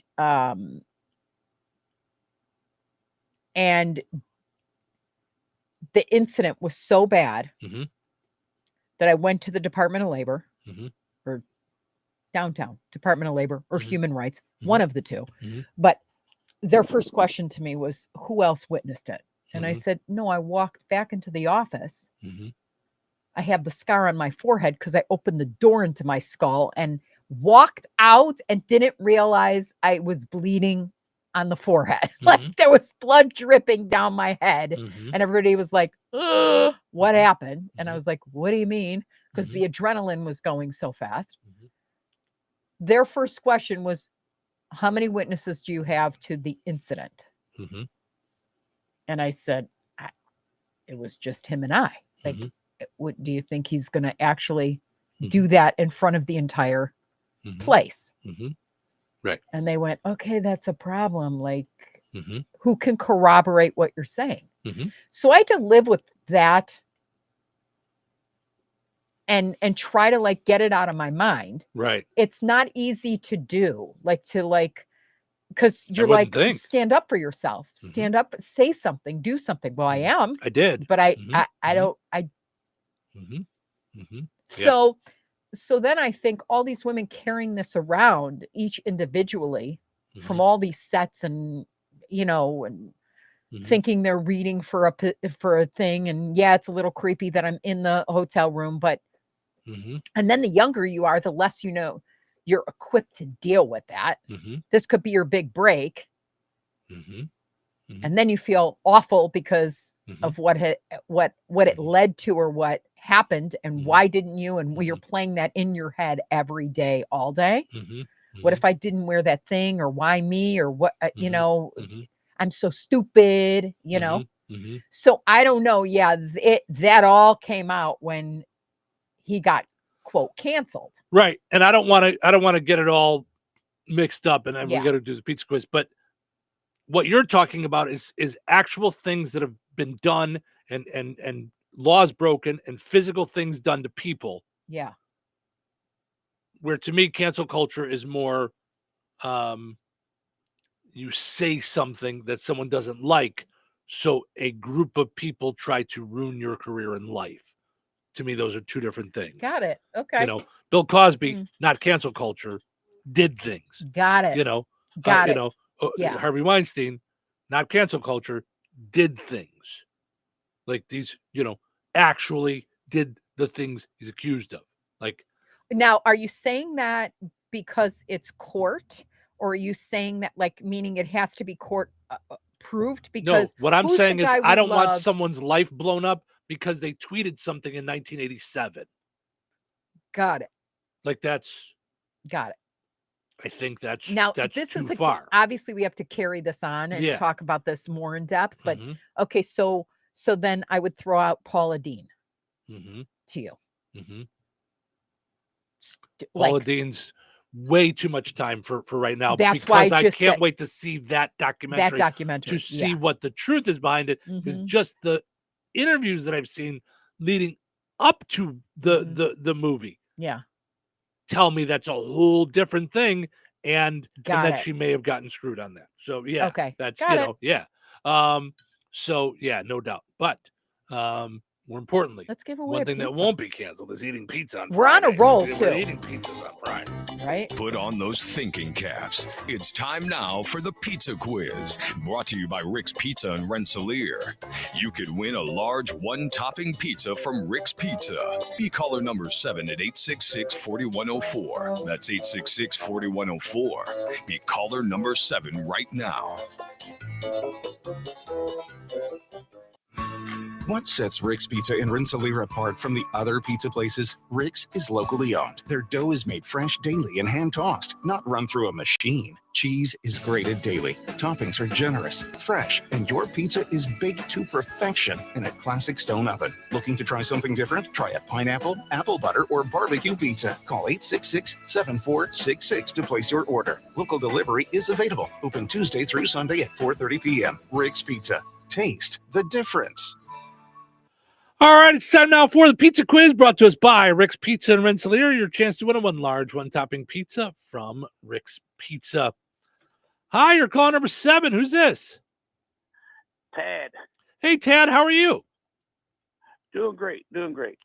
the incident was so bad that I went to the Department of Labor or downtown Department of Labor or Human Rights, one of the two. But their first question to me was, who else witnessed it? And I said, no, I walked back into the office. I have the scar on my forehead because I opened the door into my skull and walked out and didn't realize I was bleeding on the forehead. Like there was blood dripping down my head. And everybody was like, what happened? And I was like, what do you mean? Because the adrenaline was going so fast. their first question was, how many witnesses do you have to the incident? Mm-hmm. And I said, it was just him and I. Like, what do you think he's going to actually do that in front of the entire place? Right. And they went, okay, that's a problem. Like, who can corroborate what you're saying? So I had to live with that and try to like get it out of my mind. Right. It's not easy to do, because you're like, stand up for yourself, stand up, say something, do something. Well, I am. I did. But I don't. So then I think all these women carrying this around, each individually, from all these sets, and thinking they're reading for a thing, and yeah, it's a little creepy that I'm in the hotel room, but and then the younger you are, the less you're equipped to deal with that. This could be your big break, and then you feel awful because of what it led to, or what happened, and why didn't you? And you're playing that in your head every day, all day. What if I didn't wear that thing, or why me, or what? I'm so stupid, So I don't know. Yeah, that all came out when he got quote canceled. Right. And I don't want to get it all mixed up, and then we got to do the pizza quiz. But what you're talking about is actual things that have been done, and laws broken, and physical things done to people. Yeah. Where to me, cancel culture is more, you say something that someone doesn't like, so a group of people try to ruin your career in life. To me, those are two different things. Got it. Okay. Bill Cosby, not cancel culture, did things. Got it. Got it. Yeah. Harvey Weinstein, not cancel culture, did things. Like these, actually did the things he's accused of. Like, now, are you saying that because it's court, or are you saying that meaning it has to be court proved? Because no, what I'm saying is I don't want someone's life blown up because they tweeted something in 1987. Got it. Like that's. Got it. I think that's this too is far. Obviously, we have to carry this on and talk about this more in depth. But okay, so then I would throw out Paula Deen to you. Paula Deen's way too much time for right now. That's because why I can't wait to see that documentary. To see what the truth is behind it. Because just the interviews that I've seen leading up to the movie. Yeah. Tell me that's a whole different thing, and that she may have gotten screwed on that. So yeah, okay, that's yeah. So yeah, no doubt. But more importantly, let's give away one thing pizza. that won't be canceled is eating pizza on We're Friday. on a roll We're too. eating pizzas on Friday, right? Put on those thinking caps. It's time now for the pizza quiz, brought to you by Rick's Pizza in Rensselaer. You could win a large one-topping pizza from Rick's Pizza. Be caller number 7 at 866-4104. That's 866-4104. Be caller number 7 right now. What sets Rick's Pizza in Rensselaer apart from the other pizza places? Rick's is locally owned. Their dough is made fresh daily and hand-tossed, not run through a machine. Cheese is grated daily. Toppings are generous, fresh, and your pizza is baked to perfection in a classic stone oven. Looking to try something different? Try a pineapple, apple butter, or barbecue pizza. Call 866-7466 to place your order. Local delivery is available. Open Tuesday through Sunday at 4:30 p.m. Rick's Pizza. Taste the difference. All right, it's time now for the pizza quiz, brought to us by Rick's Pizza in Rensselaer. Your chance to win a one-topping pizza from Rick's Pizza. Hi, you're caller number 7. Who's this? Tad. Hey, Tad, how are you? Doing great.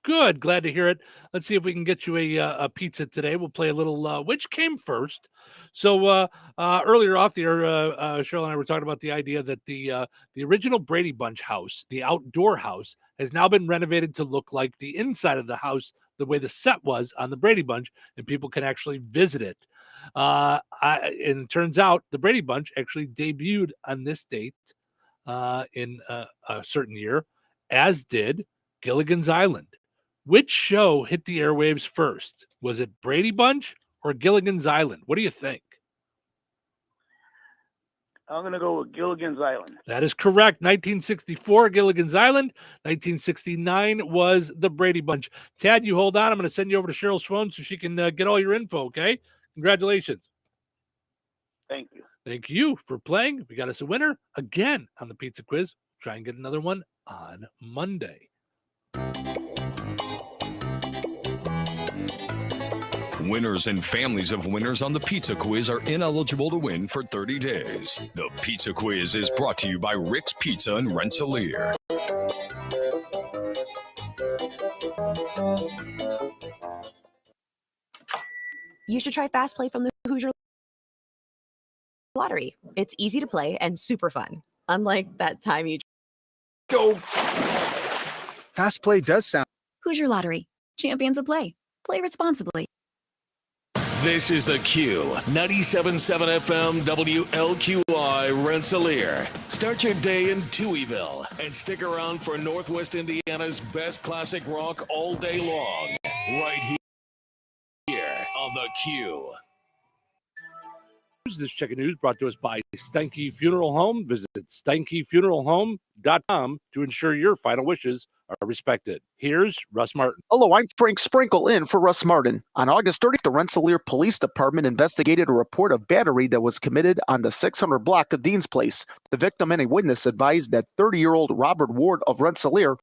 Good. Glad to hear it. Let's see if we can get you a pizza today. We'll play a little which came first. So earlier off the air, Cheryl and I were talking about the idea that the original Brady Bunch house, the outdoor house, has now been renovated to look like the inside of the house, the way the set was on the Brady Bunch, and people can actually visit it. And it turns out the Brady Bunch actually debuted on this date in a certain year, as did Gilligan's Island. Which show hit the airwaves first? Was it Brady Bunch or Gilligan's Island? What do you think? I'm going to go with Gilligan's Island. That is correct. 1964, Gilligan's Island. 1969 was the Brady Bunch. Tad, you hold on. I'm going to send you over to Cheryl's phone so she can get all your info, okay? Congratulations. Thank you. Thank you for playing. We got us a winner again on the pizza quiz. Try and get another one on Monday. Winners and families of winners on the Pizza Quiz are ineligible to win for 30 days. The Pizza Quiz is brought to you by Rick's Pizza in Rensselaer. You should try Fast Play from the Hoosier Lottery. It's easy to play and super fun. Unlike that time you go. Fast Play does sound. Hoosier Lottery. Champions of play. Play responsibly. This is the Q 97.7 FM WLQI Rensselaer. Start your day in Touhyville and stick around for Northwest Indiana's best classic rock all day long. Right here on the Q. This Check News brought to us by Steinke Funeral Home. Visit SteinkeFuneralHome.com to ensure your final wishes are respected. Here's Russ Martin. Hello, I'm Frank Sprinkle in for Russ Martin. On August 30th, the Rensselaer Police Department investigated a report of battery that was committed on the 600 block of Dean's Place. The victim and a witness advised that 30-year-old Robert Ward of Rensselaer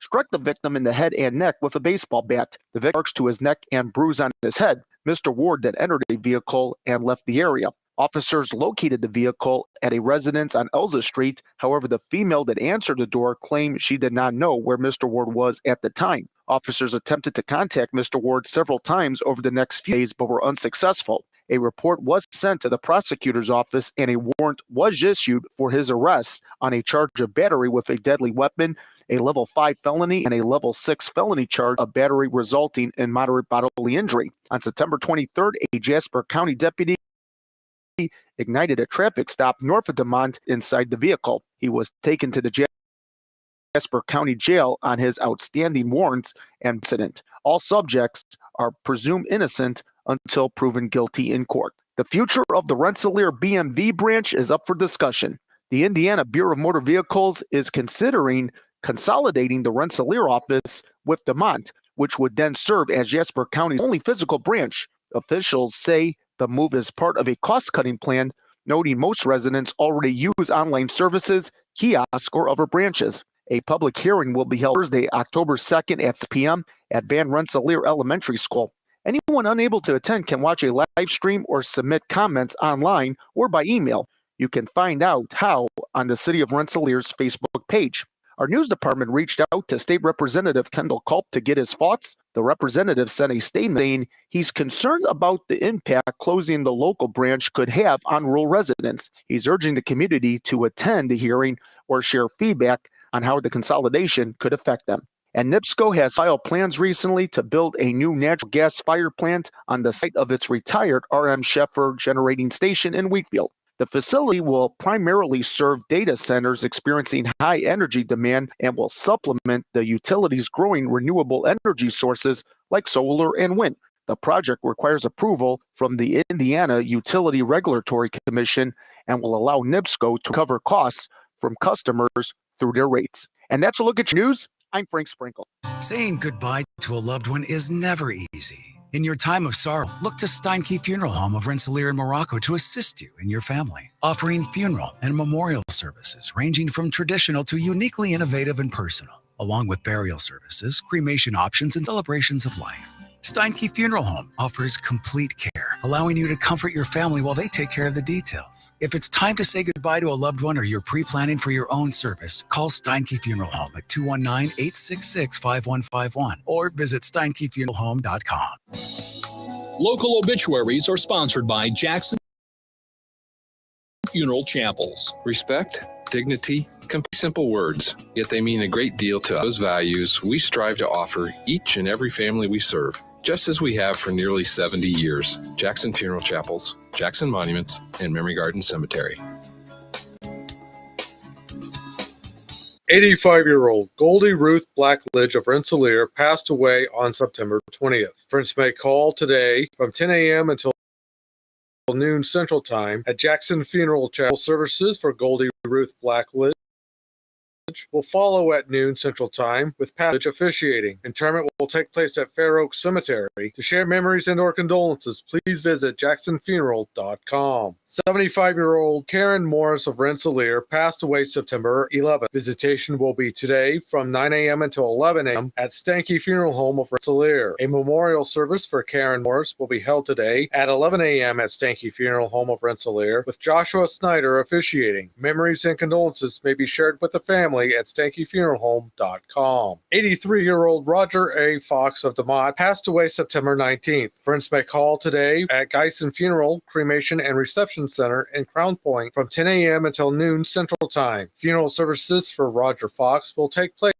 struck the victim in the head and neck with a baseball bat. The victim marks to his neck and bruise on his head. Mr. Ward then entered a vehicle and left the area. Officers located the vehicle at a residence on Elza Street. However, the female that answered the door claimed she did not know where Mr. Ward was at the time. Officers attempted to contact Mr. Ward several times over the next few days, but were unsuccessful. A report was sent to the prosecutor's office and a warrant was issued for his arrest on a charge of battery with a deadly weapon, a level 5 felony, and a level 6 felony charge of battery resulting in moderate bodily injury. On September 23rd, a Jasper County deputy ignited a traffic stop north of DeMont inside the vehicle. He was taken to the Jasper County Jail on his outstanding warrants and incident. All subjects are presumed innocent until proven guilty in court. The future of the Rensselaer BMV branch is up for discussion. The Indiana Bureau of Motor Vehicles is considering consolidating the Rensselaer office with DeMont, which would then serve as Jasper County's only physical branch. Officials say the move is part of a cost-cutting plan, noting most residents already use online services, kiosks, or other branches. A public hearing will be held Thursday, October 2nd at 6 p.m. at Van Rensselaer Elementary School. Anyone unable to attend can watch a live stream or submit comments online or by email. You can find out how on the City of Rensselaer's Facebook page. Our news department reached out to State Representative Kendall Culp to get his thoughts. The representative sent a statement saying he's concerned about the impact closing the local branch could have on rural residents. He's urging the community to attend the hearing or share feedback on how the consolidation could affect them. And NIPSCO has filed plans recently to build a new natural gas fire plant on the site of its retired R.M. Sheffer generating station in Wheatfield. The facility will primarily serve data centers experiencing high energy demand and will supplement the utility's growing renewable energy sources like solar and wind. The project requires approval from the Indiana Utility Regulatory Commission and will allow NIPSCO to cover costs from customers through their rates. And that's a look at your news. I'm Frank Sprinkle. Saying goodbye to a loved one is never easy. In your time of sorrow, look to Steinke Funeral Home of Rensselaer in Morocco to assist you and your family, offering funeral and memorial services ranging from traditional to uniquely innovative and personal, along with burial services, cremation options, and celebrations of life. Steinke Funeral Home offers complete care, allowing you to comfort your family while they take care of the details. If it's time to say goodbye to a loved one or you're pre-planning for your own service, call Steinke Funeral Home at 219-866-5151 or visit SteinkeFuneralHome.com. Local obituaries are sponsored by Jackson Funeral Chapels. Respect, dignity, can be simple words, yet they mean a great deal to us. Those values we strive to offer each and every family we serve, just as we have for nearly 70 years. Jackson Funeral Chapels, Jackson Monuments, and Memory Garden Cemetery. 85-year-old Goldie Ruth Blackledge of Rensselaer passed away on September 20th. Friends may call today from 10 a.m. until noon Central Time at Jackson Funeral Chapel. Services for Goldie Ruth Blackledge will follow at noon Central Time with passage officiating. Interment will take place at Fair Oak Cemetery. To share memories and or condolences, please visit jacksonfuneral.com. 75-year-old Karen Morris of Rensselaer passed away September 11th. Visitation will be today from 9 a.m. until 11 a.m. at Stanky Funeral Home of Rensselaer. A memorial service for Karen Morris will be held today at 11 a.m. at Stanky Funeral Home of Rensselaer with Joshua Snyder officiating. Memories and condolences may be shared with the family at stankyfuneralhome.com. 83-year-old Roger A. Fox of DeMott passed away September 19th. Friends may call today at Geisen Funeral, Cremation, and Reception Center in Crown Point from 10 a.m. until noon Central Time. Funeral services for Roger Fox will take place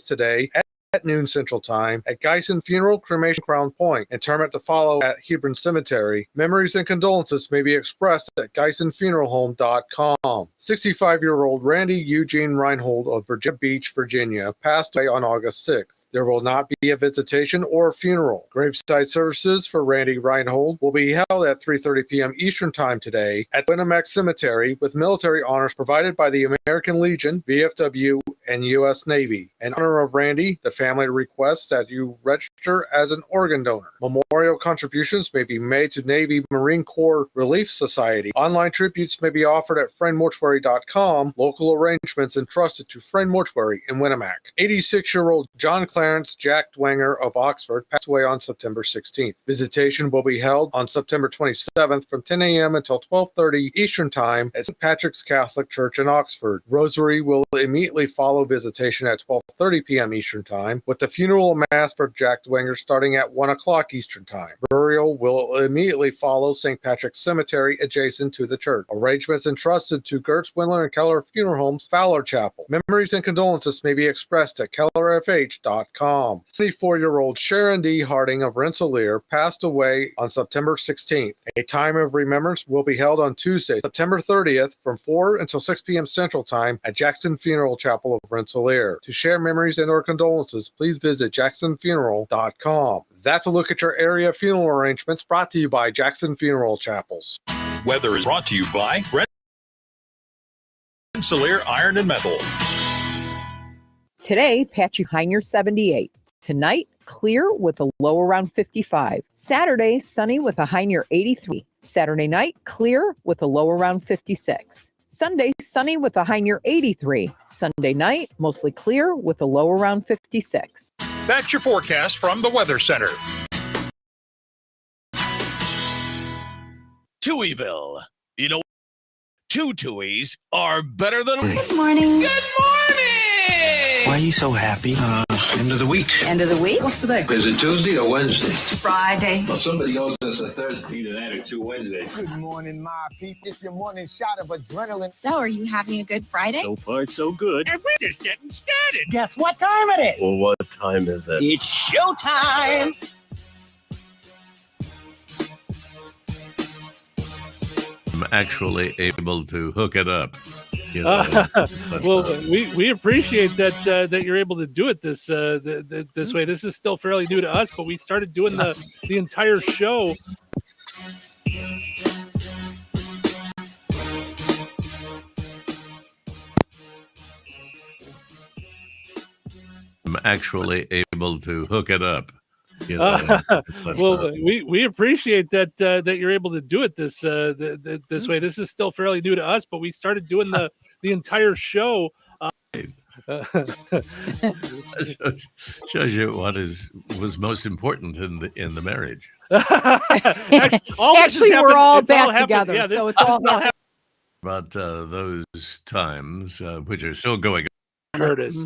today at noon Central Time at Geisen Funeral, Cremation, Crown Point. Interment to follow at Hebron Cemetery. Memories and condolences may be expressed at GeisonFuneralHome.com. 65-year-old Randy Eugene Reinhold of Virginia Beach, Virginia, passed away on August 6th. There will not be a visitation or funeral. Graveside services for Randy Reinhold will be held at 3:30 p.m. Eastern Time today at Winnemac Cemetery with military honors provided by the American Legion, VFW, and U.S. Navy. In honor of Randy, the family requests that you register as an organ donor. Memorial contributions may be made to Navy Marine Corps Relief Society. Online tributes may be offered at friendmortuary.com. Local arrangements entrusted to Friend Mortuary in Winnemac. 86-year-old John Clarence Jack Dwanger of Oxford passed away on September 16th. Visitation will be held on September 27th from 10 a.m. until 12:30 Eastern Time at St. Patrick's Catholic Church in Oxford. Rosary will immediately follow visitation at 12:30 p.m. Eastern Time, with the funeral mass for Jack Dwanger starting at 1 o'clock Eastern Time. Burial will immediately follow St. Patrick's Cemetery adjacent to the church. Arrangements entrusted to Gertz, Windler, and Keller Funeral Homes, Fowler Chapel. Memories and condolences may be expressed at kellerfh.com. 74-year-old Sharon D. Harding of Rensselaer passed away on September 16th. A time of remembrance will be held on Tuesday, September 30th from 4 until 6 p.m. Central Time at Jackson Funeral Chapel of Rensselaer. To share memories and or condolences, please visit jacksonfuneral.com. That's a look at your area funeral arrangements brought to you by Jackson Funeral Chapels. Weather is brought to you by Rensselaer Iron and Metal. Today, patchy high near 78. Tonight, clear with a low around 55. Saturday, sunny with a high near 83. Saturday night, clear with a low around 56. Sunday, sunny with a high near 83. Sunday night, mostly clear with a low around 56. That's your forecast from the Weather Center. Touhyville. You know, two Touhies are better than... Good morning. Good morning! Why are you so happy? End of the week. End of the week? What's today? Is it Tuesday or Wednesday? It's Friday. Well, somebody owes us a Thursday tonight or two Wednesdays. Good morning, my people. It's your morning shot of adrenaline. So, are you having a good Friday? So far, so good. And we're just getting started. Guess what time it is? Well, what time is it? It's showtime. I'm actually able to hook it up. You know, well, we appreciate that you're able to do it this way. This is still fairly new to us, but we started doing the entire show. I'm actually able to hook it up. You know, well, we appreciate that you're able to do it this way. This is still fairly new to us, but we started doing the entire show. Shows you what was most important in the marriage. Actually, we're all back together, yeah, so it's all happening. About those times, which are still going on. Curtis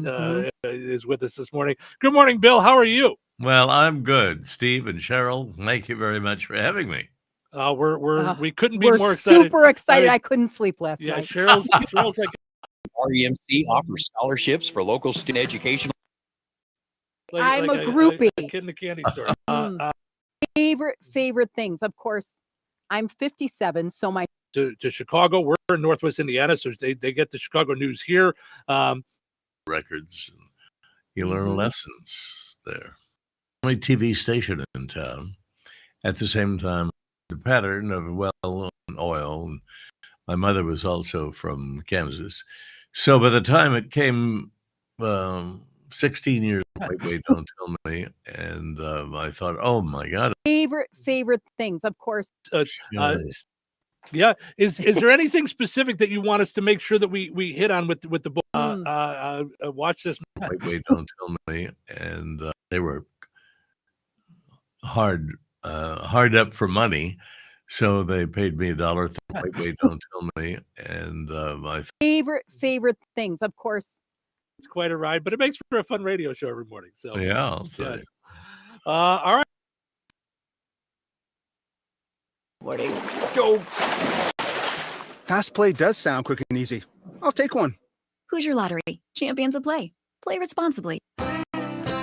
is with us this morning. Good morning, Bill. How are you? Well, I'm good. Steve and Cheryl, thank you very much for having me. We couldn't be more excited. Super excited. I couldn't sleep last night. Cheryl's like REMC offers scholarships for local student education. I'm a groupie. A kid in the candy store. Favorite things. Of course, I'm 57, so my to Chicago. We're in Northwest Indiana, so they get the Chicago news here. Records. And you learn lessons there. Only TV station in town. At the same time, the pattern of well and oil. And my mother was also from Kansas. So by the time it came 16 years, wait, don't tell me. And I thought, oh my God. Favorite things, of course. Yeah. Is there anything specific that you want us to make sure that we hit on with the book? Watch this. Wait, don't tell me. And they were hard up for money. So they paid me $1. Wait, don't tell me. And my favorite things, of course. It's quite a ride, but it makes for a fun radio show every morning. So yeah, I'll say. All right. Morning. Go. Fast play does sound quick and easy. I'll take one. Hoosier Lottery. Champions of Play. Play responsibly.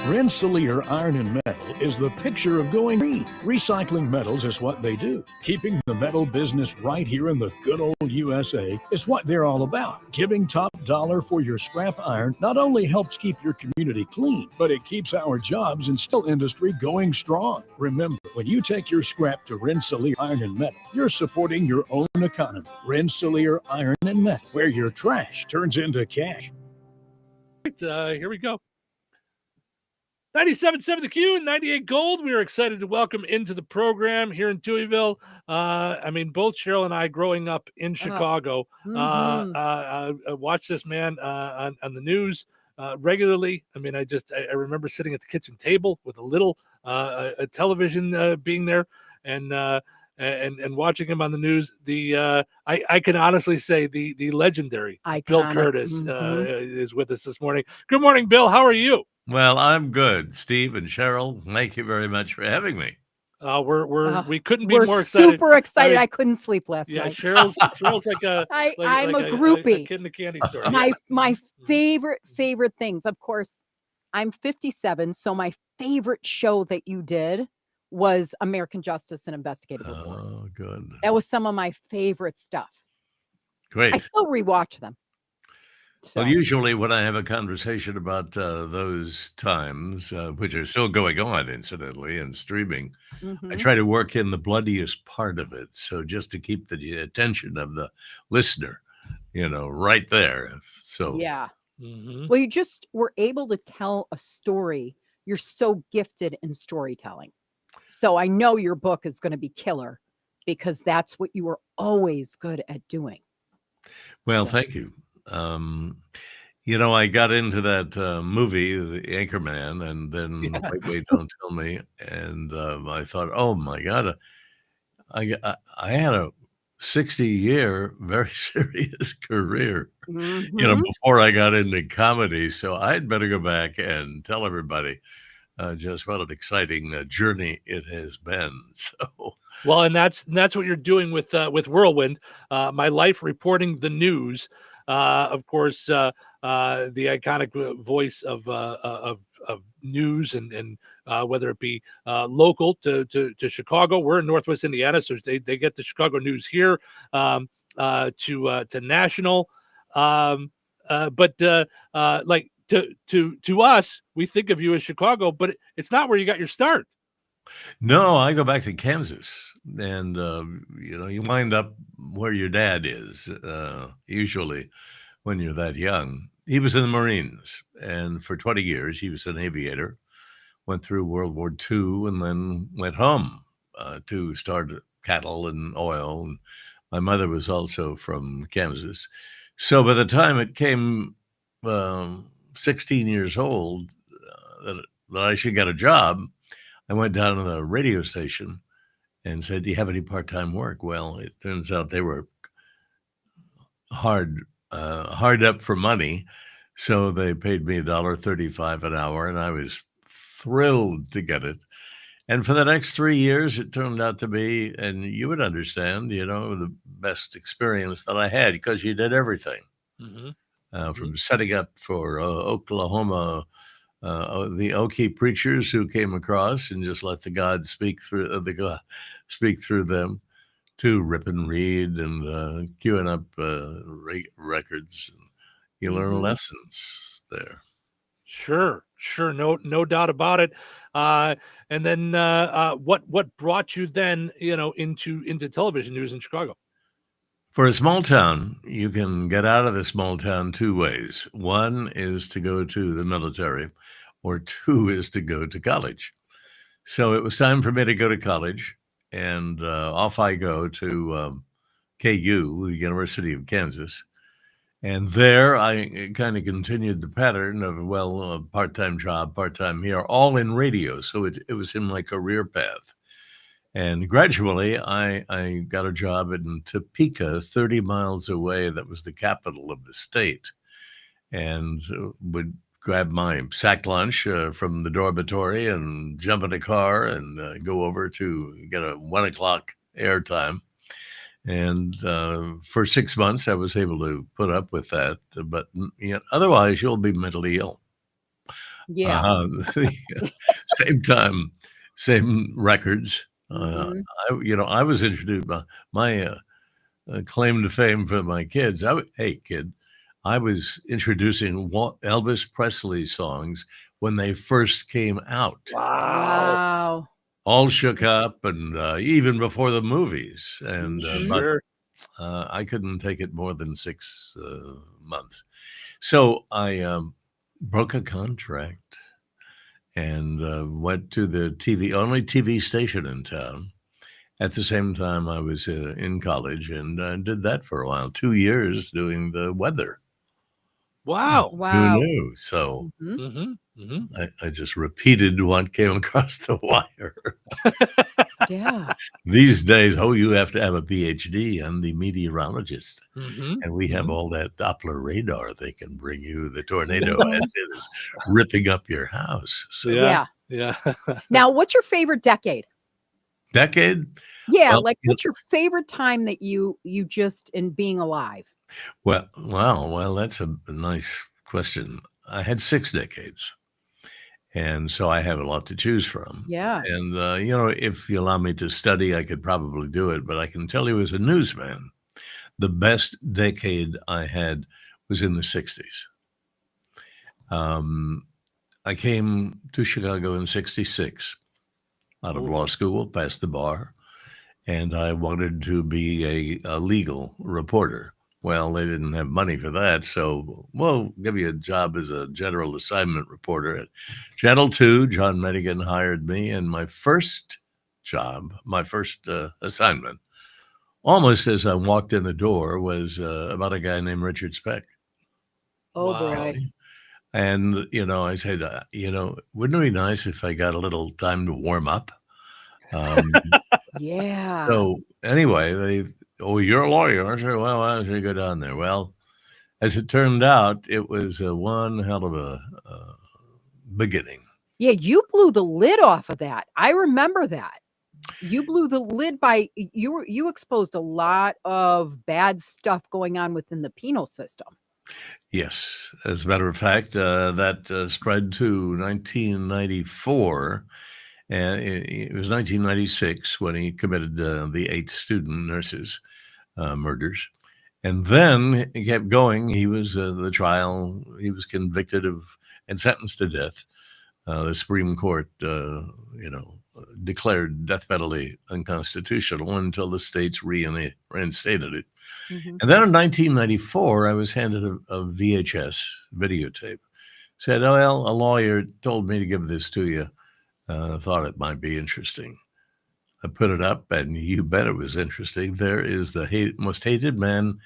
Rensselaer Iron and Metal is the picture of going green. Recycling metals is what they do. Keeping the metal business right here in the good old USA is what they're all about. Giving top dollar for your scrap iron not only helps keep your community clean, but it keeps our jobs and steel industry going strong. Remember, when you take your scrap to Rensselaer Iron and Metal, you're supporting your own economy. Rensselaer Iron and Metal, where your trash turns into cash. Here we go. 97.7 The Q and 98 Gold. We are excited to welcome into the program here in Touhyville. I mean, both Cheryl and I growing up in Chicago, watch this man on the news regularly. I mean, I remember sitting at the kitchen table with a little a television being there and watching him on the news. I can honestly say the legendary Bill Curtis is with us this morning. Good morning, Bill. How are you? Well, I'm good. Steve and Cheryl, thank you very much for having me. We couldn't be more excited. Super excited. I couldn't sleep last night. Cheryl's like a I'm a groupie. A kid in a candy store. My favorite things. Of course, I'm 57, so my favorite show that you did was American Justice and Investigative Reports. Oh, good. That was some of my favorite stuff. Great. I still rewatch them. So. Well, usually when I have a conversation about those times, which are still going on, incidentally, and streaming, I try to work in the bloodiest part of it. So just to keep the attention of the listener, right there. So yeah. Well, you just were able to tell a story. You're so gifted in storytelling. So I know your book is going to be killer because that's what you were always good at doing. Well, thank you. I got into that movie, The Anchorman, and then wait, don't tell me. And I thought, oh my God, I had a 60-year very serious career, before I got into comedy. So I'd better go back and tell everybody just what an exciting journey it has been. So. Well, and that's what you're doing with Whirlwind, My Life Reporting the News. Of course, the iconic voice of news and whether it be local to Chicago. We're in Northwest Indiana, so they get the Chicago news here to national. But like to us, we think of you as Chicago, but it's not where you got your start. No, I go back to Kansas, and you wind up where your dad is usually when you're that young. He was in the Marines, and for 20 years he was an aviator. Went through World War II, and then went home to start cattle and oil. And my mother was also from Kansas, so by the time it came 16 years old that I should get a job, I went down to the radio station and said, do you have any part-time work? Well, it turns out they were hard up for money. So they paid me $1.35 an hour, and I was thrilled to get it. And for the next 3 years, it turned out to be, and you would understand, the best experience that I had, because you did everything. From setting up for Oklahoma, the Okie preachers who came across and just let the God speak through them, to rip and read and queuing up records. You learn lessons there. Sure. No doubt about it. And then what brought you then, into television news in Chicago? For a small town, you can get out of the small town two ways. One is to go to the military, or two is to go to college. So it was time for me to go to college, and off I go to KU, the University of Kansas. And there I kind of continued the pattern of, a part-time job, part-time here, all in radio. So it was in my career path. And gradually I got a job in Topeka, 30 miles away. That was the capital of the state. And would grab my sack lunch from the dormitory and jump in a car and go over to get a 1 o'clock airtime. And for 6 months, I was able to put up with that. But otherwise, you'll be mentally ill. Yeah. Same time, same records. I was introduced by my claim to fame for my kids. Hey, kid, I was introducing Elvis Presley songs when they first came out. Wow. All Shook Up, and even before the movies. And Sure. I couldn't take it more than 6 months. So I broke a contract and went to the only TV station in town. At the same time, I was in college and did that for a while, 2 years doing the weather. Wow. Who knew? So I just repeated what came across the wire. Yeah. These days, you have to have a PhD. I'm the meteorologist. And we have all that Doppler radar. They can bring you the tornado as it is ripping up your house. So, Yeah. Now, what's your favorite decade? Decade? Yeah, Well, what's your favorite time that you just in being alive? Well, that's a nice question. I had 6 decades. And so I have a lot to choose from. Yeah. And, if you allow me to study, I could probably do it. But I can tell you as a newsman, the best decade I had was in the 60s. I came to Chicago in 66 out of law school, passed the bar, and I wanted to be a legal reporter. Well, they didn't have money for that, so we'll give you a job as a general assignment reporter at Channel 2. John Medigan hired me, and my first job, my first assignment, almost as I walked in the door, was about a guy named Richard Speck. Oh, boy. And, I said, wouldn't it be nice if I got a little time to warm up? Yeah. So anyway, you're a lawyer. I said, well, why don't you go down there? Well, as it turned out, it was one hell of a beginning. Yeah, you blew the lid off of that. I remember that. You blew the lid by you exposed a lot of bad stuff going on within the penal system. Yes. As a matter of fact, that spread to 1994. And it was 1996 when he committed the 8 student nurses murders. And then it kept going. He was the trial. He was convicted of and sentenced to death. The Supreme Court, declared death penalty unconstitutional until the states reinstated it. And then in 1994, I was handed a VHS videotape. Said, a lawyer told me to give this to you. Thought it might be interesting. I put it up, and you bet it was interesting. There is the most hated man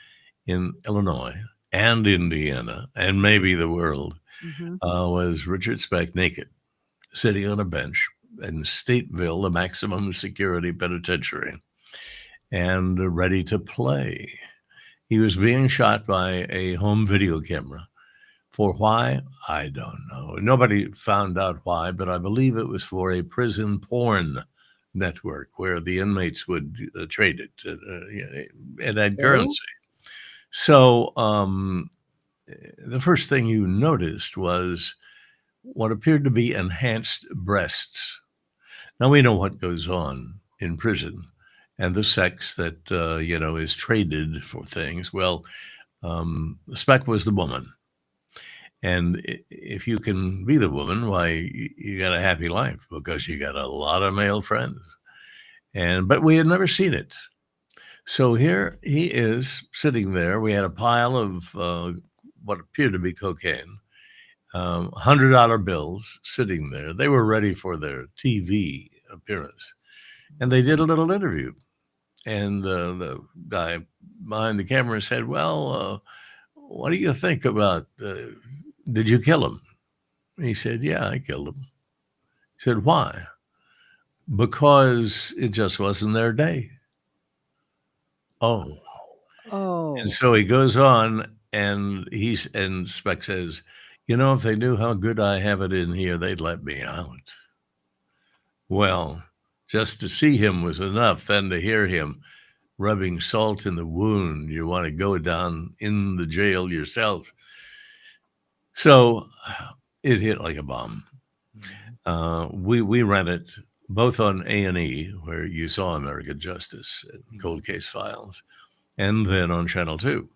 in Illinois and Indiana, and maybe the world, was Richard Speck naked, sitting on a bench in Stateville, the maximum security penitentiary, and ready to play. He was being shot by a home video camera. For why? I don't know. Nobody found out why, but I believe it was for a prison porn network where the inmates would trade it. It had currency. So the first thing you noticed was what appeared to be enhanced breasts. Now we know what goes on in prison, and the sex that is traded for things. Well, Speck was the woman, and if you can be the woman, why you got a happy life because you got a lot of male friends. But we had never seen it. So here he is sitting there. We had a pile of what appeared to be cocaine, $100 bills sitting there. They were ready for their TV appearance. And they did a little interview. And the guy behind the camera said, well, what do you think about, did you kill him? He said, yeah, I killed him. He said, why? Because it just wasn't their day. Oh. And so he goes on and Speck says, if they knew how good I have it in here, they'd let me out. Well, just to see him was enough. Then to hear him rubbing salt in the wound, you want to go down in the jail yourself. So it hit like a bomb. We ran it both on A&E, where you saw American Justice, Cold Case Files, and then on Channel 2.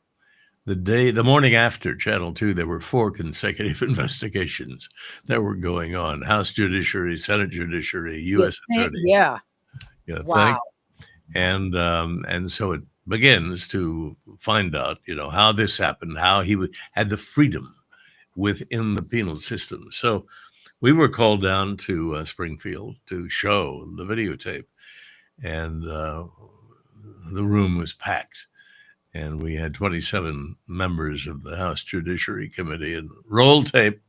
The morning after Channel 2, there were 4 consecutive investigations that were going on: House Judiciary, Senate Judiciary, U.S. Attorney. Yeah. Wow. And so it begins to find out, how this happened, how he had the freedom within the penal system. So we were called down to Springfield to show the videotape, and the room was packed. And we had 27 members of the House Judiciary Committee and roll tape.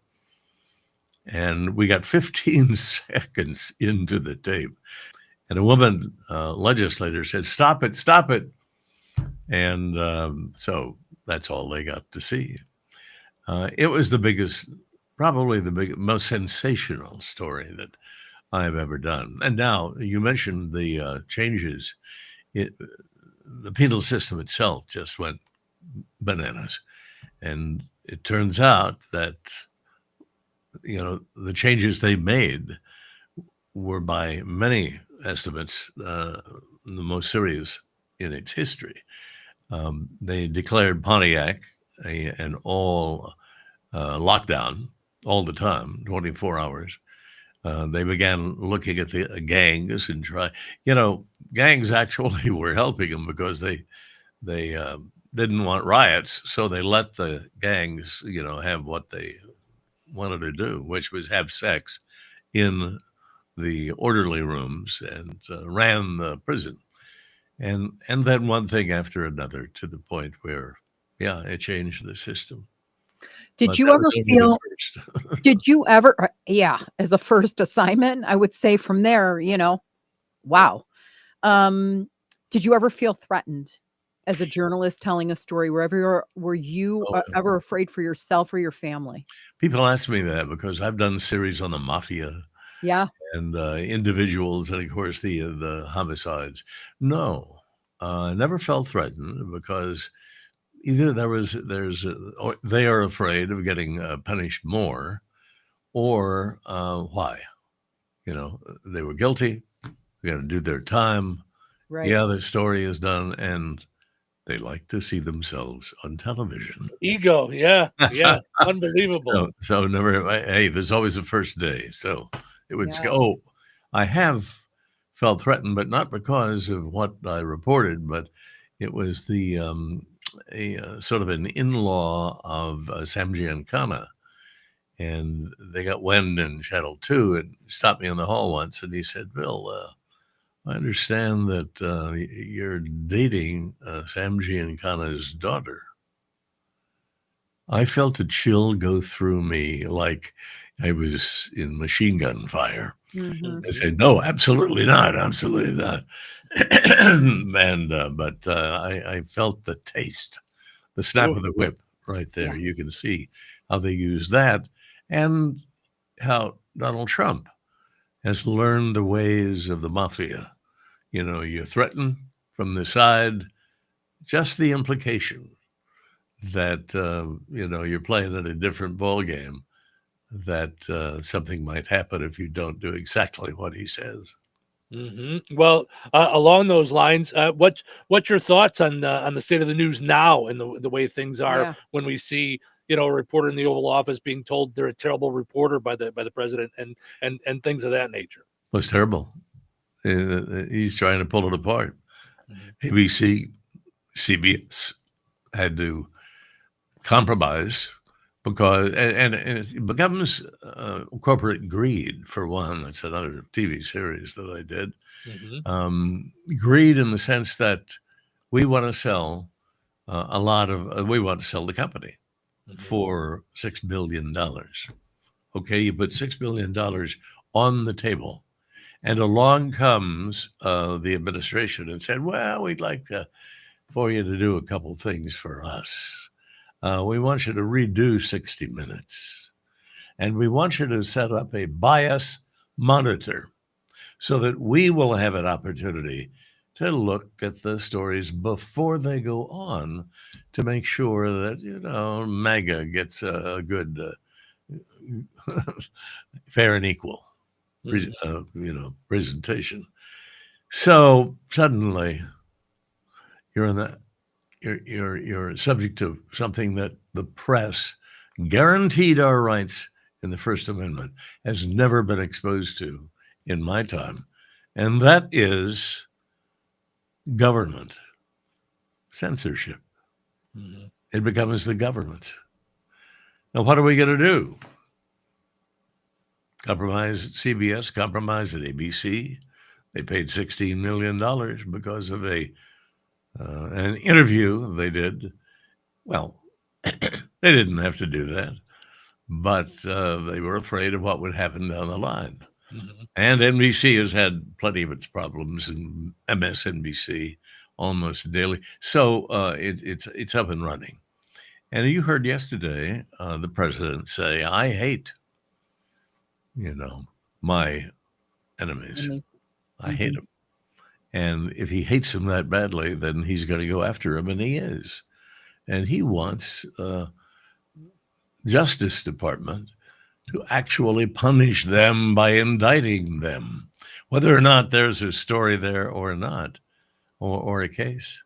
And we got 15 seconds into the tape. And a woman legislator said, stop it, stop it. And so that's all they got to see. It was the biggest, probably the most sensational story that I've ever done. And now you mentioned the changes. The penal system itself just went bananas. And it turns out that, the changes they made were, by many estimates, the most serious in its history. They declared Pontiac an all lockdown all the time, 24 hours. They began looking at the gangs and gangs actually were helping them because they didn't want riots. So they let the gangs, have what they wanted to do, which was have sex in the orderly rooms, and ran the prison. And then one thing after another, to the point where, it changed the system. Did you ever feel, as a first assignment, I would say from there, wow. Did you ever feel threatened as a journalist telling a story? Were you ever afraid for yourself or your family? People ask me that because I've done series on the mafia. Yeah. And individuals, and of course the homicides. No, I never felt threatened because either or they are afraid of getting punished more, or why? They were guilty. They got to do their time. Right. Yeah, their story is done, and they like to see themselves on television. Ego, yeah, unbelievable. So never. Hey, there's always a first day. So it would I have felt threatened, but not because of what I reported, but it was the a sort of an in-law of Sam Giancana, and they got wind in Channel 2 and stopped me in the hall once, and he said, Bill, I understand that you're dating Sam Giancana's daughter. I felt a chill go through me like I was in machine gun fire. I said, no, absolutely not. Absolutely not. But I felt the taste, the snap of the whip right there. Yeah. You can see how they use that, and how Donald Trump has learned the ways of the mafia. You threaten from the side, just the implication that, you're playing at a different ball game, that something might happen if you don't do exactly what he says. Well, along those lines, what's your thoughts on the state of the news now and the way things are Yeah. when we see a reporter in the Oval Office being told they're a terrible reporter by the president and things of that nature? Was terrible. He's trying to pull it apart. ABC, CBS had to compromise because it becomes corporate greed for one. That's another TV series that I did. Greed in the sense that we want to sell we want to sell the company for $6 billion. Okay, you put $6 billion on the table, and along comes the administration and said, well, we'd like for you to do a couple things for us. We want you to redo 60 Minutes, and we want you to set up a bias monitor so that we will have an opportunity to look at the stories before they go on to make sure that, MAGA gets a good, fair and equal, presentation. So suddenly you're subject to something that the press guaranteed our rights in the First Amendment has never been exposed to in my time. And that is government censorship. It becomes the government. Now, what are we going to do? Compromise at CBS, compromise at ABC. They paid $16 million because of an interview they did. Well, they didn't have to do that, but they were afraid of what would happen down the line. And NBC has had plenty of its problems, and MSNBC almost daily. So it's up and running. And you heard yesterday the president say, I hate, my enemies. I hate them. And if he hates them that badly, then he's going to go after them, and he is. And he wants Justice Department to actually punish them by indicting them, whether or not there's a story there or not, or a case.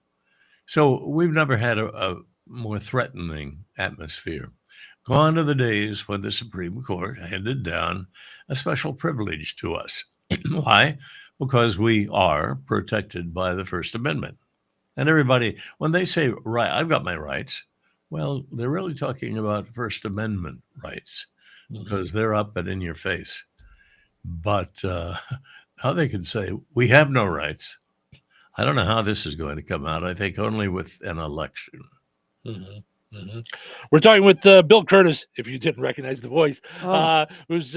So we've never had a more threatening atmosphere. Gone are the days when the Supreme Court handed down a special privilege to us. Why? Because we are protected by the First Amendment. And everybody, when they say, right, I've got my rights, well, they're really talking about First Amendment rights because they're up and in your face. But how they can say, we have no rights. I don't know how this is going to come out. I think only with an election. We're talking with Bill Curtis, if you didn't recognize the voice, whose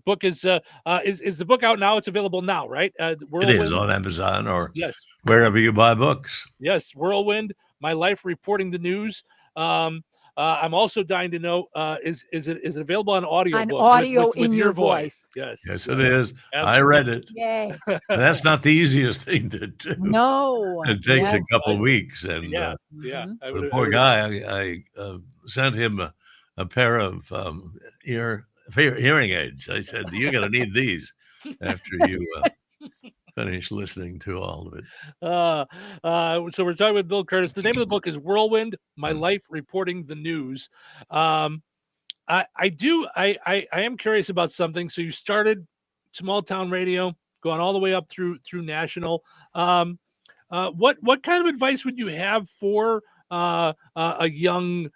book is the book out now? It's available now, right? It is on Amazon or yes, wherever you buy books. Yes, Whirlwind, My Life Reporting the News. I'm also dying to know, is it available on audio? On audio with in your voice. Yes. Yes, it is. Absolutely. I read it. Yay. That's not the easiest thing to do. No. It takes a couple weeks. And the poor guy, I sent him a pair of hearing aids. I said, you're going to need these after you finish listening to all of it. So we're talking with Bill Curtis. The name of the book is Whirlwind, My Life Reporting the News. I am curious about something. So you started small town radio, going all the way up through national. What kind of advice would you have for a young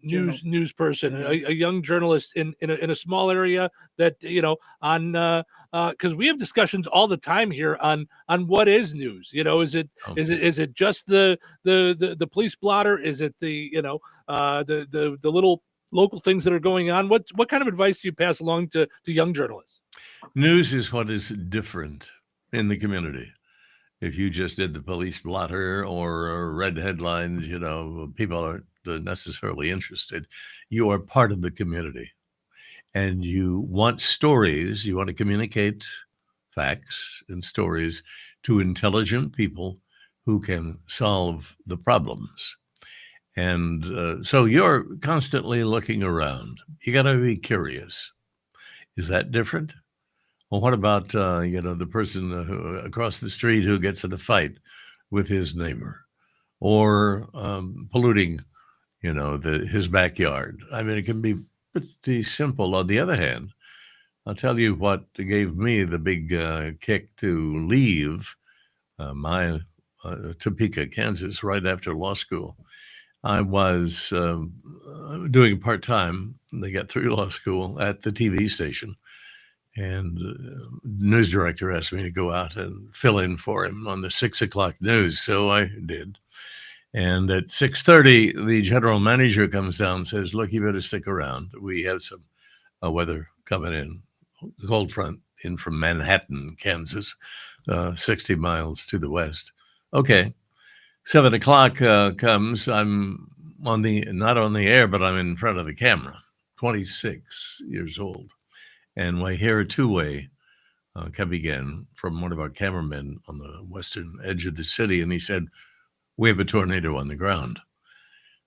news person, a young journalist in a small area that on because we have discussions all the time here on what is news. Is it just the police blotter? Is it the little local things that are going on? What kind of advice do you pass along to young journalists? News is what is different in the community. If you just did the police blotter or read headlines, people aren't necessarily interested. You are part of the community. And you want stories, you want to communicate facts and stories to intelligent people who can solve the problems. And so you're constantly looking around. You got to be curious. Is that different? Well, what about the person across the street who gets in a fight with his neighbor, or polluting, his backyard? I mean, it can be pretty simple. On the other hand, I'll tell you what gave me the big kick to leave my Topeka, Kansas, right after law school. I was doing part-time. They got through law school at the TV station, and news director asked me to go out and fill in for him on the 6 o'clock news. So I did. And at 6:30, the general manager comes down and says, "Look, you better stick around. We have some weather coming in, cold front in from Manhattan, Kansas, 60 miles to the west." Okay. 7 o'clock comes. I'm not on the air, but I'm in front of the camera, 26 years old. And I hear a two-way coming in from one of our cameramen on the western edge of the city. And he said, "We have a tornado on the ground."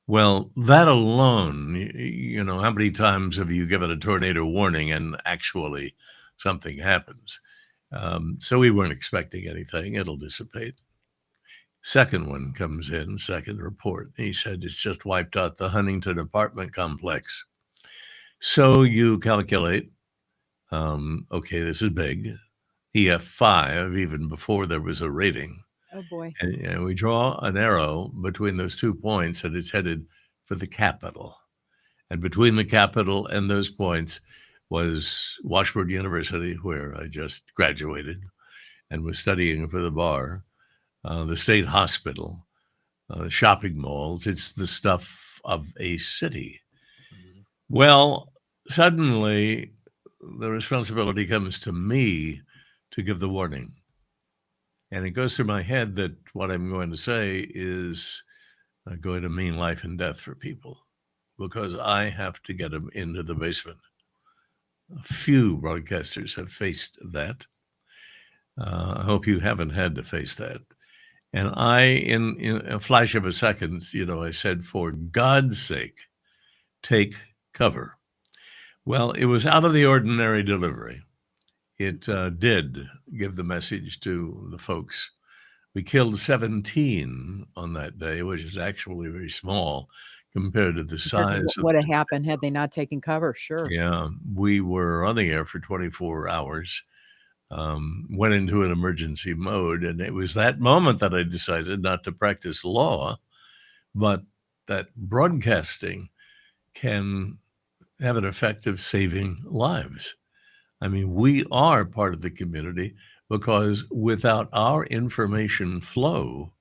Well, that alone, how many times have you given a tornado warning and actually something happens? So we weren't expecting anything. It'll dissipate. Second one comes in, second report. He said it's just wiped out the Huntington apartment complex. So you calculate, okay, this is big. EF5, even before there was a rating. Oh, boy. And we draw an arrow between those 2 points, and it's headed for the capital. And between the capital and those points was Washburn University, where I just graduated and was studying for the bar. The state hospital, shopping malls. It's the stuff of a city. Well, suddenly the responsibility comes to me to give the warning. And it goes through my head that what I'm going to say is going to mean life and death for people, because I have to get them into the basement. A few broadcasters have faced that. I hope you haven't had to face that. And I, in a flash of a second, I said, "For God's sake, take cover." Well, it was out of the ordinary delivery. It did give the message to the folks. We killed 17 on that day, which is actually very small compared to the size. What would have happened had they not taken cover? Sure. Yeah, we were on the air for 24 hours. Went into an emergency mode, and it was that moment that I decided not to practice law, but that broadcasting can have an effect of saving lives. I mean, we are part of the community, because without our information flow,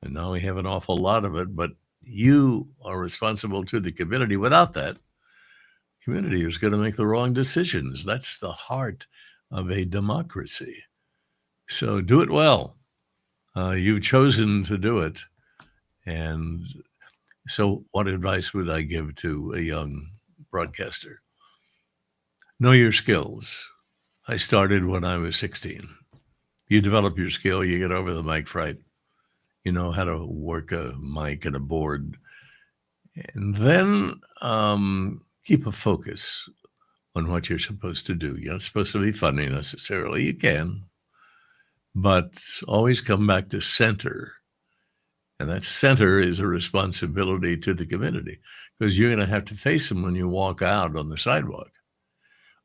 and now we have an awful lot of it, but you are responsible to the community. Without that, community is going to make the wrong decisions. That's the heart of a democracy. So do it well. You've chosen to do it. And so what advice would I give to a young broadcaster? Know your skills. I started when I was 16. You develop your skill, you get over the mic fright. You know how to work a mic and a board. And then keep a focus on what you're supposed to do. You're not supposed to be funny necessarily. You can, but always come back to center. And that center is a responsibility to the community, because you're going to have to face them when you walk out on the sidewalk.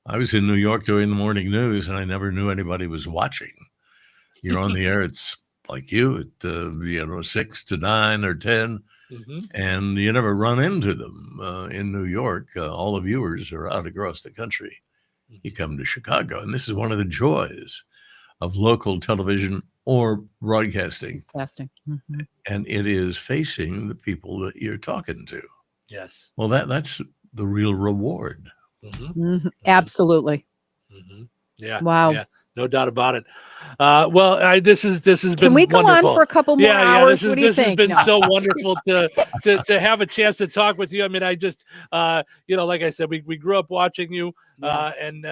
I was in New York doing the morning news, and I never knew anybody was watching. You're on the air. It's like you at 6 to 9 or 10. Mm-hmm. And you never run into them in New York. All the viewers are out across the country. You come to Chicago, and this is one of the joys of local television or broadcasting. Mm-hmm. And it is facing the people that you're talking to. Yes. Well, that's the real reward. Mm-hmm. Mm-hmm. Absolutely. Mm-hmm. Yeah. Wow. Yeah. No doubt about it. Well, this has been. Can we go wonderful. on for a couple more hours? What do you think? This has been so wonderful to have a chance to talk with you. I mean, I just, like I said, we grew up watching you, and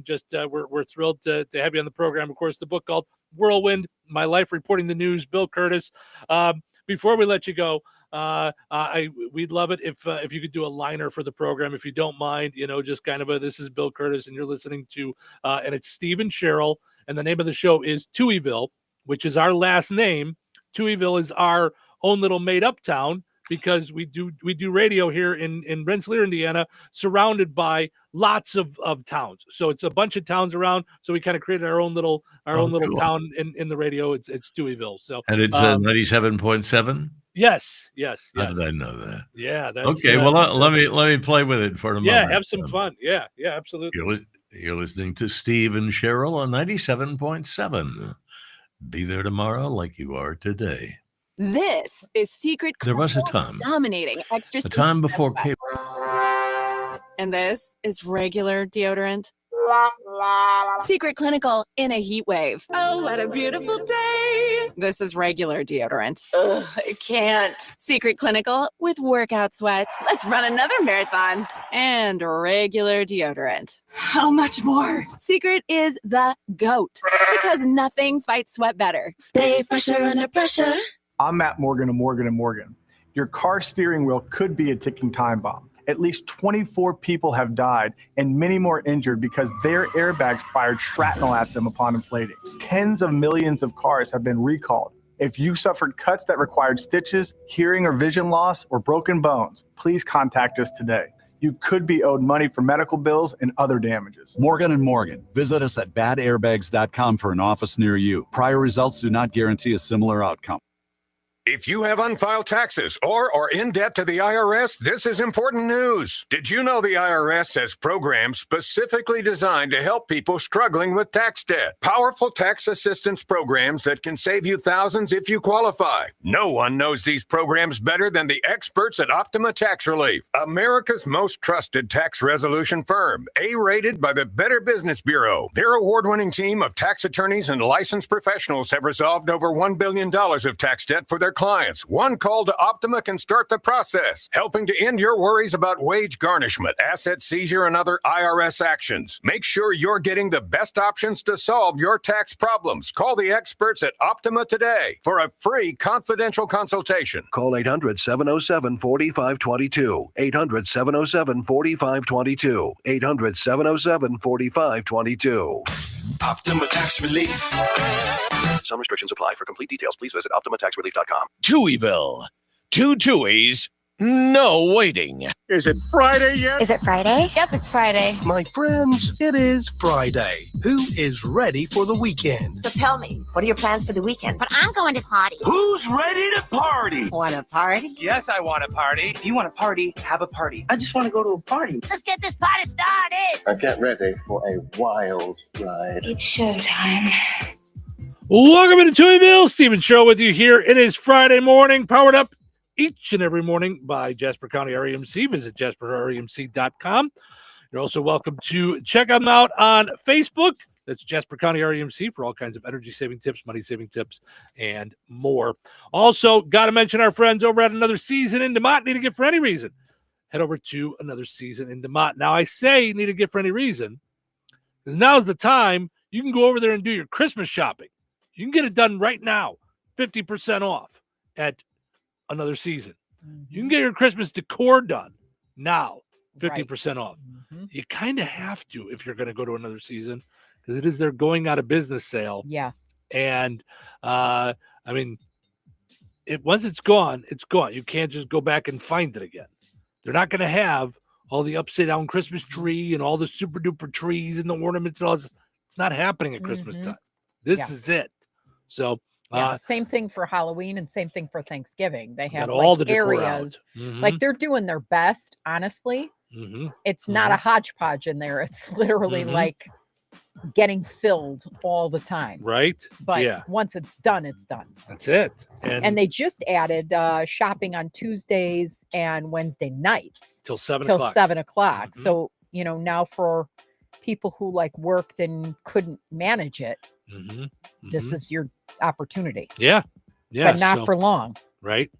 just we're thrilled to have you on the program. Of course, the book called Whirlwind: My Life Reporting the News. Bill Curtis. Before we let you go, we'd love it if you could do a liner for the program, if you don't mind. Just kind of this is Bill Curtis, and you're listening to, and it's Steve and Cheryl, and the name of the show is Touhyville, which is our last name. Touhyville is our own little made-up town because we do radio here in Rensselaer, Indiana, surrounded by lots of towns. So it's a bunch of towns around. So we kind of created our own little Cool. town in the radio. It's Touhyville. So And it's 97.7. Yes. How did I know that? Yeah. That's, Okay. Well, let me play with it for a moment. Yeah, have some fun. Yeah, absolutely. You're listening to Steve and Cheryl on 97.7. Be there tomorrow like you are today. This is Secret There was a time. dominating extra. A time before cable. And this is regular deodorant. Secret Clinical in a heat wave. Oh, what a beautiful day. This is regular deodorant. Ugh, I can't. Secret Clinical with workout sweat. Let's run another marathon. And regular deodorant. How much more? Secret is the GOAT because nothing fights sweat better. Stay fresher under pressure. I'm Matt Morgan of Morgan & Morgan. Your car steering wheel could be a ticking time bomb. At least 24 people have died and many more injured because their airbags fired shrapnel at them upon inflating. Tens of millions of cars have been recalled. If you suffered cuts that required stitches, hearing or vision loss, or broken bones, please contact us today. You could be owed money for medical bills and other damages. Morgan & Morgan. Visit us at badairbags.com for an office near you. Prior results do not guarantee a similar outcome. If you have unfiled taxes or are in debt to the IRS, this is important news. Did you know the IRS has programs specifically designed to help people struggling with tax debt? Powerful tax assistance programs that can save you thousands if you qualify. No one knows these programs better than the experts at Optima Tax Relief, America's most trusted tax resolution firm, A-rated by the Better Business Bureau. Their award-winning team of tax attorneys and licensed professionals have resolved over $1 billion of tax debt for their clients. One call to Optima can start the process, helping to end your worries about wage garnishment, asset seizure, and other IRS actions. Make sure you're getting the best options to solve your tax problems. Call the experts at Optima today for a free confidential consultation. Call 800-707-4522. 800-707-4522. 800-707-4522. Optima Tax Relief. Some restrictions apply. For complete details, please visit OptimaTaxRelief.com. Touhyville. 2 Touhies, no waiting. Is it Friday yet? Is it Friday? Yep, it's Friday. My friends, it is Friday. Who is ready for the weekend? So tell me, what are your plans for the weekend? But I'm going to party. Who's ready to party? Want to party? Yes, I want a party. If you want a party, have a party. I just want to go to a party. Let's get this party started. I get ready for a wild ride. It's showtime. Welcome to Touhyville. Stephen Show with you here. It is Friday morning, powered up each and every morning by Jasper County REMC. Visit jasperremc.com. You're also welcome to check them out on Facebook. That's Jasper County REMC for all kinds of energy-saving tips, money-saving tips, and more. Also, got to mention our friends over at Another Season in DeMott. Need a gift for any reason? Head over to Another Season in DeMott. Now, I say need a gift for any reason because now's the time you can go over there and do your Christmas shopping. You can get it done right now, 50% off at Another Season. You can get your Christmas decor done now, 50% off. You kind of have to if you're going to go to Another Season because it is their going out of business sale. Yeah. And, I mean, once it's gone, it's gone. You can't just go back and find it again. They're not going to have all the upside-down Christmas tree and all the super-duper trees and the ornaments and all this. It's not happening at Christmas time. This is it. So same thing for Halloween and same thing for Thanksgiving. They have all like the areas, like they're doing their best. Honestly, it's not a hodgepodge in there. It's literally like getting filled all the time. Right. But once it's done, it's done. That's it. And they just added shopping on Tuesdays and Wednesday nights till 7 o'clock. 7 o'clock. So, now for people who like worked and couldn't manage it, this is your opportunity. Yeah. But not for long. Right.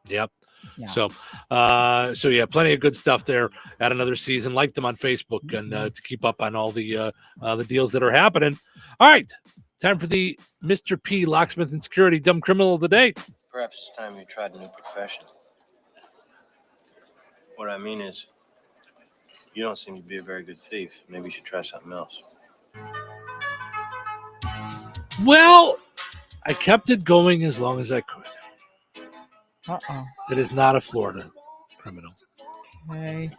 Yep. Yeah. So plenty of good stuff there at Another Season. Like them on Facebook and to keep up on all the deals that are happening. All right. Time for the Mr. P Locksmith and Security Dumb Criminal of the Day. Perhaps it's time you tried a new profession. What I mean is, you don't seem to be a very good thief. Maybe you should try something else. Well, I kept it going as long as I could. Uh-oh. It is not a Florida criminal. Okay.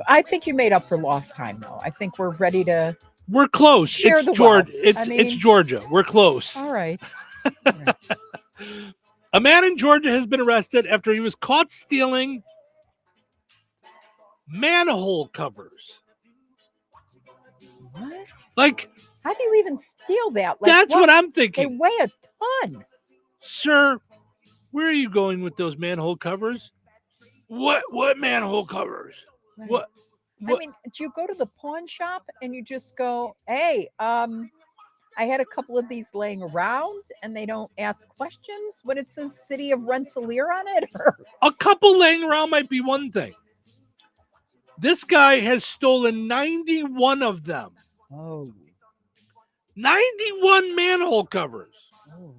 I think you made up for lost time, though. I think we're ready to. We're close. Share the Georgia. wealth. It's Georgia. We're close. All right. A man in Georgia has been arrested after he was caught stealing manhole covers. What? Like, how do you even steal that? Like, that's what I'm thinking. They weigh a ton. Sir, where are you going with those manhole covers? What manhole covers? Right. What? I mean, do you go to the pawn shop and you just go, hey, I had a couple of these laying around and they don't ask questions when it says City of Rensselaer on it? A couple laying around might be one thing. This guy has stolen 91 of them. Oh. 91 manhole covers. Oh.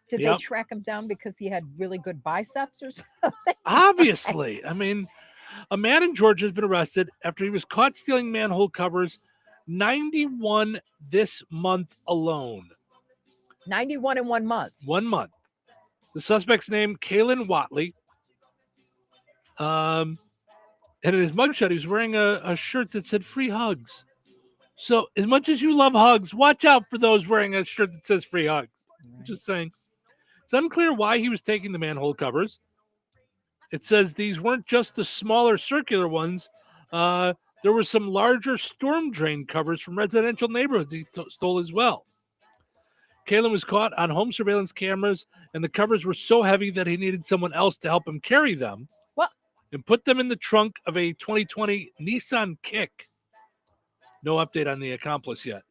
Did they track him down because he had really good biceps or something? Obviously. I mean, a man in Georgia has been arrested after he was caught stealing manhole covers, 91 this month alone. 91 in 1 month. 1 month. The suspect's name, Kalen Watley. And in his mugshot, he was wearing a shirt that said free hugs. So as much as you love hugs, watch out for those wearing a shirt that says free hugs. Right. Just saying. It's unclear why he was taking the manhole covers. It says these weren't just the smaller circular ones. There were some larger storm drain covers from residential neighborhoods he stole as well. Kalen was caught on home surveillance cameras, and the covers were so heavy that he needed someone else to help him carry them. What? And put them in the trunk of a 2020 Nissan Kick. No update on the accomplice yet.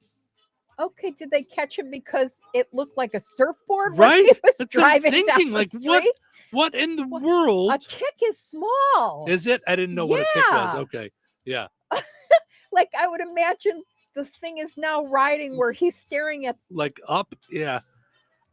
Okay, did they catch him because it looked like a surfboard? Right? When he was That's driving thinking, down like, the street? what in the world? A kick is small. Is it? I didn't know what a kick was. Okay. Yeah. Like, I would imagine the thing is now riding where he's staring at. Like up? Yeah.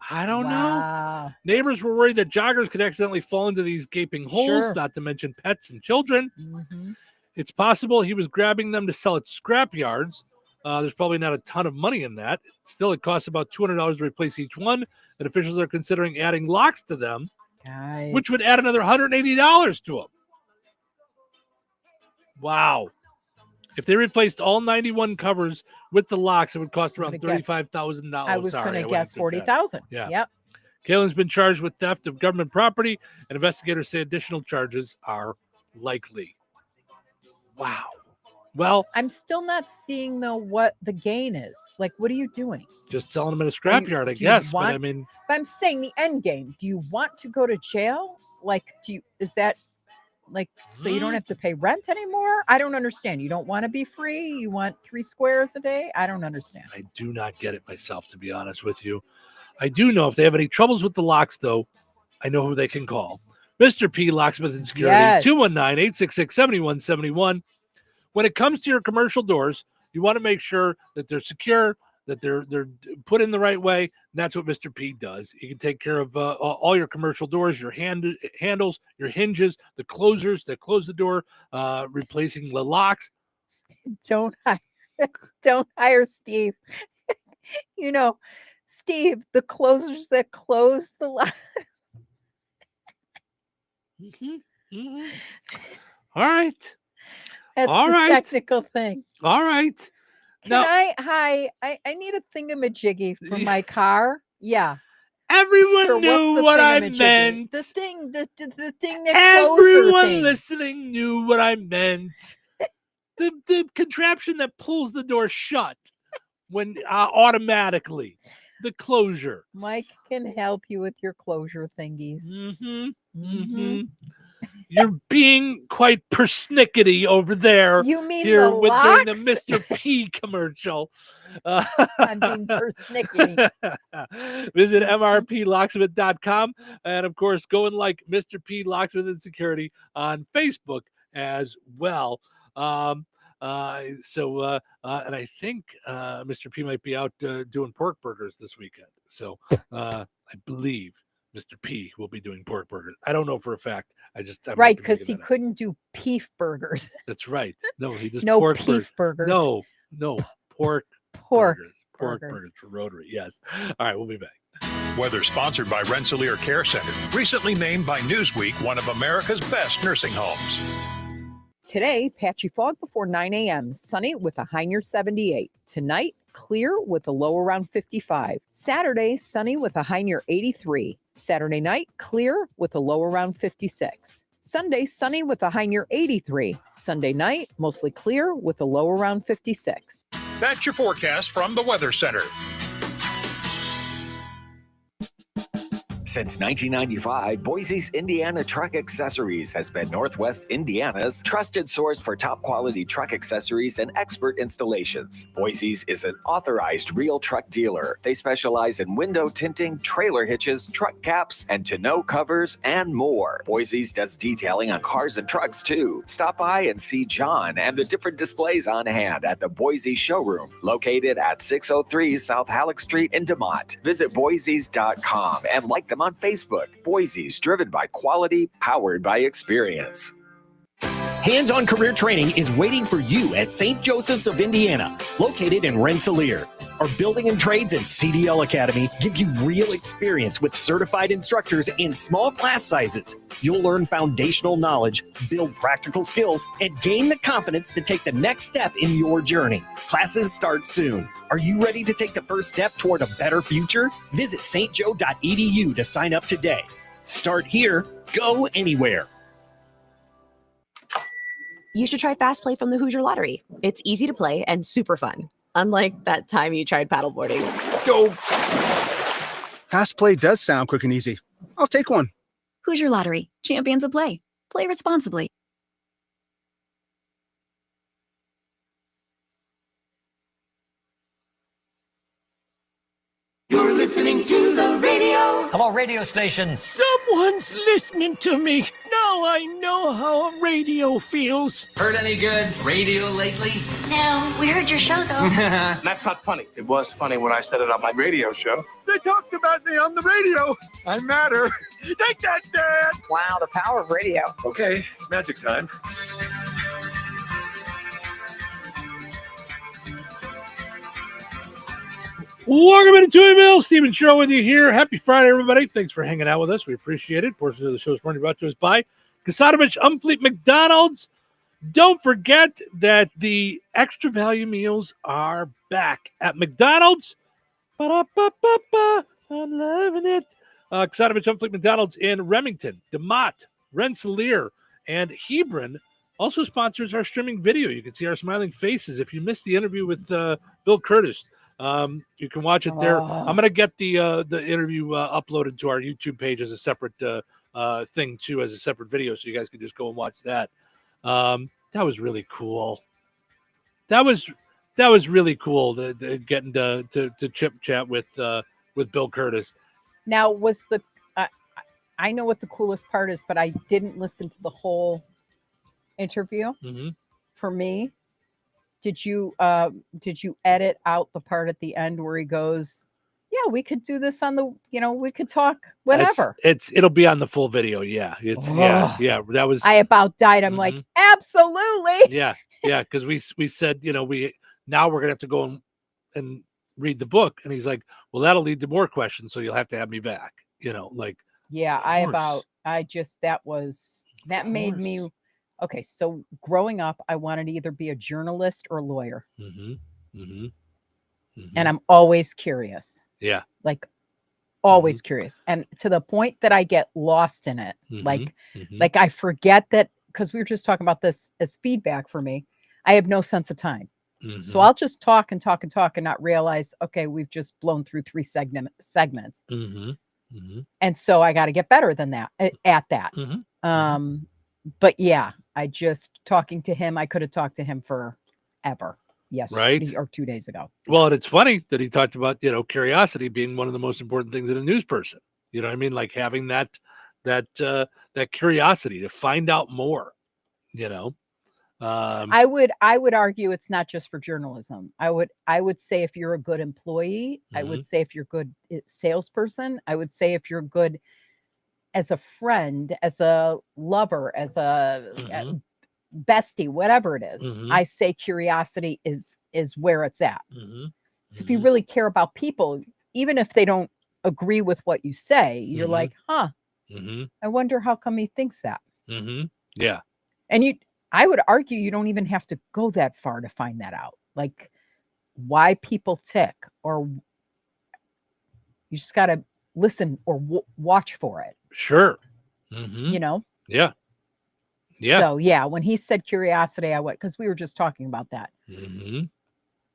I don't know. Neighbors were worried that joggers could accidentally fall into these gaping holes, not to mention pets and children. Mm-hmm. It's possible he was grabbing them to sell at scrap yards. There's probably not a ton of money in that. Still, it costs about $200 to replace each one, and officials are considering adding locks to them, which would add another $180 to them. Wow. If they replaced all 91 covers with the locks, it would cost around $35,000. I was going to guess 40,000. Yeah. Yep. Kalen's been charged with theft of government property, and investigators say additional charges are likely. Wow. Well, I'm still not seeing though what the gain is. Like, what are you doing? Just selling them in a scrapyard, I guess. But I mean, but I'm saying the end game. Do you want to go to jail? Like, is that like so you don't have to pay rent anymore? I don't understand. You don't want to be free? You want 3 squares a day? I don't understand. I do not get it myself, to be honest with you. I do know if they have any troubles with the locks, though, I know who they can call. Mr. P, Locksmith and Security, 219-866-7171. When it comes to your commercial doors, you want to make sure that they're secure, that they're put in the right way. And that's what Mr. P does. He can take care of all your commercial doors, your handles, your hinges, the closers that close the door, replacing the locks. Don't hire Steve. You know, Steve, the closers that close the locks. All right. That's the technical thing. All right. I need a thingamajiggy for my car. Yeah. Everyone knew what I meant. The thing that everyone listening knew what I meant. The contraption that pulls the door shut when automatically. The closure. Mike can help you with your closure thingies. You're being quite persnickety over there. You mean here the during the locks? Mr. P commercial. I'm being persnickety. Visit mrplocksmith.com and of course go and like Mr. P Locksmith and Security on Facebook as well. And I think Mr. P might be out doing pork burgers this weekend. So I I believe Mr. P will be doing pork burgers. I don't know for a fact. I'm Right, because he couldn't do beef burgers. That's right. No, he does no pork beef burgers. No, pork burgers. Pork burgers. burgers for Rotary. Yes. All right, we'll be back. Weather sponsored by Rensselaer Care Center, recently named by Newsweek one of America's best nursing homes. Today, patchy fog before 9 a.m. Sunny with a high near 78. Tonight, clear with a low around 55. Saturday, sunny with a high near 83. Saturday night, clear with a low around 56. Sunday, sunny with a high near 83. Sunday night, mostly clear with a low around 56. That's your forecast from the Weather Center. Since 1995, Boise's Indiana Truck Accessories has been Northwest Indiana's trusted source for top-quality truck accessories and expert installations. Boise's is an authorized real truck dealer. They specialize in window tinting, trailer hitches, truck caps, and tonneau covers, and more. Boise's does detailing on cars and trucks, too. Stop by and see John and the different displays on hand at the Boise Showroom, located at 603 South Halleck Street in DeMont. Visit Boise's.com and like them on Facebook. Boise's, driven by quality, powered by experience. Hands-on career training is waiting for you at St. Joseph's of Indiana, located in Rensselaer. Our Building and Trades and CDL Academy give you real experience with certified instructors in small class sizes. You'll learn foundational knowledge, build practical skills, and gain the confidence to take the next step in your journey. Classes start soon. Are you ready to take the first step toward a better future? Visit stjoe.edu to sign up today. Start here, go anywhere. You should try Fast Play from the Hoosier Lottery. It's easy to play and super fun. Unlike that time you tried paddleboarding. Go! Fast Play does sound quick and easy. I'll take one. Hoosier Lottery, champions of play. Play responsibly. You're listening to the radio. Hello, radio station. Someone's listening to me. Now I know how a radio feels. Heard any good radio lately? No, we heard your show though. That's not funny. It was funny when I said it on my radio show. They talked about me on the radio. I matter. Take that, Dad. Wow, the power of radio. Okay, it's magic time. Welcome into Touhyville. Stephen Sherrill with you here. Happy Friday, everybody. Thanks for hanging out with us. We appreciate it. Portions of the show is brought to us by Kasatovich Umfleet McDonald's. Don't forget that the extra value meals are back at McDonald's. Ba-da-ba-ba-ba. I'm loving it. Kasatovich Umfleet McDonald's in Remington, DeMott, Rensselaer, and Hebron also sponsors our streaming video. You can see our smiling faces. If you missed the interview with Bill Curtis, you can watch it there. I'm going to get the interview uploaded to our YouTube page as a separate thing too, as a separate video, so you guys can just go and watch that. That was really cool. That was really cool. Getting to chip chat with Bill Curtis. Now, was the I know what the coolest part is, but I didn't listen to the whole interview. Mm-hmm. For me, did you edit out the part at the end where he goes, "Yeah, we could do this on the, we could talk whatever." It'll be on the full video. Yeah, yeah. That was. I about died. I'm like, absolutely. Yeah, because we said now we're gonna have to go and read the book, and he's like, well, that'll lead to more questions, so you'll have to have me back. Yeah, that made me. Okay, so growing up, I wanted to either be a journalist or a lawyer. Mm-hmm. Mm-hmm. Mm-hmm. And I'm always curious. Yeah. Like always curious. And to the point that I get lost in it. Mm-hmm. Like I forget that, because we were just talking about this as feedback for me. I have no sense of time. Mm-hmm. So I'll just talk and not realize, okay, we've just blown through 3 segments. Mm-hmm. Mm-hmm. And so I got to get better than that at that. Mm-hmm. But yeah, I talking to him, I could have talked to him forever. Yes. Right. Or 2 days ago. Well, and it's funny that he talked about, curiosity being one of the most important things in a news person. You know what I mean? Like having that curiosity to find out more, I would argue it's not just for journalism. I would say if you're a good employee, I would say if you're a good salesperson, I would say if you're good as a friend, as a lover, as a bestie, whatever it is. I say curiosity is where it's at. So if you really care about people, even if they don't agree with what you say, you're like, huh, I wonder how come he thinks that. Yeah. And I would argue you don't even have to go that far to find that out. Like why people tick, or you just got to listen or watch for it. Sure. You know? Yeah. Yeah. So yeah, when he said curiosity, I went, because we were just talking about that.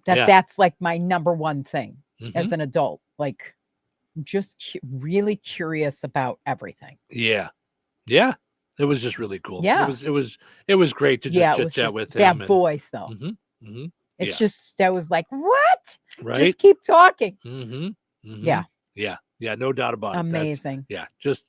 That's like my number one thing as an adult. Like just really curious about everything. Yeah. Yeah. It was just really cool. Yeah. It was great to just chit chat with him. That voice though. It's just, I was like, what? Right. Just keep talking. Yeah. Yeah. Yeah. No doubt about it. Amazing. Yeah. Just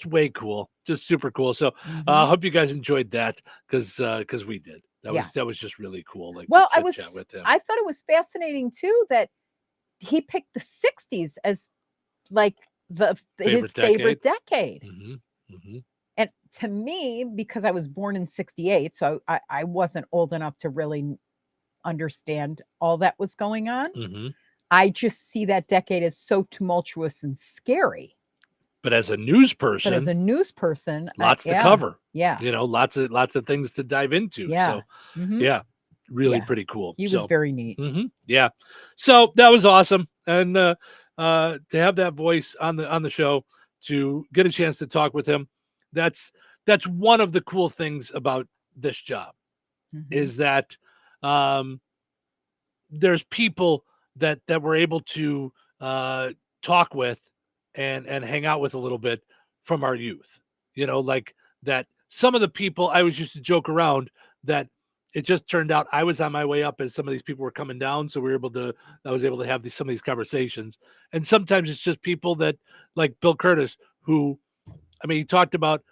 way cool. Just super cool. So I hope you guys enjoyed that because we did. That was just really cool. Like, well, to chat with him. I thought it was fascinating too that he picked the 60s as like his favorite decade. And to me, because I was born in 68, so I wasn't old enough to really understand all that was going on. I just see that decade as so tumultuous and scary. But as a news person, lots to cover. Yeah. You know, lots of things to dive into. Yeah. So yeah, really pretty cool. He was very neat. Yeah. So that was awesome. And to have that voice on the show, to get a chance to talk with him, that's one of the cool things about this job is that there's people that we're able to talk with and hang out with a little bit from our youth. You know, like that some of the people I was used to joke around that it just turned out I was on my way up as some of these people were coming down. So I was able to have some of these conversations. And sometimes it's just people that like Bill Curtis, who, I mean, he talked about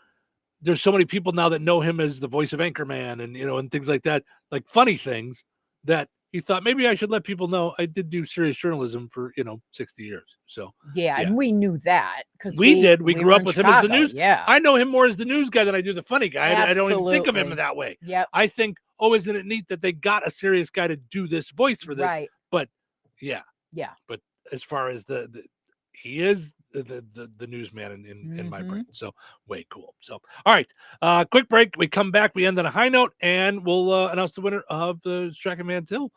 there's so many people now that know him as the voice of Anchorman and, you know, and things like that, like funny things that he thought maybe I should let people know I did do serious journalism for, 60 years. So yeah. And we knew that because we did. We grew up with him as the news. Yeah. I know him more as the news guy than I do the funny guy. Absolutely. I don't even think of him that way. Yep. I think, oh, isn't it neat that they got a serious guy to do this voice for this? Right. But yeah. But as far as he is the newsman in my brain. So way cool. So, all right. Quick break. We come back. We end on a high note and we'll announce the winner of the Strachan Van Til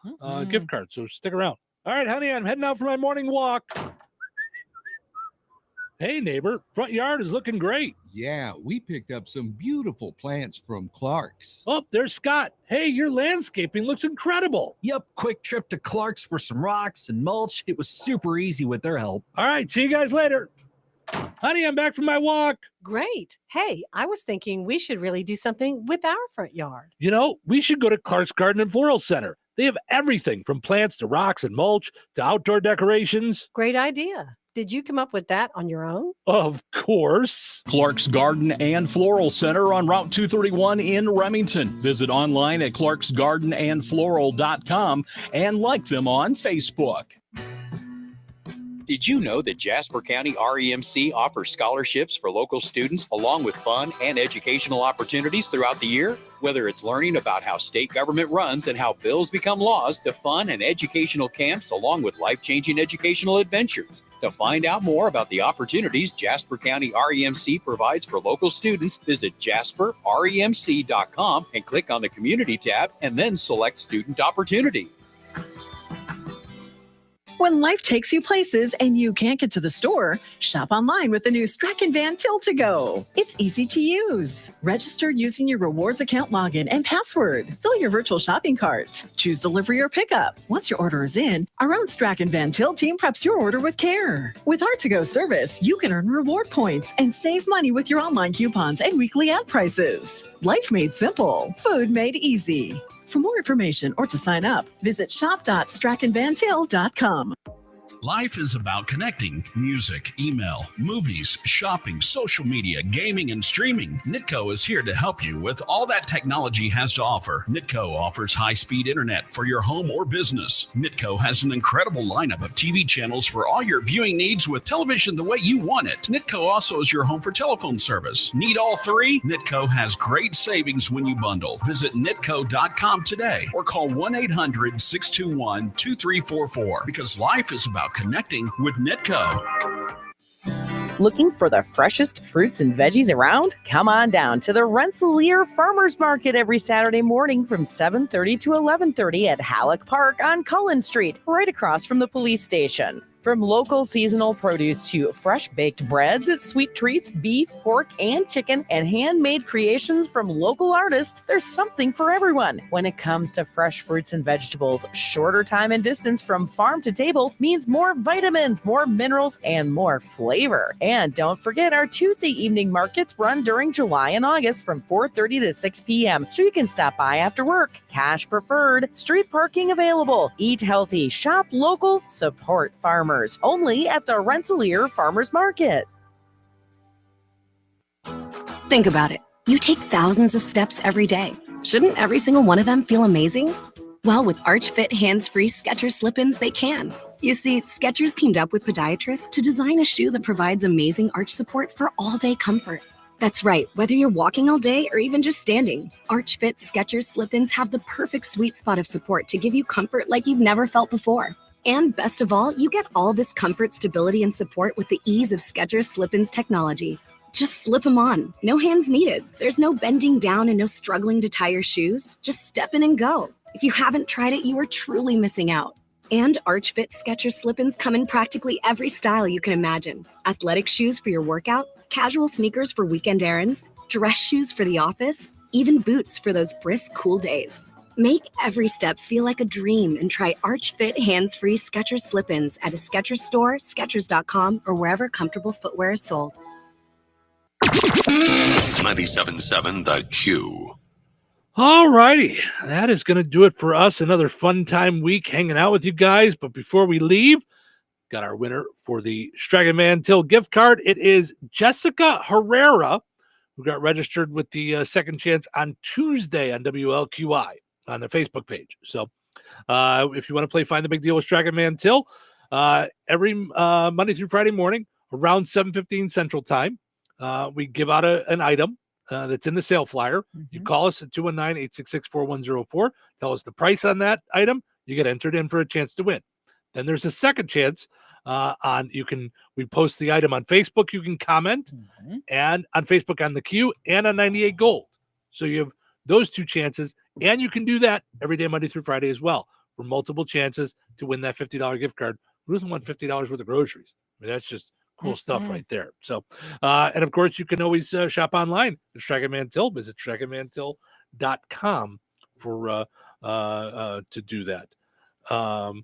gift card. So stick around. All right, honey, I'm heading out for my morning walk. Hey, neighbor, front yard is looking great. Yeah, we picked up some beautiful plants from Clark's. Oh, there's Scott. Hey, your landscaping looks incredible. Yep, quick trip to Clark's for some rocks and mulch. It was super easy with their help. All right, see you guys later. Honey, I'm back from my walk. Great. Hey, I was thinking we should really do something with our front yard. You know, we should go to Clark's Garden and Floral Center. They have everything from plants to rocks and mulch to outdoor decorations. Great idea. Did you come up with that on your own? Of course. Clark's Garden and Floral Center on Route 231 in Remington. Visit online at clarksgardenandfloral.com and like them on Facebook. Did you know that Jasper County REMC offers scholarships for local students along with fun and educational opportunities throughout the year? Whether it's learning about how state government runs and how bills become laws, to fun and educational camps along with life-changing educational adventures. To find out more about the opportunities Jasper County REMC provides for local students, visit jasperremc.com and click on the Community tab and then select Student Opportunities. When life takes you places and you can't get to the store, shop online with the new Strachan Van Til to Go. It's easy to use. Register using your rewards account login and password. Fill your virtual shopping cart. Choose delivery or pickup. Once your order is in, our own Strachan Van Til team preps your order with care. With our to-go service, you can earn reward points and save money with your online coupons and weekly ad prices. Life made simple. Food made easy. For more information or to sign up, visit shop.strachanvantil.com. Life is about connecting. Music, email, movies, shopping, social media, gaming, and streaming. Nitco is here to help you with all that technology has to offer. Nitco offers high-speed internet for your home or business. Nitco has an incredible lineup of TV channels for all your viewing needs with television the way you want it. Nitco also is your home for telephone service. Need all three? Nitco has great savings when you bundle. Visit nitco.com today or call 1-800-621-2344 because life is about connecting with Nitco. Looking for the freshest fruits and veggies around? Come on down to the Rensselaer Farmers Market every Saturday morning from 7:30 to 11:30 at Halleck Park on Cullen Street, right across from the police station. From local seasonal produce to fresh baked breads, sweet treats, beef, pork, and chicken, and handmade creations from local artists, there's something for everyone. When it comes to fresh fruits and vegetables, shorter time and distance from farm to table means more vitamins, more minerals, and more flavor. And don't forget our Tuesday evening markets run during July and August from 4:30 to 6 p.m. so you can stop by after work. Cash preferred, street parking available. Eat healthy, shop local, support farmers. Only at the Rensselaer Farmers Market. Think about it. You take thousands of steps every day. Shouldn't every single one of them feel amazing? Well, with Arch Fit hands-free Skechers slip-ins, they can. You see, Skechers teamed up with podiatrists to design a shoe that provides amazing arch support for all-day comfort. That's right, whether you're walking all day or even just standing, Arch Fit Skechers slip-ins have the perfect sweet spot of support to give you comfort like you've never felt before. And best of all, you get all this comfort, stability, and support with the ease of Skechers Slip-ins technology. Just slip them on. No hands needed. There's no bending down and no struggling to tie your shoes. Just step in and go. If you haven't tried it, you are truly missing out. And Arch Fit Skechers Slip-ins come in practically every style you can imagine. Athletic shoes for your workout, casual sneakers for weekend errands, dress shoes for the office, even boots for those brisk, cool days. Make every step feel like a dream and try Arch Fit hands-free Skechers slip-ins at a Skechers store, Skechers.com, or wherever comfortable footwear is sold. 97.7 The Q. All righty. That is going to do it for us. Another fun time week hanging out with you guys. But before we leave, got our winner for the Strachan Van Til gift card. It is Jessica Herrera, who got registered with the Second Chance on Tuesday on WLQI. On their Facebook page. So if you want to play Find the Big Deal with Strachan Van Til, every Monday through Friday morning around 7:15 Central Time, we give out an item that's in the sale flyer. You call us at 219-866-4104. Tell us the price on that item. You get entered in for a chance to win. Then there's a second chance we post the item on Facebook. You can comment and on Facebook on the Q and on 98 Gold. So you have those two chances. And you can do that every day, Monday through Friday as well, for multiple chances to win that $50 gift card. Who doesn't want $50 worth of groceries? I mean, that's just cool stuff right there. So, and of course, you can always shop online at Strachan Van Til. Visit StrachanVanTil.com for to do that. All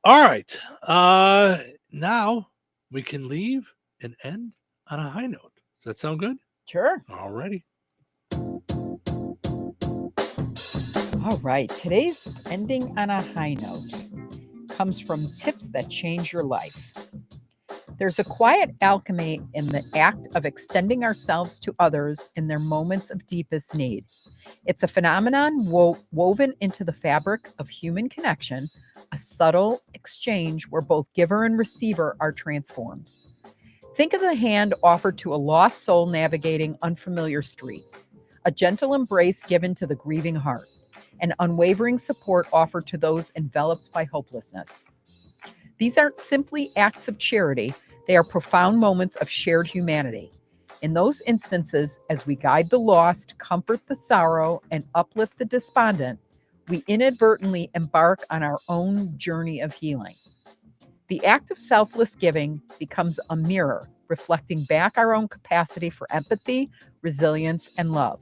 right. Now we can leave and end on a high note. Does that sound good? Sure. All righty. All right. Today's ending on a high note comes from Tips That Change Your Life. There's a quiet alchemy in the act of extending ourselves to others in their moments of deepest need. It's a phenomenon woven into the fabric of human connection, a subtle exchange where both giver and receiver are transformed. Think of the hand offered to a lost soul navigating unfamiliar streets, a gentle embrace given to the grieving heart, and unwavering support offered to those enveloped by hopelessness. These aren't simply acts of charity, they are profound moments of shared humanity. In those instances, as we guide the lost, comfort the sorrow, and uplift the despondent, we inadvertently embark on our own journey of healing. The act of selfless giving becomes a mirror, reflecting back our own capacity for empathy, resilience, and love.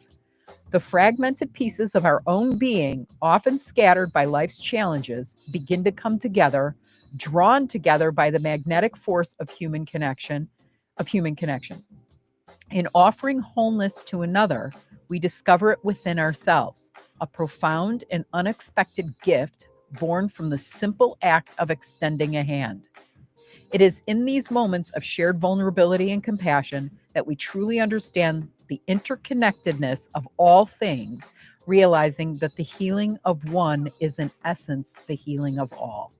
The fragmented pieces of our own being, often scattered by life's challenges, begin to come together, drawn together by the magnetic force of human connection. In offering wholeness to another, we discover it within ourselves, a profound and unexpected gift born from the simple act of extending a hand. It is in these moments of shared vulnerability and compassion that we truly understand the interconnectedness of all things, realizing that the healing of one is in essence the healing of all.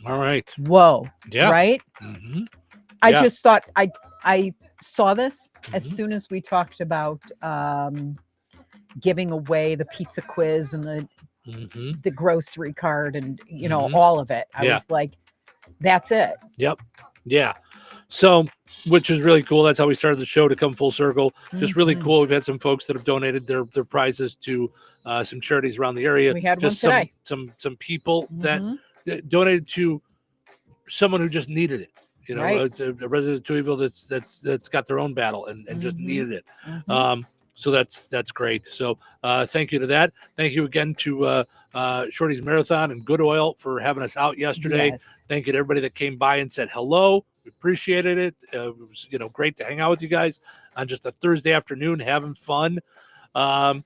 All right. Whoa. Yeah. Right? Mm-hmm. I Yeah. just thought I saw this as soon as we talked about giving away the pizza quiz and the grocery card and all of it. I Yeah. was like, that's it. Yep. Yeah. So, which is really cool. That's how we started the show, to come full circle. Just really cool. We've had some folks that have donated their prizes to some charities around the area. We had just one today. Some people that donated to someone who just needed it. Right. A resident of Touhyville that's got their own battle and just needed it. So that's great. So thank you to that. Thank you again to Shorty's Marathon and Good Oil for having us out yesterday. Yes. Thank you to everybody that came by and said hello. We appreciated it. It was great to hang out with you guys on just a Thursday afternoon, having fun. And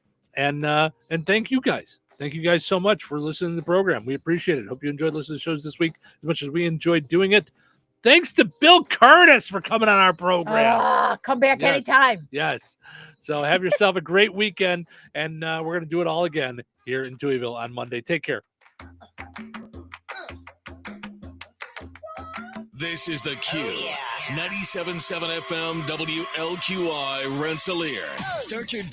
thank you guys. Thank you guys so much for listening to the program. We appreciate it. Hope you enjoyed listening to shows this week as much as we enjoyed doing it. Thanks to Bill Curtis for coming on our program. Come back anytime. Yes. So have yourself a great weekend, and we're going to do it all again here in Touhyville on Monday. Take care. This is the Q. 97.7 FM WLQI Rensselaer. Start your